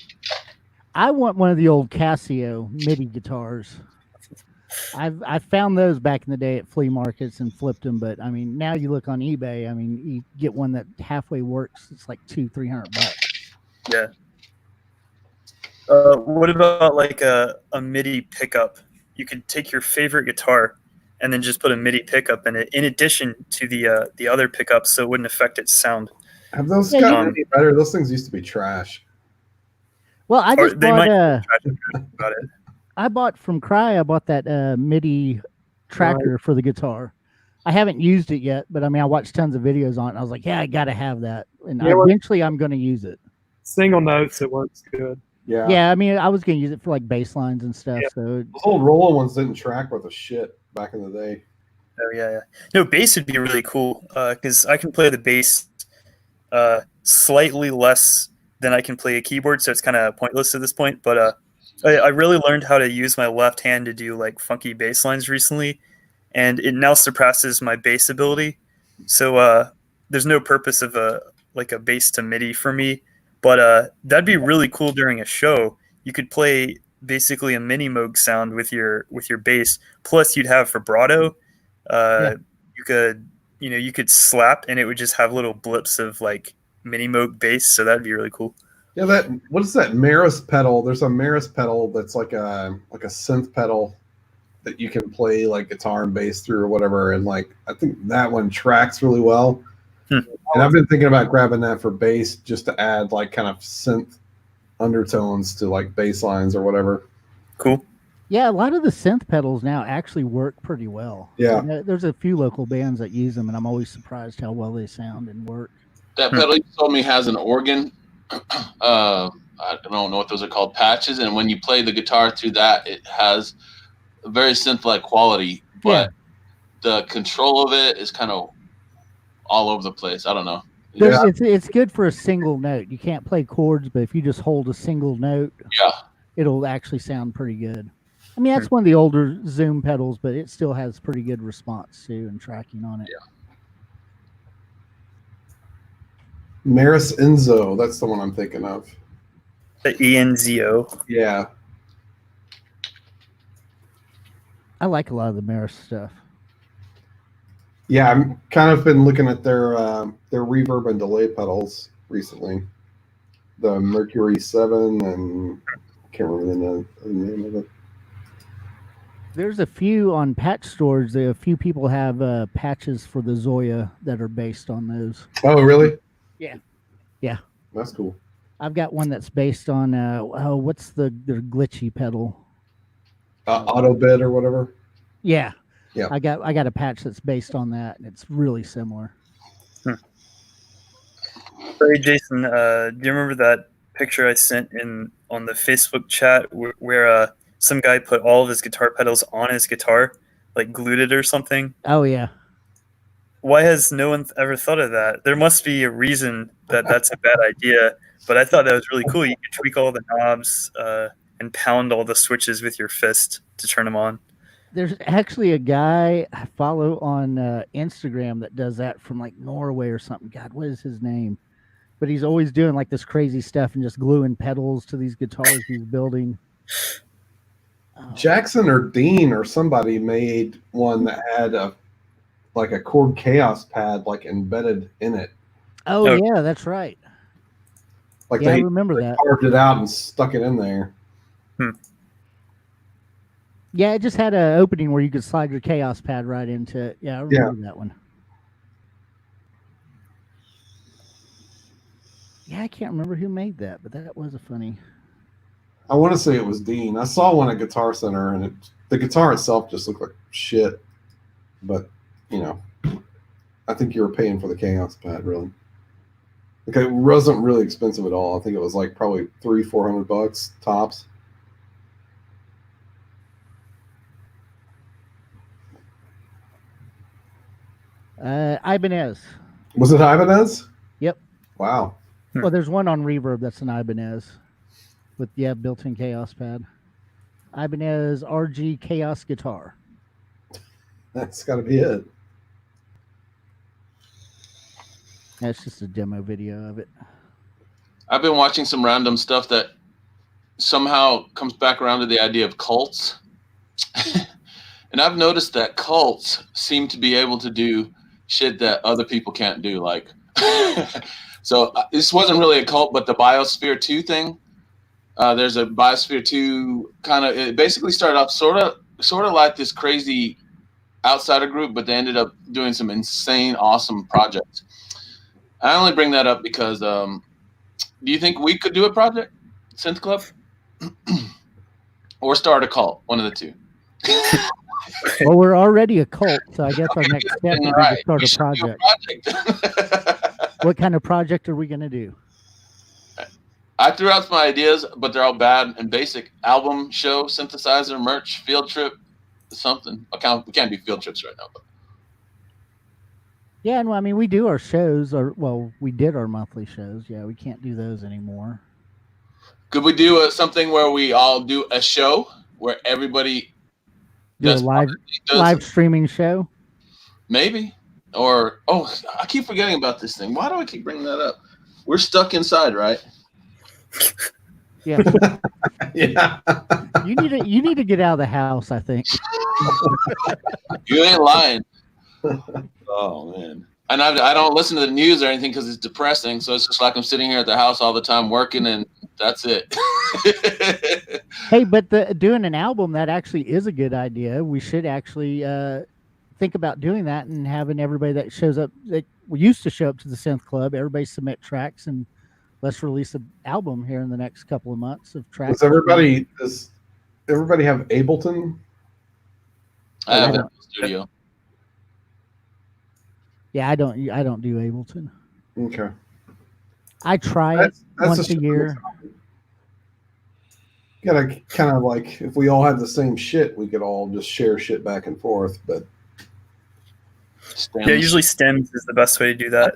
I want one of the old Casio MIDI guitars. I found those back in the day at flea markets and flipped them, but I mean now you look on eBay. I mean you get one that halfway works. It's like $200-300. Yeah. What about like a MIDI pickup? You could take your favorite guitar and then just put a MIDI pickup in it, in addition to the other pickups, so it wouldn't affect its sound. Have those gotten any better? Those things used to be trash. Well, I just bought about it. I bought from Cry. I bought that MIDI tracker for the guitar. I haven't used it yet, but I mean, I watched tons of videos on it. And I was like, yeah, I got to have that, and eventually I'm going to use it. Single notes, it works good. Yeah. Yeah, I mean, I was going to use it for like bass lines and stuff. Yeah. So Those old rolling ones didn't track with a shit back in the day. Oh yeah. No, bass would be really cool because I can play the bass slightly less than I can play a keyboard, so it's kind of pointless at this point. But I really learned how to use my left hand to do like funky bass lines recently, and it now surpasses my bass ability. So there's no purpose of a bass to MIDI for me, but that'd be really cool during a show. You could play basically a mini Moog sound with your bass, plus you'd have vibrato. You could slap and it would just have little blips of like mini Moog bass, so that'd be really cool. Yeah, what is that Maris pedal? There's a Maris pedal that's like a synth pedal that you can play like guitar and bass through or whatever, and like I think that one tracks really well. And I've been thinking about grabbing that for bass just to add like kind of synth undertones to like bass lines or whatever. Cool. Yeah, a lot of the synth pedals now actually work pretty well. Yeah. There's a few local bands that use them, and I'm always surprised how well they sound and work. That pedal you told me has an organ. I don't know what those are called, patches, and when you play the guitar through that, it has a very synth-like quality, but the control of it is kind of all over the place. I don't know. It's good for a single note. You can't play chords, but if you just hold a single note, it'll actually sound pretty good. I mean, that's one of the older Zoom pedals, but it still has pretty good response too and tracking on it. Yeah. Maris Enzo, that's the one I'm thinking of. The ENZO. Yeah. I like a lot of the Maris stuff. Yeah, I'm kind of been looking at their reverb and delay pedals recently. The Mercury 7 and I can't remember the name of it. There's a few on patch stores. A few people have patches for the Zoya that are based on those. Oh, really? Yeah. That's cool. I've got one that's based on what's the glitchy pedal? Autobid or whatever. Yeah. Yeah. I got a patch that's based on that, and it's really similar. Hey Jason, do you remember that picture I sent on the Facebook chat where some guy put all of his guitar pedals on his guitar, like glued it or something? Oh yeah. Why has no one ever thought of that? There must be a reason that that's a bad idea, but I thought that was really cool. You could tweak all the knobs and pound all the switches with your fist to turn them on. There's actually a guy I follow on Instagram that does that from like Norway or something. God, what is his name? But he's always doing like this crazy stuff and just gluing pedals to these guitars he's building. Jackson or Dean or somebody made one that had a chord chaos pad like embedded in it. Oh yeah, that's right. Like I remember that. Carved it out and stuck it in there. Yeah, it just had an opening where you could slide your chaos pad right into it. Yeah, I remember that one. Yeah, I can't remember who made that, but that was a funny. I want to say it was Dean. I saw one at Guitar Center, and the guitar itself just looked like shit. But, I think you were paying for the chaos pad, really. Like, it wasn't really expensive at all. I think it was like probably $300-400 tops. Ibanez. Was it Ibanez? Yep. Wow. Well, there's one on Reverb that's an Ibanez with built-in chaos pad. Ibanez RG Chaos guitar. That's got to be it. That's just a demo video of it. I've been watching some random stuff that somehow comes back around to the idea of cults. And I've noticed that cults seem to be able to do shit that other people can't do. Like, so this wasn't really a cult, but the Biosphere 2 thing. There's a Biosphere 2 kind of, it basically started off sort of like this crazy outsider group, but they ended up doing some insane, awesome projects. I only bring that up because, do you think we could do a project, Synth Club? or start a cult. One of the two. Well, we're already a cult, so I guess our next step would be to start We a should do project. What kind of project are we going to do? I threw out some ideas, but they're all bad and basic. Album, show, synthesizer, merch, field trip, something. We can't do field trips right now. But. Yeah, and I mean, we do our shows, we did our monthly shows. Yeah, we can't do those anymore. Could we do something where we all do a show where everybody do a live streaming show? Maybe. Or, I keep forgetting about this thing. Why do I keep bringing that up? We're stuck inside, right? Yeah. Yeah. You need to get out of the house, I think. You ain't lying. Oh, man. And I don't listen to the news or anything because it's depressing. So it's just like I'm sitting here at the house all the time working, and that's it. Hey, but doing an album, that actually is a good idea. We should actually think about doing that and having everybody that shows up, that used to show up to the Synth Club, everybody submit tracks, and let's release an album here in the next couple of months of tracks. Does everybody have Ableton? I have it in the studio. Yeah, I don't do Ableton. Okay. I try it once a year. Gotta kind of like, if we all had the same shit, we could all just share shit back and forth. But yeah, usually stems is the best way to do that.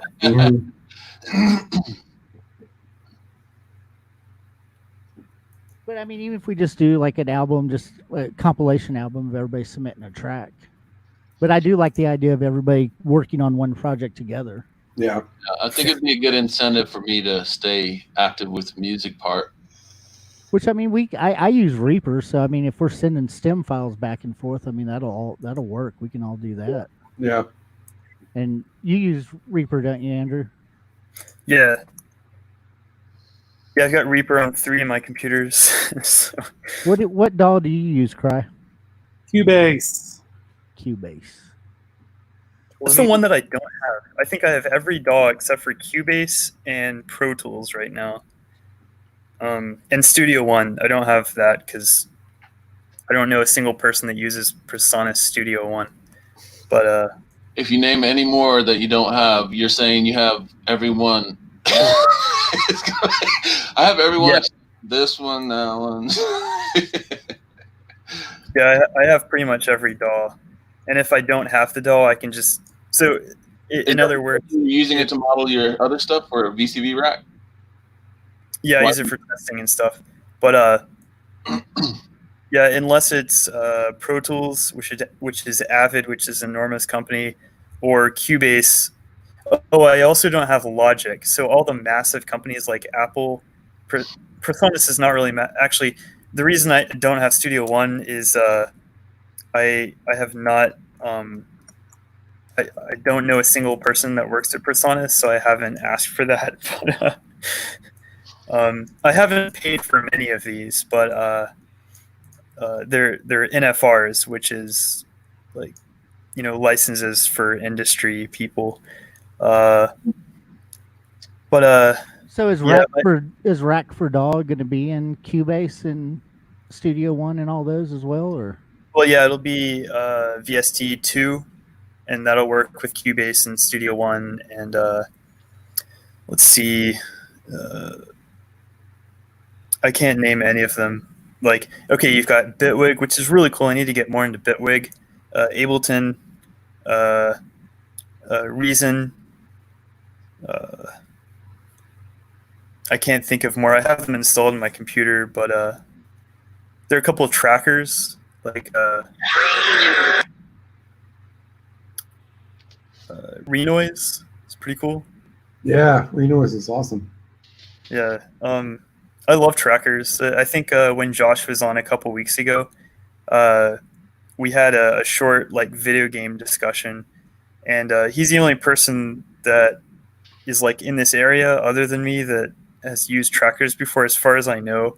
But I mean, even if we just do like an album, just a compilation album of everybody submitting a track. But I do like the idea of everybody working on one project together. Yeah. I think it'd be a good incentive for me to stay active with the music part. Which, I mean, I use Reaper, so I mean, if we're sending stem files back and forth, I mean, that'll work. We can all do that. Yeah. And you use Reaper, don't you, Andrew? Yeah. Yeah, I've got Reaper on 3 of my computers. So. What DAW do you use, Cry? Cubase. That's the one that I don't have. I think I have every DAW except for Cubase and Pro Tools right now. And Studio One. I don't have that because I don't know a single person that uses PreSonus Studio One. But if you name any more that you don't have, you're saying you have every one. I have everyone. Yeah. This one, that one. Yeah, I have pretty much every DAW. And if I don't have the DAW, I can just... So, in other words... You're using it to model your other stuff for a VCV rack? Yeah, I use it for testing and stuff. But, yeah, unless it's Pro Tools, which is Avid, which is an enormous company, or Cubase. Oh, I also don't have Logic. So all the massive companies like Apple... PreSonus is not really... Actually, the reason I don't have Studio One is... I have not I don't know a single person that works at PreSonus, so I haven't asked for that. But I haven't paid for many of these, but they're NFRs, which is like licenses for industry people. So is Rack for DAW going to be in Cubase and Studio One and all those as well, or? Well, yeah, it'll be VST 2, and that'll work with Cubase and Studio One. And let's see, I can't name any of them. Like, okay, you've got Bitwig, which is really cool. I need to get more into Bitwig. Ableton, Reason. I can't think of more. I have them installed in my computer, but there are a couple of trackers. Like Renoise is pretty cool. Yeah, Renoise is awesome. Yeah, I love trackers. I think when Josh was on a couple weeks ago, we had a short video game discussion, and he's the only person that is in this area other than me that has used trackers before, as far as I know.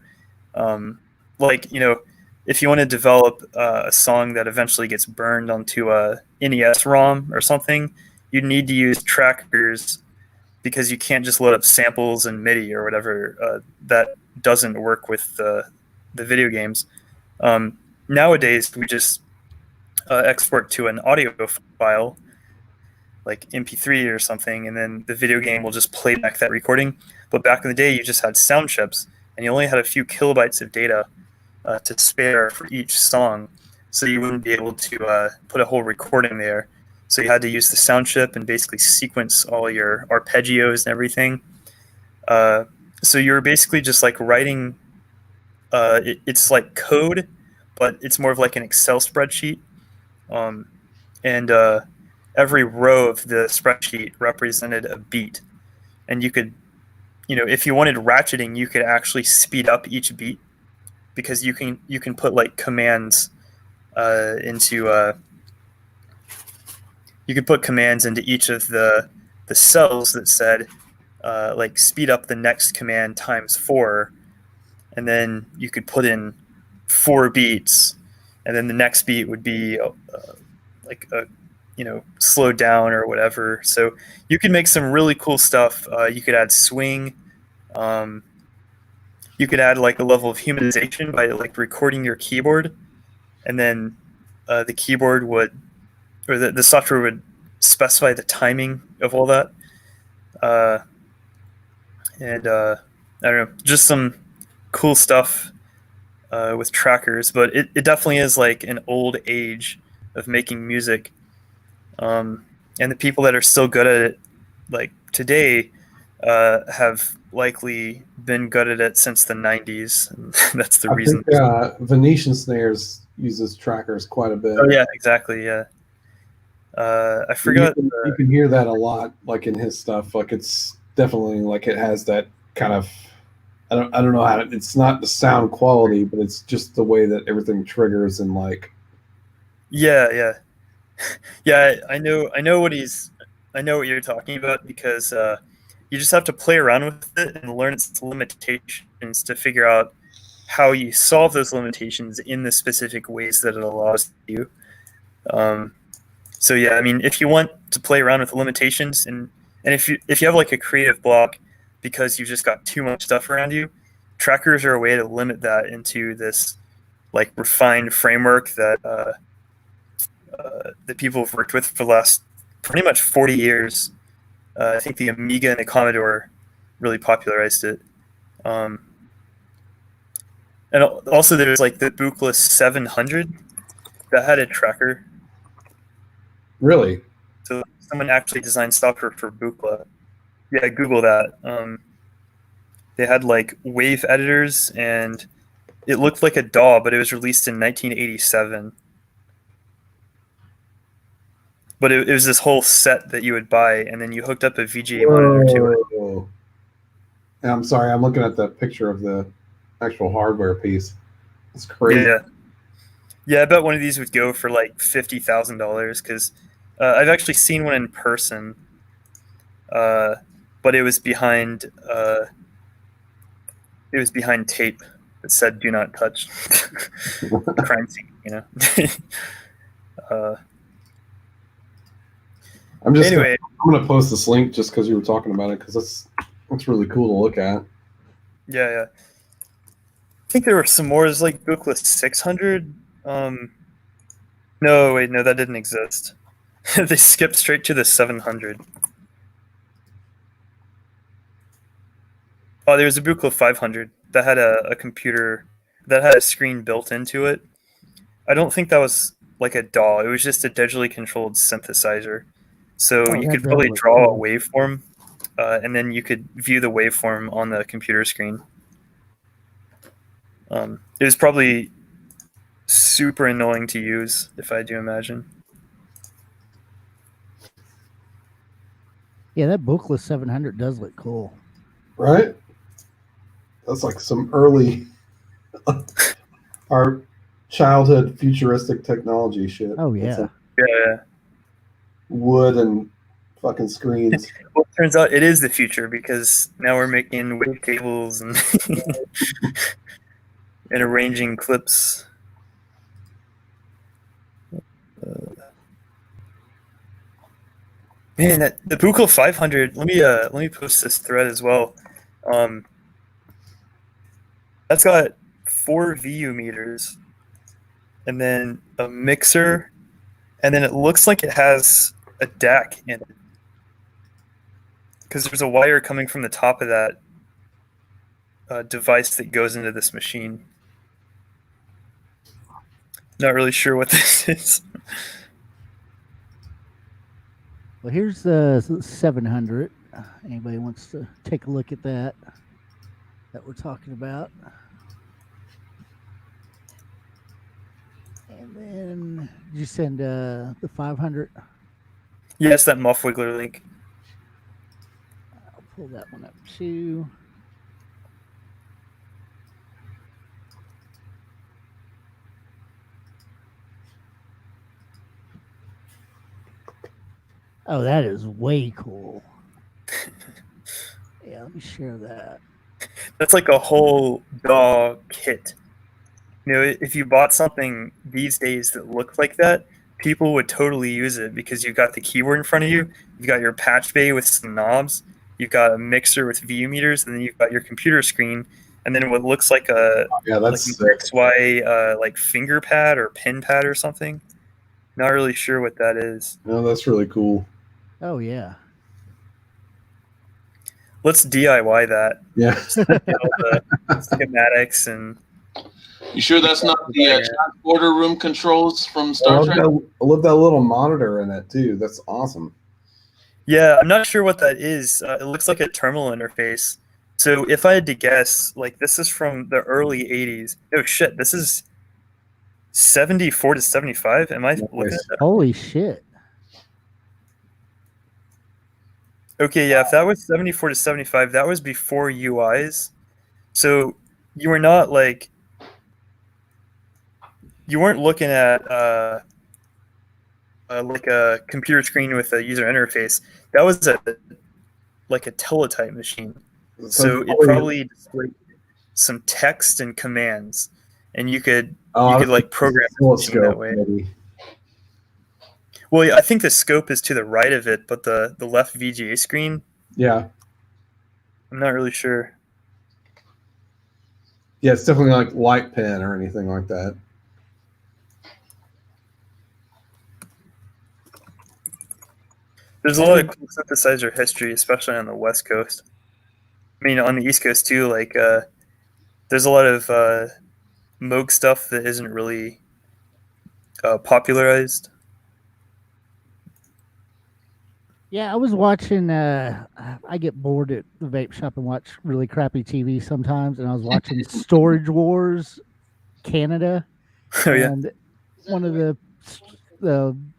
If you want to develop a song that eventually gets burned onto a NES ROM or something, you need to use trackers because you can't just load up samples and MIDI or whatever. That doesn't work with the video games. Nowadays, we just export to an audio file, like MP3 or something, and then the video game will just play back that recording. But back in the day, you just had sound chips, and you only had a few kilobytes of data to spare for each song, so you wouldn't be able to put a whole recording there. So you had to use the sound chip and basically sequence all your arpeggios and everything. So you're basically just like writing. It's like code, but it's more of like an Excel spreadsheet. And every row of the spreadsheet represented a beat. And you could, if you wanted ratcheting, you could actually speed up each beat, because you can put like commands into you could put commands into each of the cells that said like speed up the next command times 4, and then you could put in 4 beats, and then the next beat would be like a slowed down or whatever. So you could make some really cool stuff. You could add swing. You could add like a level of humanization by like recording your keyboard, and then the keyboard would, or the software would specify the timing of all that. And I don't know, just some cool stuff with trackers. But it definitely is like an old age of making music. And the people that are still good at it, like today, have likely been good at it since the 90s. And that's the reason. think Venetian Snares uses trackers quite a bit. Oh yeah, exactly. Yeah. I forgot. You can hear that a lot, like in his stuff. Like it's definitely like it has that kind of. I don't know how to, it's not the sound quality, but it's just the way that everything triggers and like. Yeah. Yeah, I know what you're talking about, because you just have to play around with it and learn its limitations to figure out how you solve those limitations in the specific ways that it allows you. So yeah, I mean, if you want to play around with the limitations, and if you have like a creative block because you've just got too much stuff around you, trackers are a way to limit that into this like refined framework that that people have worked with for the last pretty much 40 years. I think the Amiga and the Commodore really popularized it. And also there's like the Buchla 700 that had a tracker. Really? So someone actually designed software for Buchla. Yeah, Google that. They had like wave editors, and it looked like a DAW, but it was released in 1987. But it was this whole set that you would buy, and then you hooked up a VGA monitor to it. Whoa. I'm sorry, I'm looking at the picture of the actual hardware piece. It's crazy. Yeah, I bet one of these would go for like $50,000, because I've actually seen one in person, but it was behind tape that said "Do not touch." Crime scene, I'm anyway, I'm gonna post this link just because you were talking about it, because that's really cool to look at. yeah. I think there were some more. There's like Buchla 600. No, wait, no, that didn't exist. They skipped straight to the 700. Oh, there was a Buchla 500 that had a computer that had a screen built into it. I don't think that was like a DAW. It was just a digitally controlled synthesizer. So you could probably draw a waveform, and then you could view the waveform on the computer screen. It was probably super annoying to use, if I do imagine. Yeah, that Buchla 700 does look cool. Right? That's like some early our childhood futuristic technology shit. Oh yeah. Like Yeah. wood and fucking screens. Well, it turns out it is the future, because now we're making wave tables and and arranging clips. Man, the Buchla 500. Let me post this thread as well. That's got 4 VU meters, and then a mixer, and then it looks like it has a DAC in it because there's a wire coming from the top of that device that goes into this machine. Not really sure what this is. Well, here's the 700. Anybody wants to take a look at that we're talking about? And then did you send the 500? Yes, that Muff Wiggler link. I'll pull that one up too. Oh, that is way cool. Yeah, let me share that. That's like a whole DAW kit. You know, if you bought something these days that looked like that, people would totally use it because you've got the keyboard in front of you, you've got your patch bay with some knobs, you've got a mixer with VU meters, and then you've got your computer screen, and then what looks like a that's like XY like finger pad or pin pad or something. Not really sure what that is. no, that's really cool. Oh yeah. Let's DIY that. Yeah. Get all the schematics and. You sure that's not the transporter room controls from Star Trek? I love that little monitor in it too. That's awesome. Yeah, I'm not sure what that is. It looks like a terminal interface. So if I had to guess, like this is from the early 80s. Oh shit, this is 74 to 75. Am I looking at that? Holy shit. Okay, yeah, if that was 74 to 75, that was before UIs. So you were not like you weren't looking at like a computer screen with a user interface. That was like a teletype machine. So it probably displayed some text and commands, and you could like program the machine that way. Maybe. Well, yeah, I think the scope is to the right of it, but the left VGA screen. Yeah. I'm not really sure. Yeah, it's definitely like light pen or anything like that. There's a lot of cool synthesizer history, especially on the West Coast. I mean, on the East Coast too. Like, there's a lot of Moog stuff that isn't really popularized. Yeah, I was watching. I get bored at the vape shop and watch really crappy TV sometimes, and I was watching Storage Wars Canada. Oh yeah. And one of the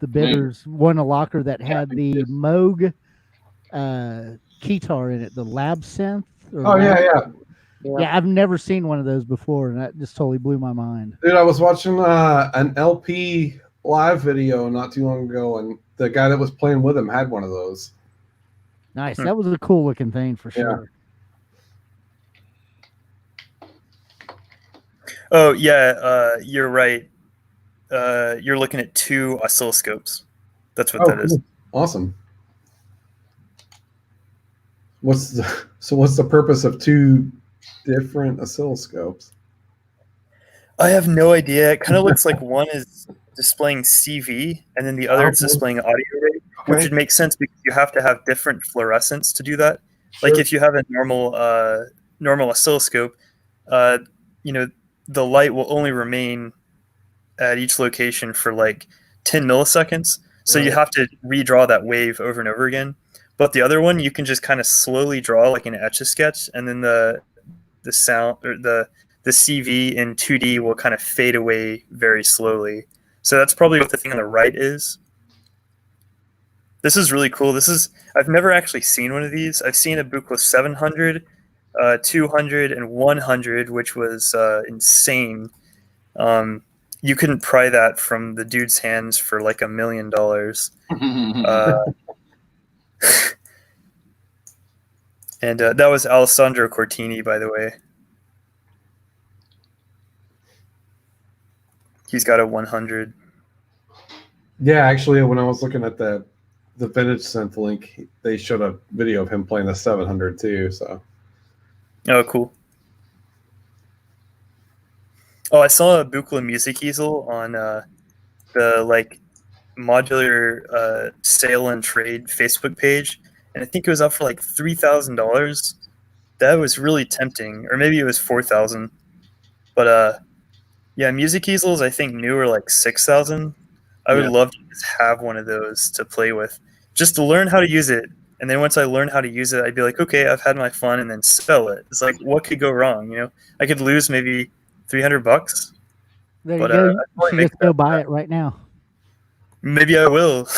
bidders won a locker that had the Moog keytar in it, the Lab Synth. Yeah, I've never seen one of those before, and that just totally blew my mind. Dude, I was watching an LP live video not too long ago, and the guy that was playing with him had one of those. Nice. That was a cool looking thing for sure. Oh yeah, you're right. You're looking at two oscilloscopes. That's what that is. Awesome. What's the purpose of two different oscilloscopes? I have no idea. It kind of looks like one is displaying CV and then the other is displaying audio rate, which would make sense because you have to have different fluorescence to do that. Sure. Like if you have a normal oscilloscope, you know, the light will only remain at each location for like 10 milliseconds. So you have to redraw that wave over and over again. But the other one, you can just kind of slowly draw like an Etch-a-Sketch, and then the sound or the CV in 2D will kind of fade away very slowly. So that's probably what the thing on the right is. This is really cool. I've never actually seen one of these. I've seen a Buchla 700, 200, and 100, which was insane. You couldn't pry that from the dude's hands for like $1 million. And that was Alessandro Cortini, by the way. He's got a 100. Yeah, actually, when I was looking at the vintage synth link, they showed a video of him playing the 700 too. So. Oh, cool. Oh, I saw a Buchla music easel on the like modular sale and trade Facebook page, and I think it was up for like $3,000. That was really tempting, or maybe it was 4,000. But yeah, music easels I think new are like 6,000. I would Yeah. love to just have one of those to play with, just to learn how to use it. And then once I learn how to use it, I'd be like, okay, I've had my fun, and then sell it. It's like, what could go wrong? You know, I could lose maybe $300, There you but go. I'd You probably should make just go that. buy it right now. Maybe I will.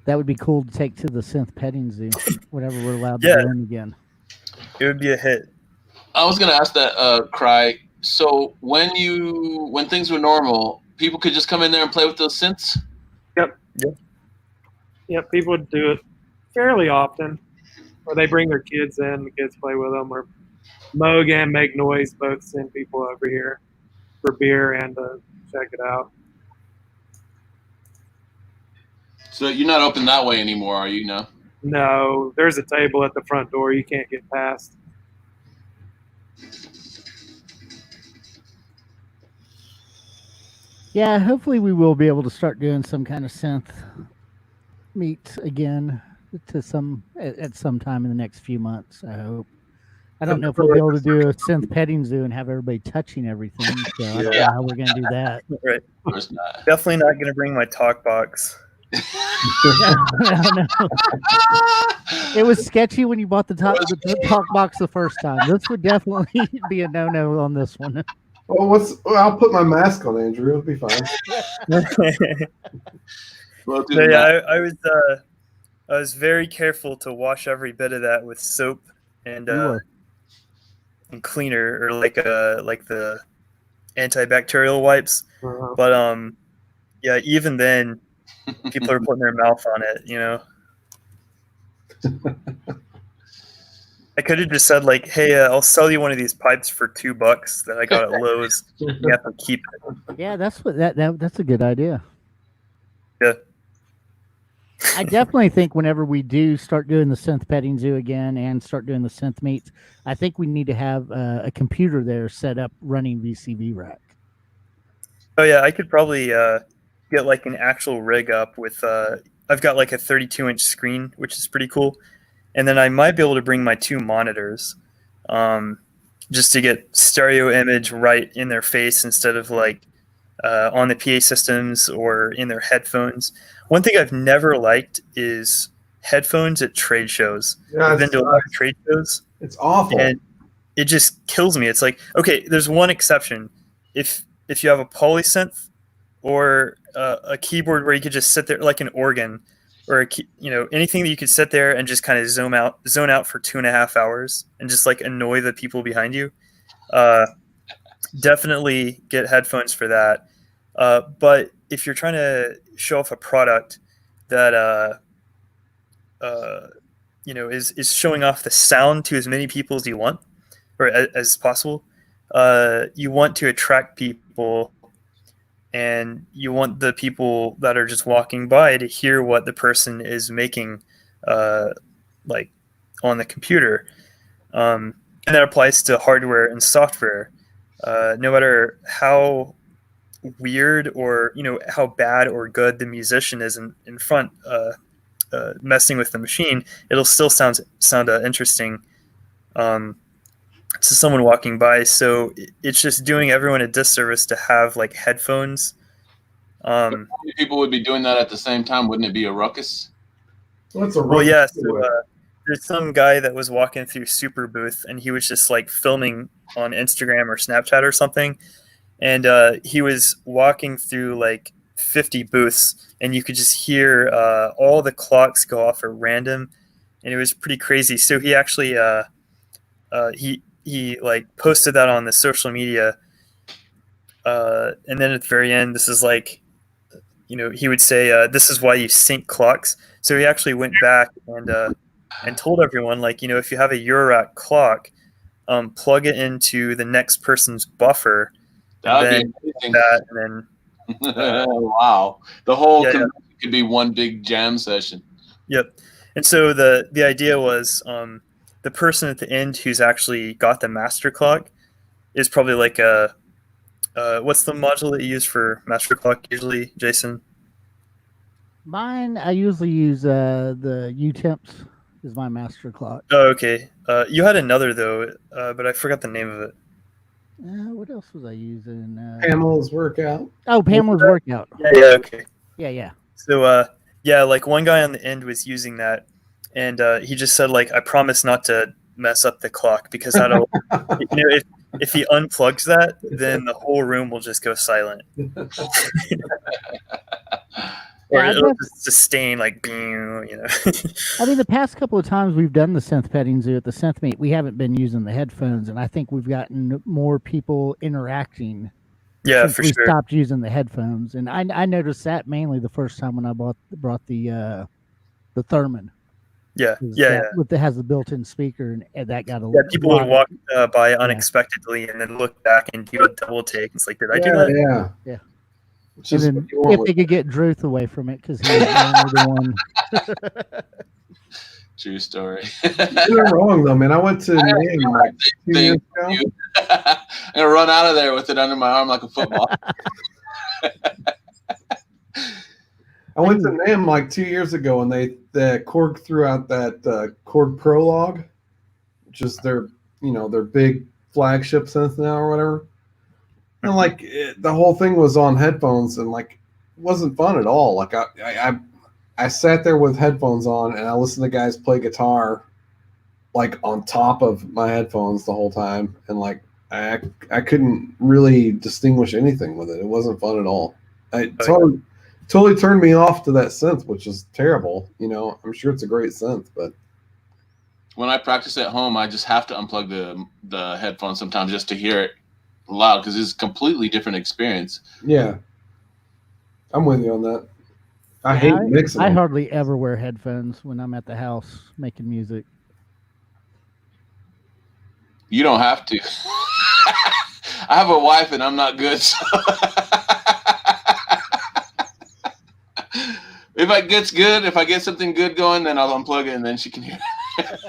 That would be cool to take to the synth petting zoo whenever we're allowed to Yeah. go in again. It would be a hit. I was gonna ask that, Cry. So when things were normal, people could just come in there and play with those synths. Yep, people do it fairly often, or they bring their kids in, the kids play with them, or Moog and Make Noise both send people over here for beer and check it out. So you're not open that way anymore, are you? No. No, there's a table at the front door you can't get past. Yeah, hopefully we will be able to start doing some kind of synth meets again to at some time in the next few months. I hope. I don't know if we'll be able to do a synth petting zoo and have everybody touching everything. So I don't know how we're going to do that. Right. Of course not. Definitely not going to bring my talk box. No. It was sketchy when you bought the talk box the first time. This would definitely be a no on this one. Well, I'll put my mask on, Andrew. It'll be fine. Well, So, yeah, I was very careful to wash every bit of that with soap and cleaner, or like the antibacterial wipes. But yeah, even then, people are putting their mouth on it. You know, I could have just said like, "Hey, I'll sell you one of these pipes for $2 that I got at Lowe's. You have to keep it." Yeah, that's a good idea. Yeah. I definitely think whenever we do start doing the synth petting zoo again and start doing the synth meets, I think we need to have a computer there set up running VCV rack. Oh yeah, I could probably get like an actual rig up with. I've got like a 32-inch screen, which is pretty cool, and then I might be able to bring my 2 monitors, just to get stereo image right in their face instead of like on the PA systems or in their headphones. One thing I've never liked is headphones at trade shows. Yeah, I've been to a lot of trade shows. It's awful. And it just kills me. It's like, okay, there's one exception. If you have a polysynth or a keyboard where you could just sit there like an organ, or anything that you could sit there and just kind of zone out for 2.5 hours and just like annoy the people behind you. Definitely get headphones for that. But if you're trying to show off a product that is showing off the sound to as many people as you want, or as possible, you want to attract people, and you want the people that are just walking by to hear what the person is making, like on the computer, and that applies to hardware and software. No matter how weird or how bad or good the musician is in front, messing with the machine, it'll still sound interesting to someone walking by. So it's just doing everyone a disservice to have like headphones. People would be doing that at the same time. Wouldn't it be a ruckus? Well, yeah. So there's some guy that was walking through Super Booth, and he was just like filming on Instagram or Snapchat or something, and he was walking through like 50 booths, and you could just hear all the clocks go off at random, and it was pretty crazy. So he actually he like posted that on the social media, and then at the very end, this is like, he would say, "This is why you sync clocks." So he actually went back and told everyone, like, if you have a Eurorack clock, plug it into the next person's buffer. That'd be amazing. Wow. The whole convention could be one big jam session. Yep. And so the idea was the person at the end who's actually got the master clock is probably like a what's the module that you use for master clock usually, Jason? Mine, I usually use the U temps is my master clock. Oh, okay. You had another though, but I forgot the name of it. What else was I using? Pamela's workout. Oh, Pamela's workout. Yeah, okay. Yeah. So yeah, like one guy on the end was using that, and he just said like, I promise not to mess up the clock because that'll, if he unplugs that, then the whole room will just go silent. Or Yeah, it'll just sustain like bing, I mean, the past couple of times we've done the synth petting zoo at the synth meet, we haven't been using the headphones, and I think we've gotten more people interacting. Yeah, since for we sure. stopped using the headphones, and I noticed that mainly the first time when I brought the Thurman. Yeah. With the has the built-in speaker, and that got a Yeah, people would lot walk by unexpectedly and then look back and do a double take. It's like, did I do that? Yeah. And then if they could get Druth away from it because he was the one. True story. You're wrong though, man. I went to Name like 2 years ago. I'm gonna run out of there with it under my arm like a football. I went to NAMM like 2 years ago, and the Korg threw out that Korg Prologue, which is their big flagship synth now or whatever. And like the whole thing was on headphones, and like it wasn't fun at all. Like I sat there with headphones on, and I listened to guys play guitar, like on top of my headphones the whole time, and like I couldn't really distinguish anything with it. It wasn't fun at all. It totally turned me off to that synth, which is terrible. I'm sure it's a great synth, but when I practice at home, I just have to unplug the headphones sometimes just to hear it loud because it's a completely different experience. Yeah, I'm with you on that. I hate mixing. I hardly ever wear headphones when I'm at the house making music. You don't have to. I have a wife and I'm not good. So if I get something good going, then I'll unplug it and then she can hear it.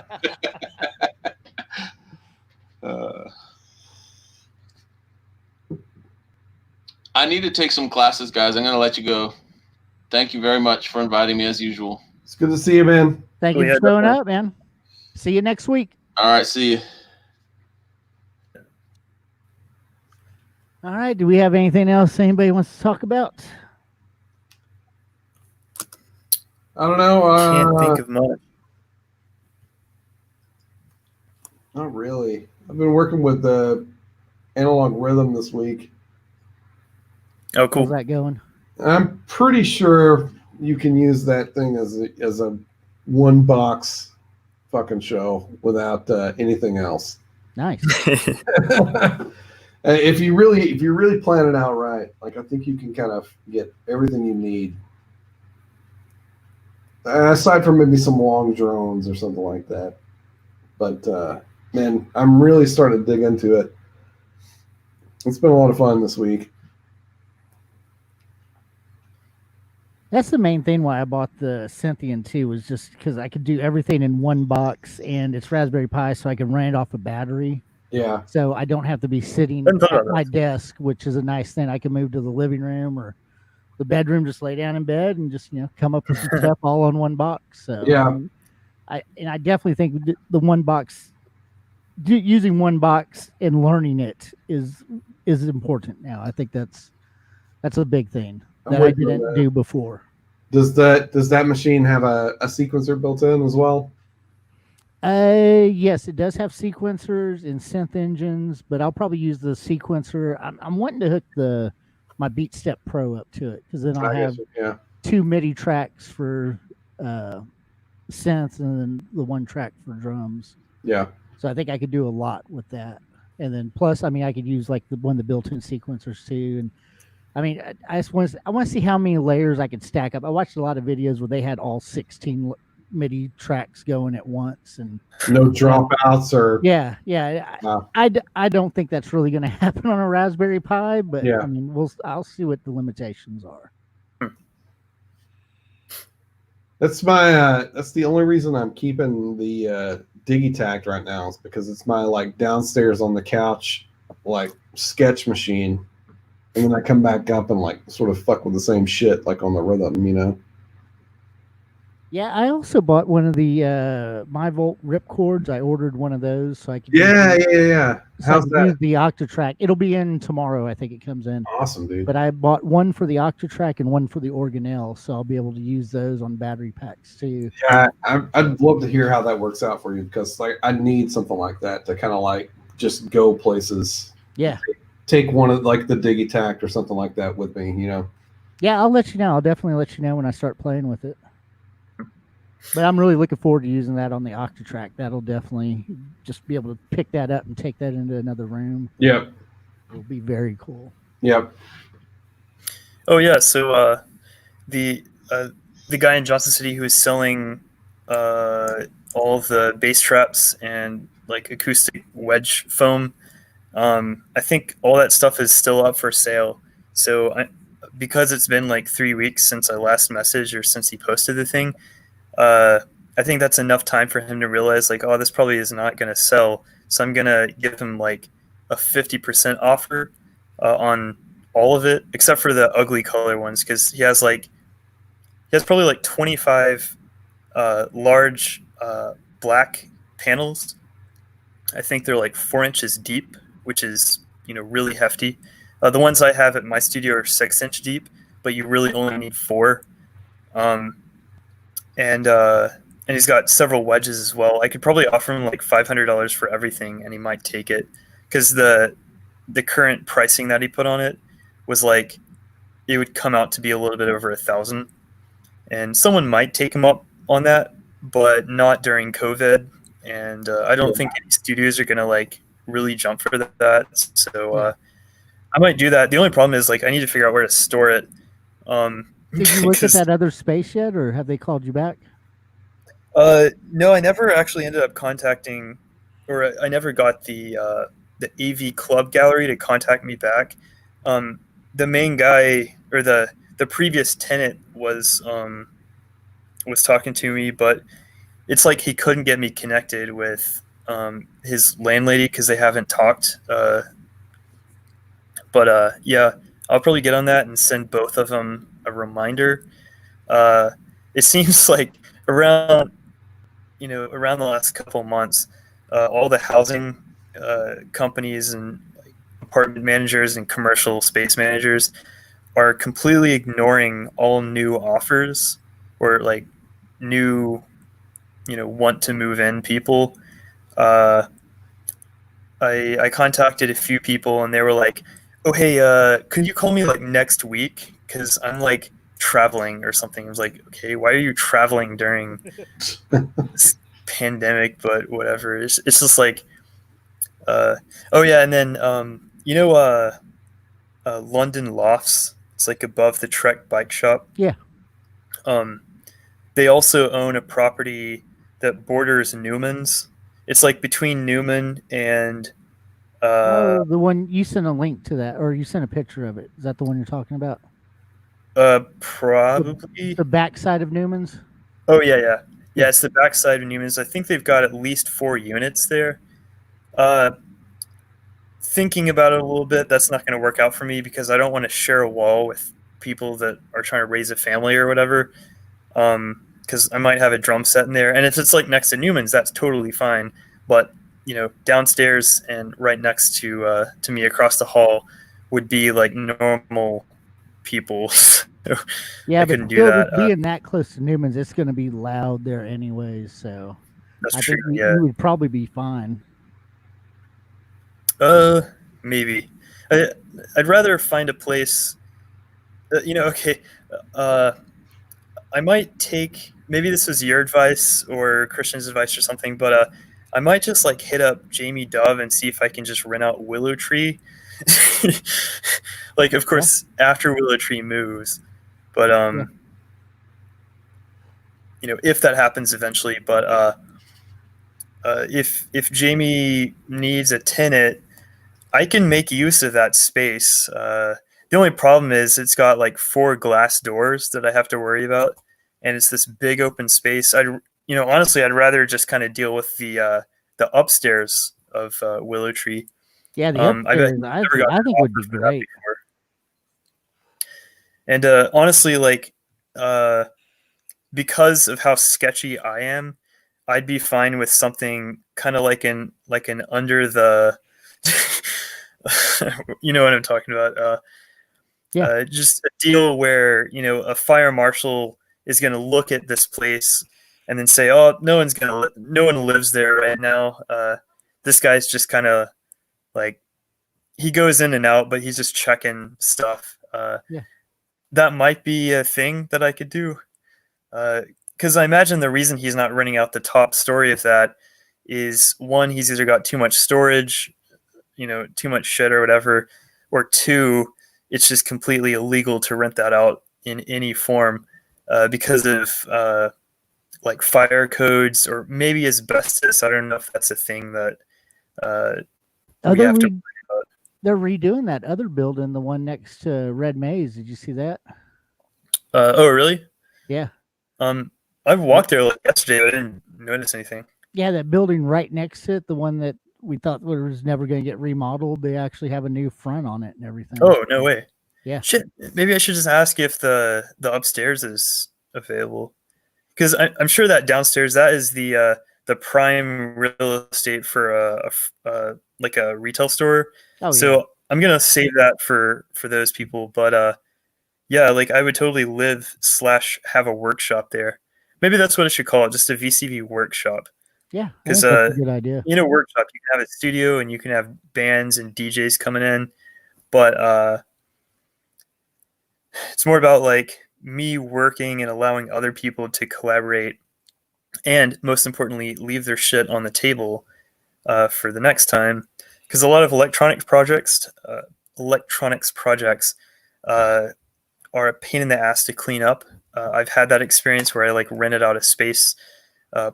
I need to take some classes, guys. I'm going to let you go. Thank you very much for inviting me as usual. It's good to see you, man. Thank you for showing up, man. See you next week. All right, see you. All right. Do we have anything else anybody wants to talk about? I don't know. Can't think of much. Not really. I've been working with the analog rhythm this week. Oh, cool. How's that going? I'm pretty sure you can use that thing as a one box fucking show without anything else. Nice. If you really plan it out right, like I think you can kind of get everything you need. Aside from maybe some long drones or something like that. But man, I'm really starting to dig into it. It's been a lot of fun this week. That's the main thing why I bought the Synthian 2 was just because I could do everything in one box, and it's Raspberry Pi, so I can run it off a battery. Yeah. So I don't have to be sitting at my desk, which is a nice thing. I can move to the living room or the bedroom, just lay down in bed and just come up with some stuff all on one box. So yeah, I definitely think the one box, using one box and learning it is important now. I think that's a big thing that I didn't do before. Does that machine have a sequencer built in as well? Yes, it does have sequencers and synth engines, but I'll probably use the sequencer. I'm wanting to hook my Beat Step Pro up to it because then I'll have 2 MIDI tracks for synths and then the 1 track for drums. Yeah. So I think I could do a lot with that. And then plus, I mean, I could use like one of the built-in sequencers too. And I mean, I want to see how many layers I could stack up. I watched a lot of videos where they had all 16 MIDI tracks going at once and no dropouts or I don't think that's really going to happen on a Raspberry Pi, but I mean I'll see what the limitations are. That's my. That's the only reason I'm keeping the Digitact right now is because it's my like downstairs on the couch, like sketch machine, and then I come back up and like sort of fuck with the same shit like on the rhythm, you know. Yeah, I also bought one of the My Volt ripcords. I ordered one of those so I could Yeah. so I How's could that? use the Octatrack. It'll be in tomorrow, I think it comes in. Awesome, dude. But I bought one for the Octatrack and one for the Organelle, so I'll be able to use those on battery packs too. Yeah, I'd love to hear how that works out for you because like I need something like that to kind of like just go places. Yeah. Take one of like the Digitact or something like that with me, you know. Yeah, I'll let you know. I'll definitely let you know when I start playing with it. But I'm really looking forward to using that on the Octatrack. That'll definitely just be able to pick that up and take that into another room. Yep. It'll be very cool. Yep. Oh yeah, so the guy in Johnson City who is selling all of the bass traps and like acoustic wedge foam, I think all that stuff is still up for sale. So because it's been like 3 weeks since I last messaged or since he posted the thing, I think that's enough time for him to realize like, oh, this probably is not going to sell. So I'm going to give him like a 50% offer on all of it, except for the ugly color ones, because he has probably like 25 large black panels. I think they're like 4 inches deep, which is really hefty. The ones I have at my studio are 6 inch deep, but you really only need four. Um, and he's got several wedges as well. I could probably offer him like $500 for everything, and he might take it because the current pricing that he put on it was like it would come out to be a little bit over 1,000, and someone might take him up on that, but not during COVID. And I don't think any studios are gonna like really jump for that. So I might do that. The only problem is like I need to figure out where to store it. Did you look at that other space yet, or have they called you back? No, I never actually ended up contacting, or I never got the AV Club Gallery to contact me back. The main guy or the previous tenant was talking to me, but it's like he couldn't get me connected with his landlady because they haven't talked. But yeah, I'll probably get on that and send both of them a reminder. It seems like around around the last couple of months, all the housing companies and apartment managers and commercial space managers are completely ignoring all new offers or like new, want to move in people. Uh, I contacted a few people and they were like, "Oh hey, could you call me like next week? Because I'm like traveling or something." I was like, "Okay, why are you traveling during this pandemic?" But whatever. It's just like, oh yeah, and then London Lofts. It's like above the Trek bike shop. Yeah. They also own a property that borders Newman's. It's like between Newman and The one you sent a link to that, or you sent a picture of it. Is that the one you're talking about? probably. The backside of Newman's. Oh yeah. It's the backside of Newman's. I think they've got at least 4 units there. Thinking about it a little bit, that's not going to work out for me because I don't want to share a wall with people that are trying to raise a family or whatever. Because I might have a drum set in there, and if it's like next to Newman's, that's totally fine. But downstairs and right next to me across the hall would be like normal people. So Yeah, I but couldn't do still, that. just being that close to Newman's, it's going to be loud there anyways. So That's I true. think Yeah. you would probably be fine. Maybe. I'd rather find a place. Okay. I might take. Maybe this was your advice or Christian's advice or something, but I might just like hit up Jamie Dove and see if I can just rent out Willow Tree. Like, of course, after Willow Tree moves, but if that happens eventually. But if Jamie needs a tenant, I can make use of that space. The only problem is it's got like 4 glass doors that I have to worry about. and it's this big open space. Honestly, I'd rather just kind of deal with the upstairs of Willow Tree. Yeah, the I bet upstairs you never got I an think would be offer for that great. before. And honestly, like because of how sketchy I am, I'd be fine with something kind of like an under the, you know what I'm talking about. Yeah. Just a deal where a fire marshal is going to look at this place and then say, "Oh, no one lives there right now. This guy's just kind of like he goes in and out, but he's just checking stuff." Yeah. That might be a thing that I could do. Because I imagine the reason he's not renting out the top story of that is one, he's either got too much storage, too much shit or whatever, or two, it's just completely illegal to rent that out in any form because of like fire codes or maybe asbestos. I don't know if that's a thing that we have to. They're redoing that other building, the one next to Red Maze. Did you see that? Oh, really? Yeah. I walked there like yesterday, but I didn't notice anything. Yeah, that building right next to it, the one that we thought was never going to get remodeled, they actually have a new front on it and everything. Oh, no way. Yeah. Shit, maybe I should just ask if the upstairs is available. Because I'm sure that downstairs, that is the prime real estate for like a retail store. Oh, so yeah. I'm going to save that for those people. But yeah, like I would totally live/have a workshop there. Maybe that's what I should call it, just a VCV workshop. Yeah, because that's a good idea. Workshop, you can have a studio and you can have bands and DJs coming in, but it's more about like me working and allowing other people to collaborate, and most importantly, leave their shit on the table for the next time. Because a lot of electronics projects are a pain in the ass to clean up. I've had that experience where I like rented out a space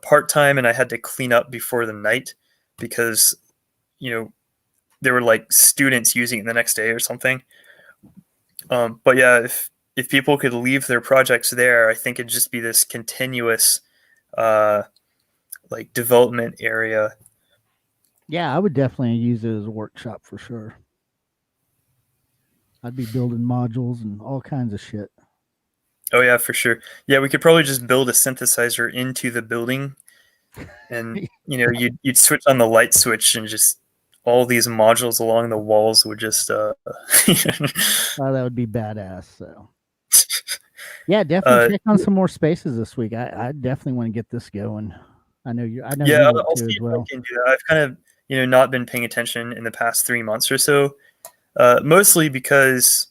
part time, and I had to clean up before the night because there were like students using it the next day or something. But yeah, if people could leave their projects there, I think it'd just be this continuous like development area. Yeah, I would definitely use it as a workshop for sure. I'd be building modules and all kinds of shit. Oh yeah, for sure. Yeah, we could probably just build a synthesizer into the building, and you'd switch on the light switch, and just all these modules along the walls would just. Oh, that would be badass. So. Yeah, definitely check on some more spaces this week. I definitely want to get this going. I know you. Yeah, you I'll see as well. if I can do that. I've kind of not been paying attention in the past 3 months or so, mostly because,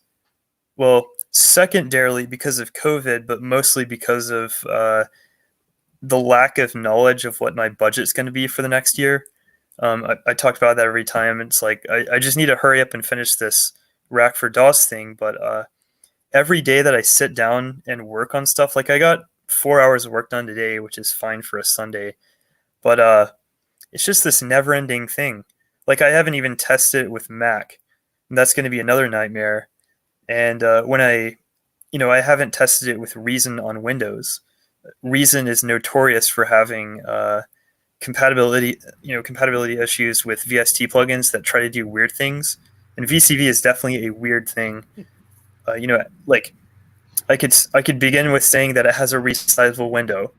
well, secondarily because of COVID, but mostly because of the lack of knowledge of what my budget's going to be for the next year. I talked about that every time. It's like I just need to hurry up and finish this Rack for DOS thing, but every day that I sit down and work on stuff, like I got 4 hours of work done today, which is fine for a Sunday, but it's just this never-ending thing. Like I haven't even tested it with Mac, and that's going to be another nightmare. And when I haven't tested it with Reason on Windows. Reason is notorious for having compatibility issues with VST plugins that try to do weird things, and VCV is definitely a weird thing. Like I could begin with saying that it has a resizable window.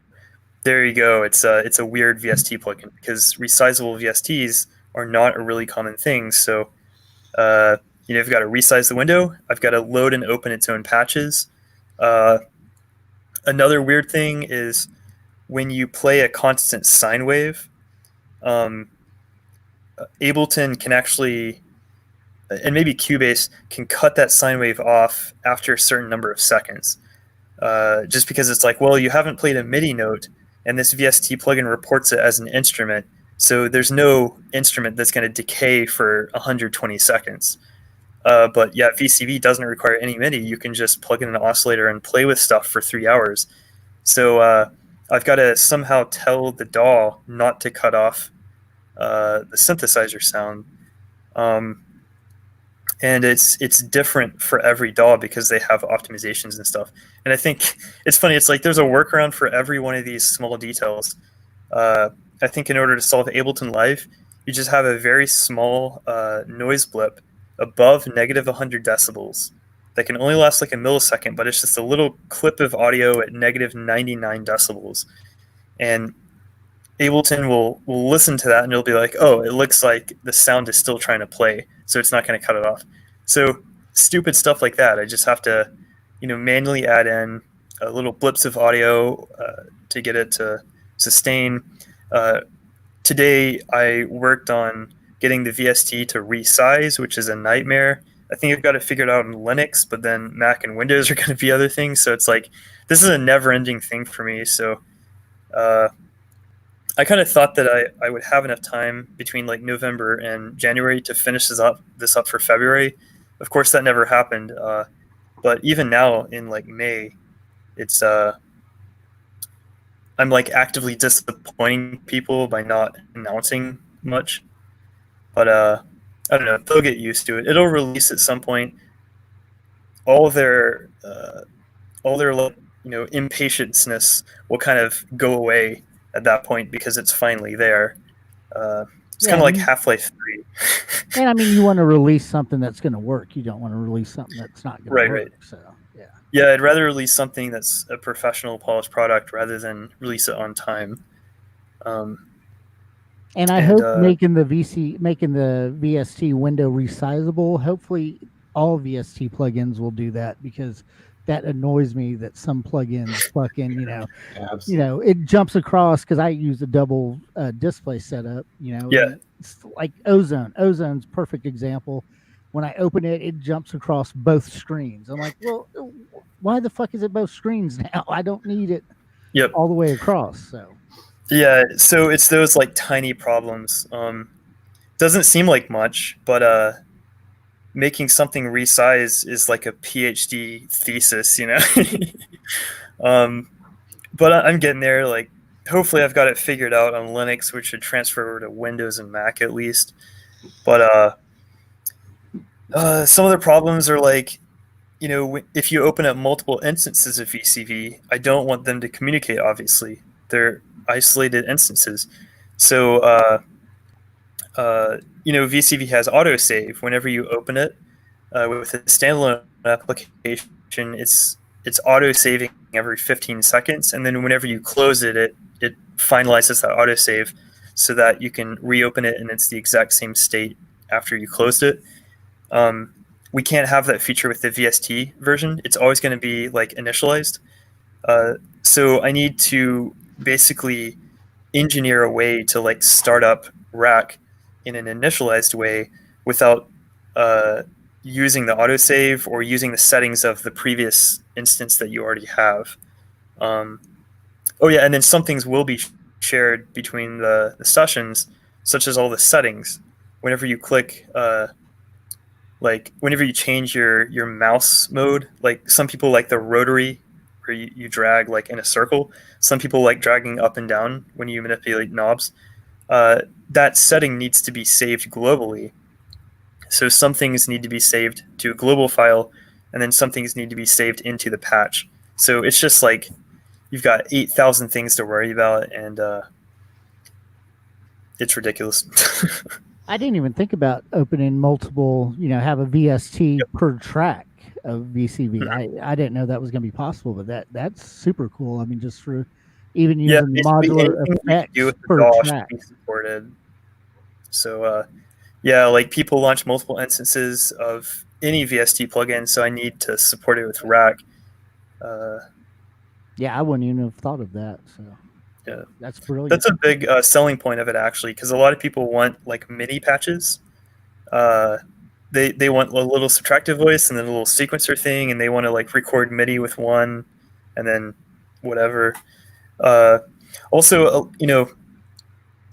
There you go. It's a weird VST plugin because resizable VSTs are not a really common thing. So I've got to resize the window. I've got to load and open its own patches. Another weird thing is when you play a constant sine wave, Ableton can actually, and maybe Cubase can cut that sine wave off after a certain number of seconds. Just because it's like, well, you haven't played a MIDI note, and this VST plugin reports it as an instrument, so there's no instrument that's going to decay for 120 seconds. But yeah, VCV doesn't require any MIDI. You can just plug in an oscillator and play with stuff for 3 hours. So I've got to somehow tell the DAW not to cut off the synthesizer sound. and it's different for every DAW because they have optimizations and stuff. And I think it's funny. It's like there's a workaround for every one of these small details. I think in order to solve Ableton Live, you just have a very small noise blip above negative 100 decibels that can only last like a millisecond, but it's just a little clip of audio at negative 99 decibels. And Ableton will listen to that and it'll be like, oh, it looks like the sound is still trying to play, so it's not going to cut it off. So stupid stuff like that. I just have to, manually add in little blips of audio to get it to sustain. Today, I worked on getting the VST to resize, which is a nightmare. I think I've got it figured out in Linux, but then Mac and Windows are going to be other things. So it's like, this is a never-ending thing for me. So I kind of thought that I would have enough time between like November and January to finish this up for February. Of course, that never happened. But even now in like May, it's I'm like actively disappointing people by not announcing much. But I don't know. They'll get used to it. It'll release at some point. All their impatientness will kind of go away at that point because it's finally there. It's kind of like Half-Life 3. And I mean, you want to release something that's going to work. You don't want to release something that's not going to work. Right. So yeah. Yeah, I'd rather release something that's a professional polished product rather than release it on time. And I hope making the VST window resizable. Hopefully, all VST plugins will do that because that annoys me that some plugins fucking it jumps across because I use a double display setup. Yeah. It's like Ozone. Ozone's perfect example. When I open it, it jumps across both screens. I'm like, well, why the fuck is it both screens now? I don't need it all the way across. So. Yeah, so it's those like tiny problems. Doesn't seem like much, but making something resize is like a PhD thesis, But I'm getting there. Like, hopefully, I've got it figured out on Linux, which should transfer over to Windows and Mac at least. But some of the problems are like, if you open up multiple instances of VCV, I don't want them to communicate. Obviously, they're isolated instances. So, VCV has autosave. Whenever you open it with a standalone application, it's auto-saving every 15 seconds. And then whenever you close it, it finalizes that autosave so that you can reopen it and it's the exact same state after you closed it. We can't have that feature with the VST version. It's always going to be like initialized. So I need to basically engineer a way to like start up Rack in an initialized way without using the autosave or using the settings of the previous instance that you already have. And then some things will be shared between the sessions, such as all the settings. Whenever you click, whenever you change your mouse mode, like some people like the rotary, where you drag like in a circle. Some people like dragging up and down when you manipulate knobs. That setting needs to be saved globally. So some things need to be saved to a global file, and then some things need to be saved into the patch. So it's just like you've got 8,000 things to worry about, and it's ridiculous. I didn't even think about opening multiple, have a VST per track of VCV. Mm-hmm. I didn't know that was going to be possible, but that's super cool. I mean, just for even using modular effects per track. Supported. So, like people launch multiple instances of any VST plugin, so I need to support it with Rack. Yeah, I wouldn't even have thought of that. So yeah, that's brilliant. That's a big selling point of it, actually, because a lot of people want like MIDI patches. They want a little subtractive voice and then a little sequencer thing, and they want to like record MIDI with one, and then whatever. Also,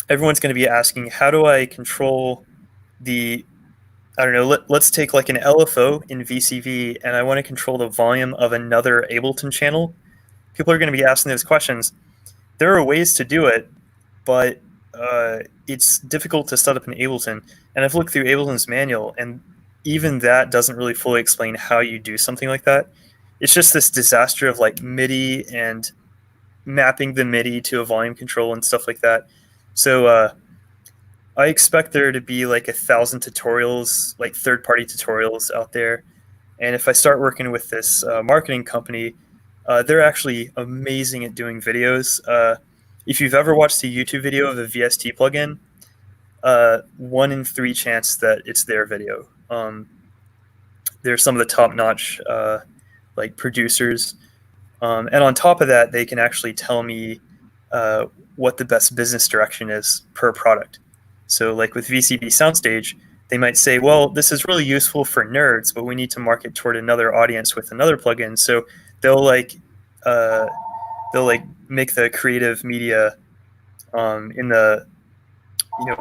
everyone's going to be asking, how do I control the, I don't know, let's take like an LFO in VCV, and I want to control the volume of another Ableton channel. People are going to be asking those questions. There are ways to do it, but it's difficult to set up in Ableton. And I've looked through Ableton's manual, and even that doesn't really fully explain how you do something like that. It's just this disaster of like MIDI and mapping the MIDI to a volume control and stuff like that. So I expect there to be like 1,000 tutorials, like third-party tutorials out there. And if I start working with this marketing company, they're actually amazing at doing videos. If you've ever watched a YouTube video of a VST plugin, 1 in 3 chance that it's their video. They're some of the top-notch like producers, and on top of that, they can actually tell me what the best business direction is per product. So, like with VCB Soundstage, they might say, "Well, this is really useful for nerds, but we need to market toward another audience with another plugin." So they'll make the creative media in the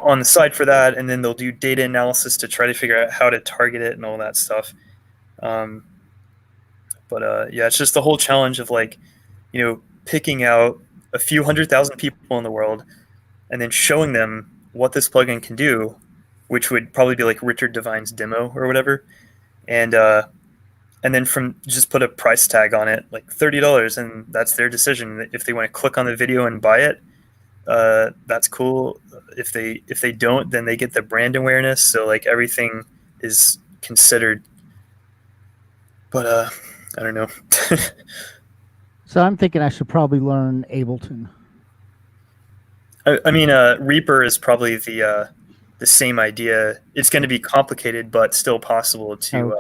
on the side for that, and then they'll do data analysis to try to figure out how to target it and all that stuff. But yeah, it's just the whole challenge of like, picking out a few 100,000 people in the world and then showing them what this plugin can do, which would probably be like Richard Devine's demo or whatever, and then from just put a price tag on it, like $30, and that's their decision. If they want to click on the video and buy it, that's cool. If they don't, then they get the brand awareness. So like everything is considered. But I don't know. So I'm thinking I should probably learn Ableton. I mean, Reaper is probably the same idea. It's going to be complicated, but still possible to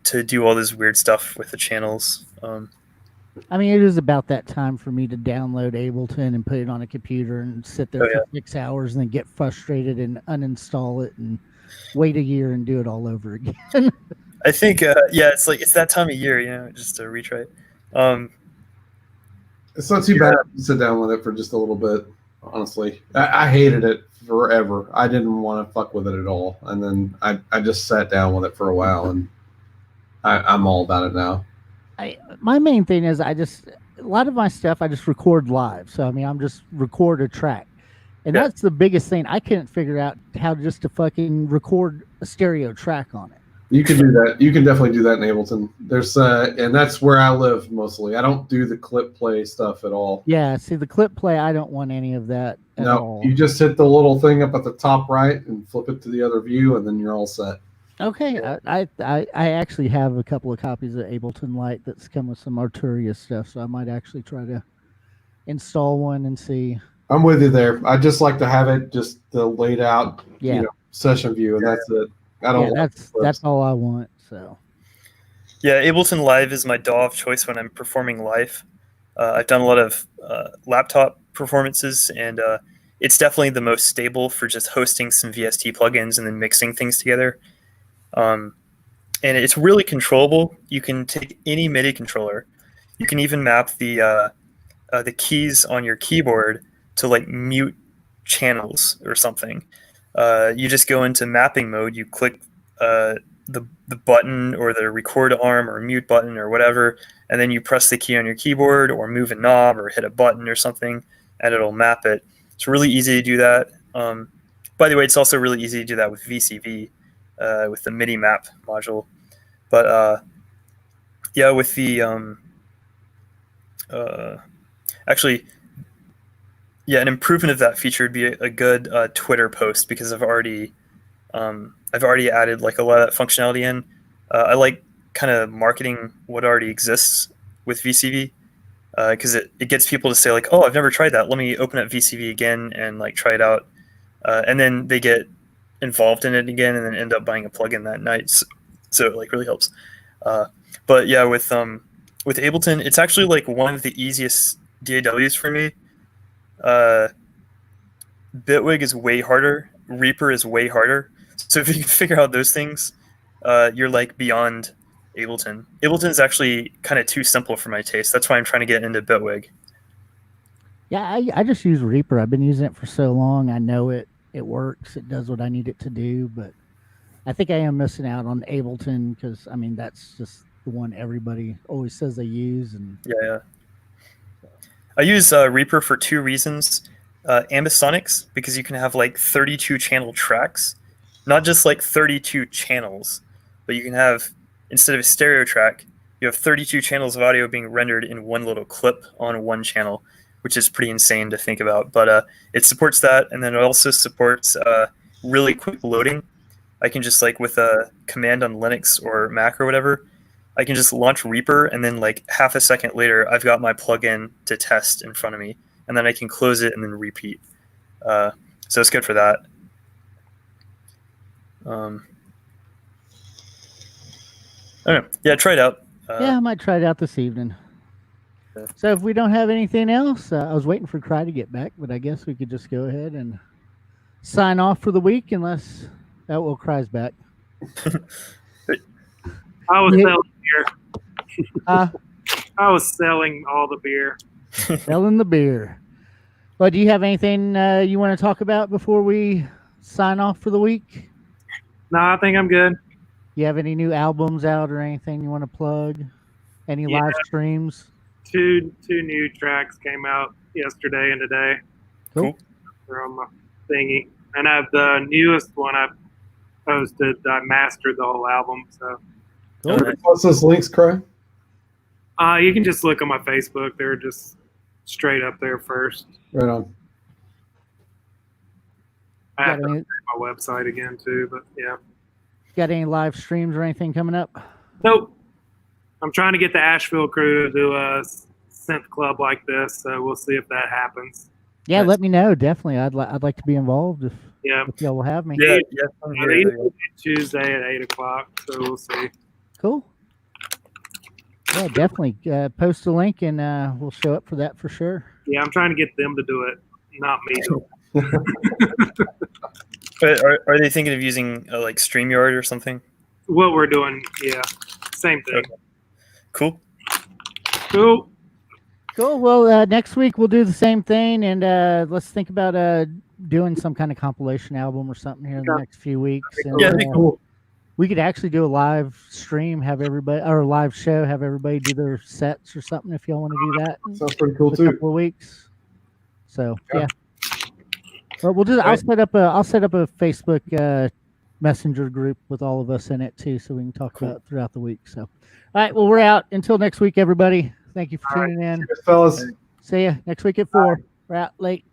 to do all this weird stuff with the channels. I mean, it is about that time for me to download Ableton and put it on a computer and sit there for 6 hours and then get frustrated and uninstall it and wait a year and do it all over again. I think, it's that time of year, just to retry it. It's not too bad to sit down with it for just a little bit, honestly. I hated it forever. I didn't want to fuck with it at all. And then I just sat down with it for a while, and I'm all about it now. My main thing is a lot of my stuff I just record live. So, I mean, I'm just record a track. And that's the biggest thing. I couldn't figure out how just to fucking record a stereo track on it. You can do that. You can definitely do that in Ableton. There's and that's where I live mostly. I don't do the clip play stuff at all. Yeah, see the clip play, I don't want any of that at all. You just hit the little thing up at the top right and flip it to the other view, and then you're all set. Okay, I actually have a couple of copies of Ableton Lite that's come with some Arturia stuff, so I might actually try to install one and see. I'm with you there. I just like to have it just the laid out, session view, and that's it. I don't. That's all I want. So. Yeah, Ableton Live is my DAW of choice when I'm performing live. I've done a lot of laptop performances, and it's definitely the most stable for just hosting some VST plugins and then mixing things together. And it's really controllable. You can take any MIDI controller. You can even map the keys on your keyboard to like mute channels or something. You just go into mapping mode. You click the button or the record arm or mute button or whatever, and then you press the key on your keyboard or move a knob or hit a button or something, and it'll map it. It's really easy to do that. By the way, it's also really easy to do that with VCV, with the MIDI map module. But with the an improvement of that feature would be a good Twitter post, because I've already added like a lot of that functionality in. I like kind of marketing what already exists with VCV, because it gets people to say like, oh, I've never tried that. Let me open up VCV again and like try it out, and then they get involved in it again and then end up buying a plugin that night. So it like really helps. But yeah, with Ableton, it's actually like one of the easiest DAWs for me. Bitwig is way harder. Reaper is way harder. So if you can figure out those things, you're like beyond Ableton. Ableton is actually kind of too simple for my taste. That's why I'm trying to get into Bitwig. Yeah, I just use Reaper. I've been using it for so long. I know it works. It does what I need it to do. But I think I am missing out on Ableton, because I mean that's just the one everybody always says they use. And yeah. I use Reaper for 2 reasons. Ambisonics, because you can have like 32 channel tracks. not just like 32 channels, but you can have, instead of a stereo track, you have 32 channels of audio being rendered in one little clip on one channel, which is pretty insane to think about. But it supports that, and then it also supports really quick loading. I can just, like, with a command on Linux or Mac or whatever, I can just launch Reaper, and then like half a second later, I've got my plugin to test in front of me, and then I can close it and then repeat. So it's good for that. I don't know. Yeah, try it out. Yeah, I might try it out this evening. Yeah. So if we don't have anything else, I was waiting for Cry to get back, but I guess we could just go ahead and sign off for the week, unless Cry's back. I was Yeah. selling beer. I was selling all the beer. Selling the beer. Well, do you have anything you want to talk about before we sign off for the week? No, I think I'm good. You have any new albums out or anything you want to plug? Any Yeah. live streams? Two new tracks came out yesterday and today. Cool. They're on my thingy. And I have the newest one I posted. I mastered the whole album. So Cool. What's those links, Cry? you can just look on my Facebook. They're just straight up there first. Right on. I have Got to any, update my website again too, but yeah. got any live streams or anything coming up? Nope. I'm trying to get the Asheville crew to do a synth club like this, so we'll see if that happens. Yeah, Nice. let me know. Definitely, I'd like to be involved if Yeah. y'all will have me. Yeah, They usually do Tuesday at 8 o'clock, so we'll see. Cool. Yeah, definitely. Post a link and we'll show up for that for sure. Yeah, I'm trying to get them to do it, not me. But are they thinking of using like StreamYard or something? What we're doing, yeah, same thing. Okay. Cool. Cool. Cool. Well, next week we'll do the same thing, and let's think about doing some kind of compilation album or something here in the Okay. next few weeks. And, Yeah, that'd be Cool. we could actually do a live stream, have everybody, or a live show, have everybody do their sets or something if y'all want to do that. Sounds pretty cool In a too. couple of weeks. So Yeah. yeah. Well, we'll do. I'll set up a Facebook Messenger group with all of us in it too, so we can talk Cool. about it throughout the week. So, all right. Well, we're out until next week, everybody. Thank you for All right. tuning in. Cheers, fellas. See ya next week at 4. We're out late.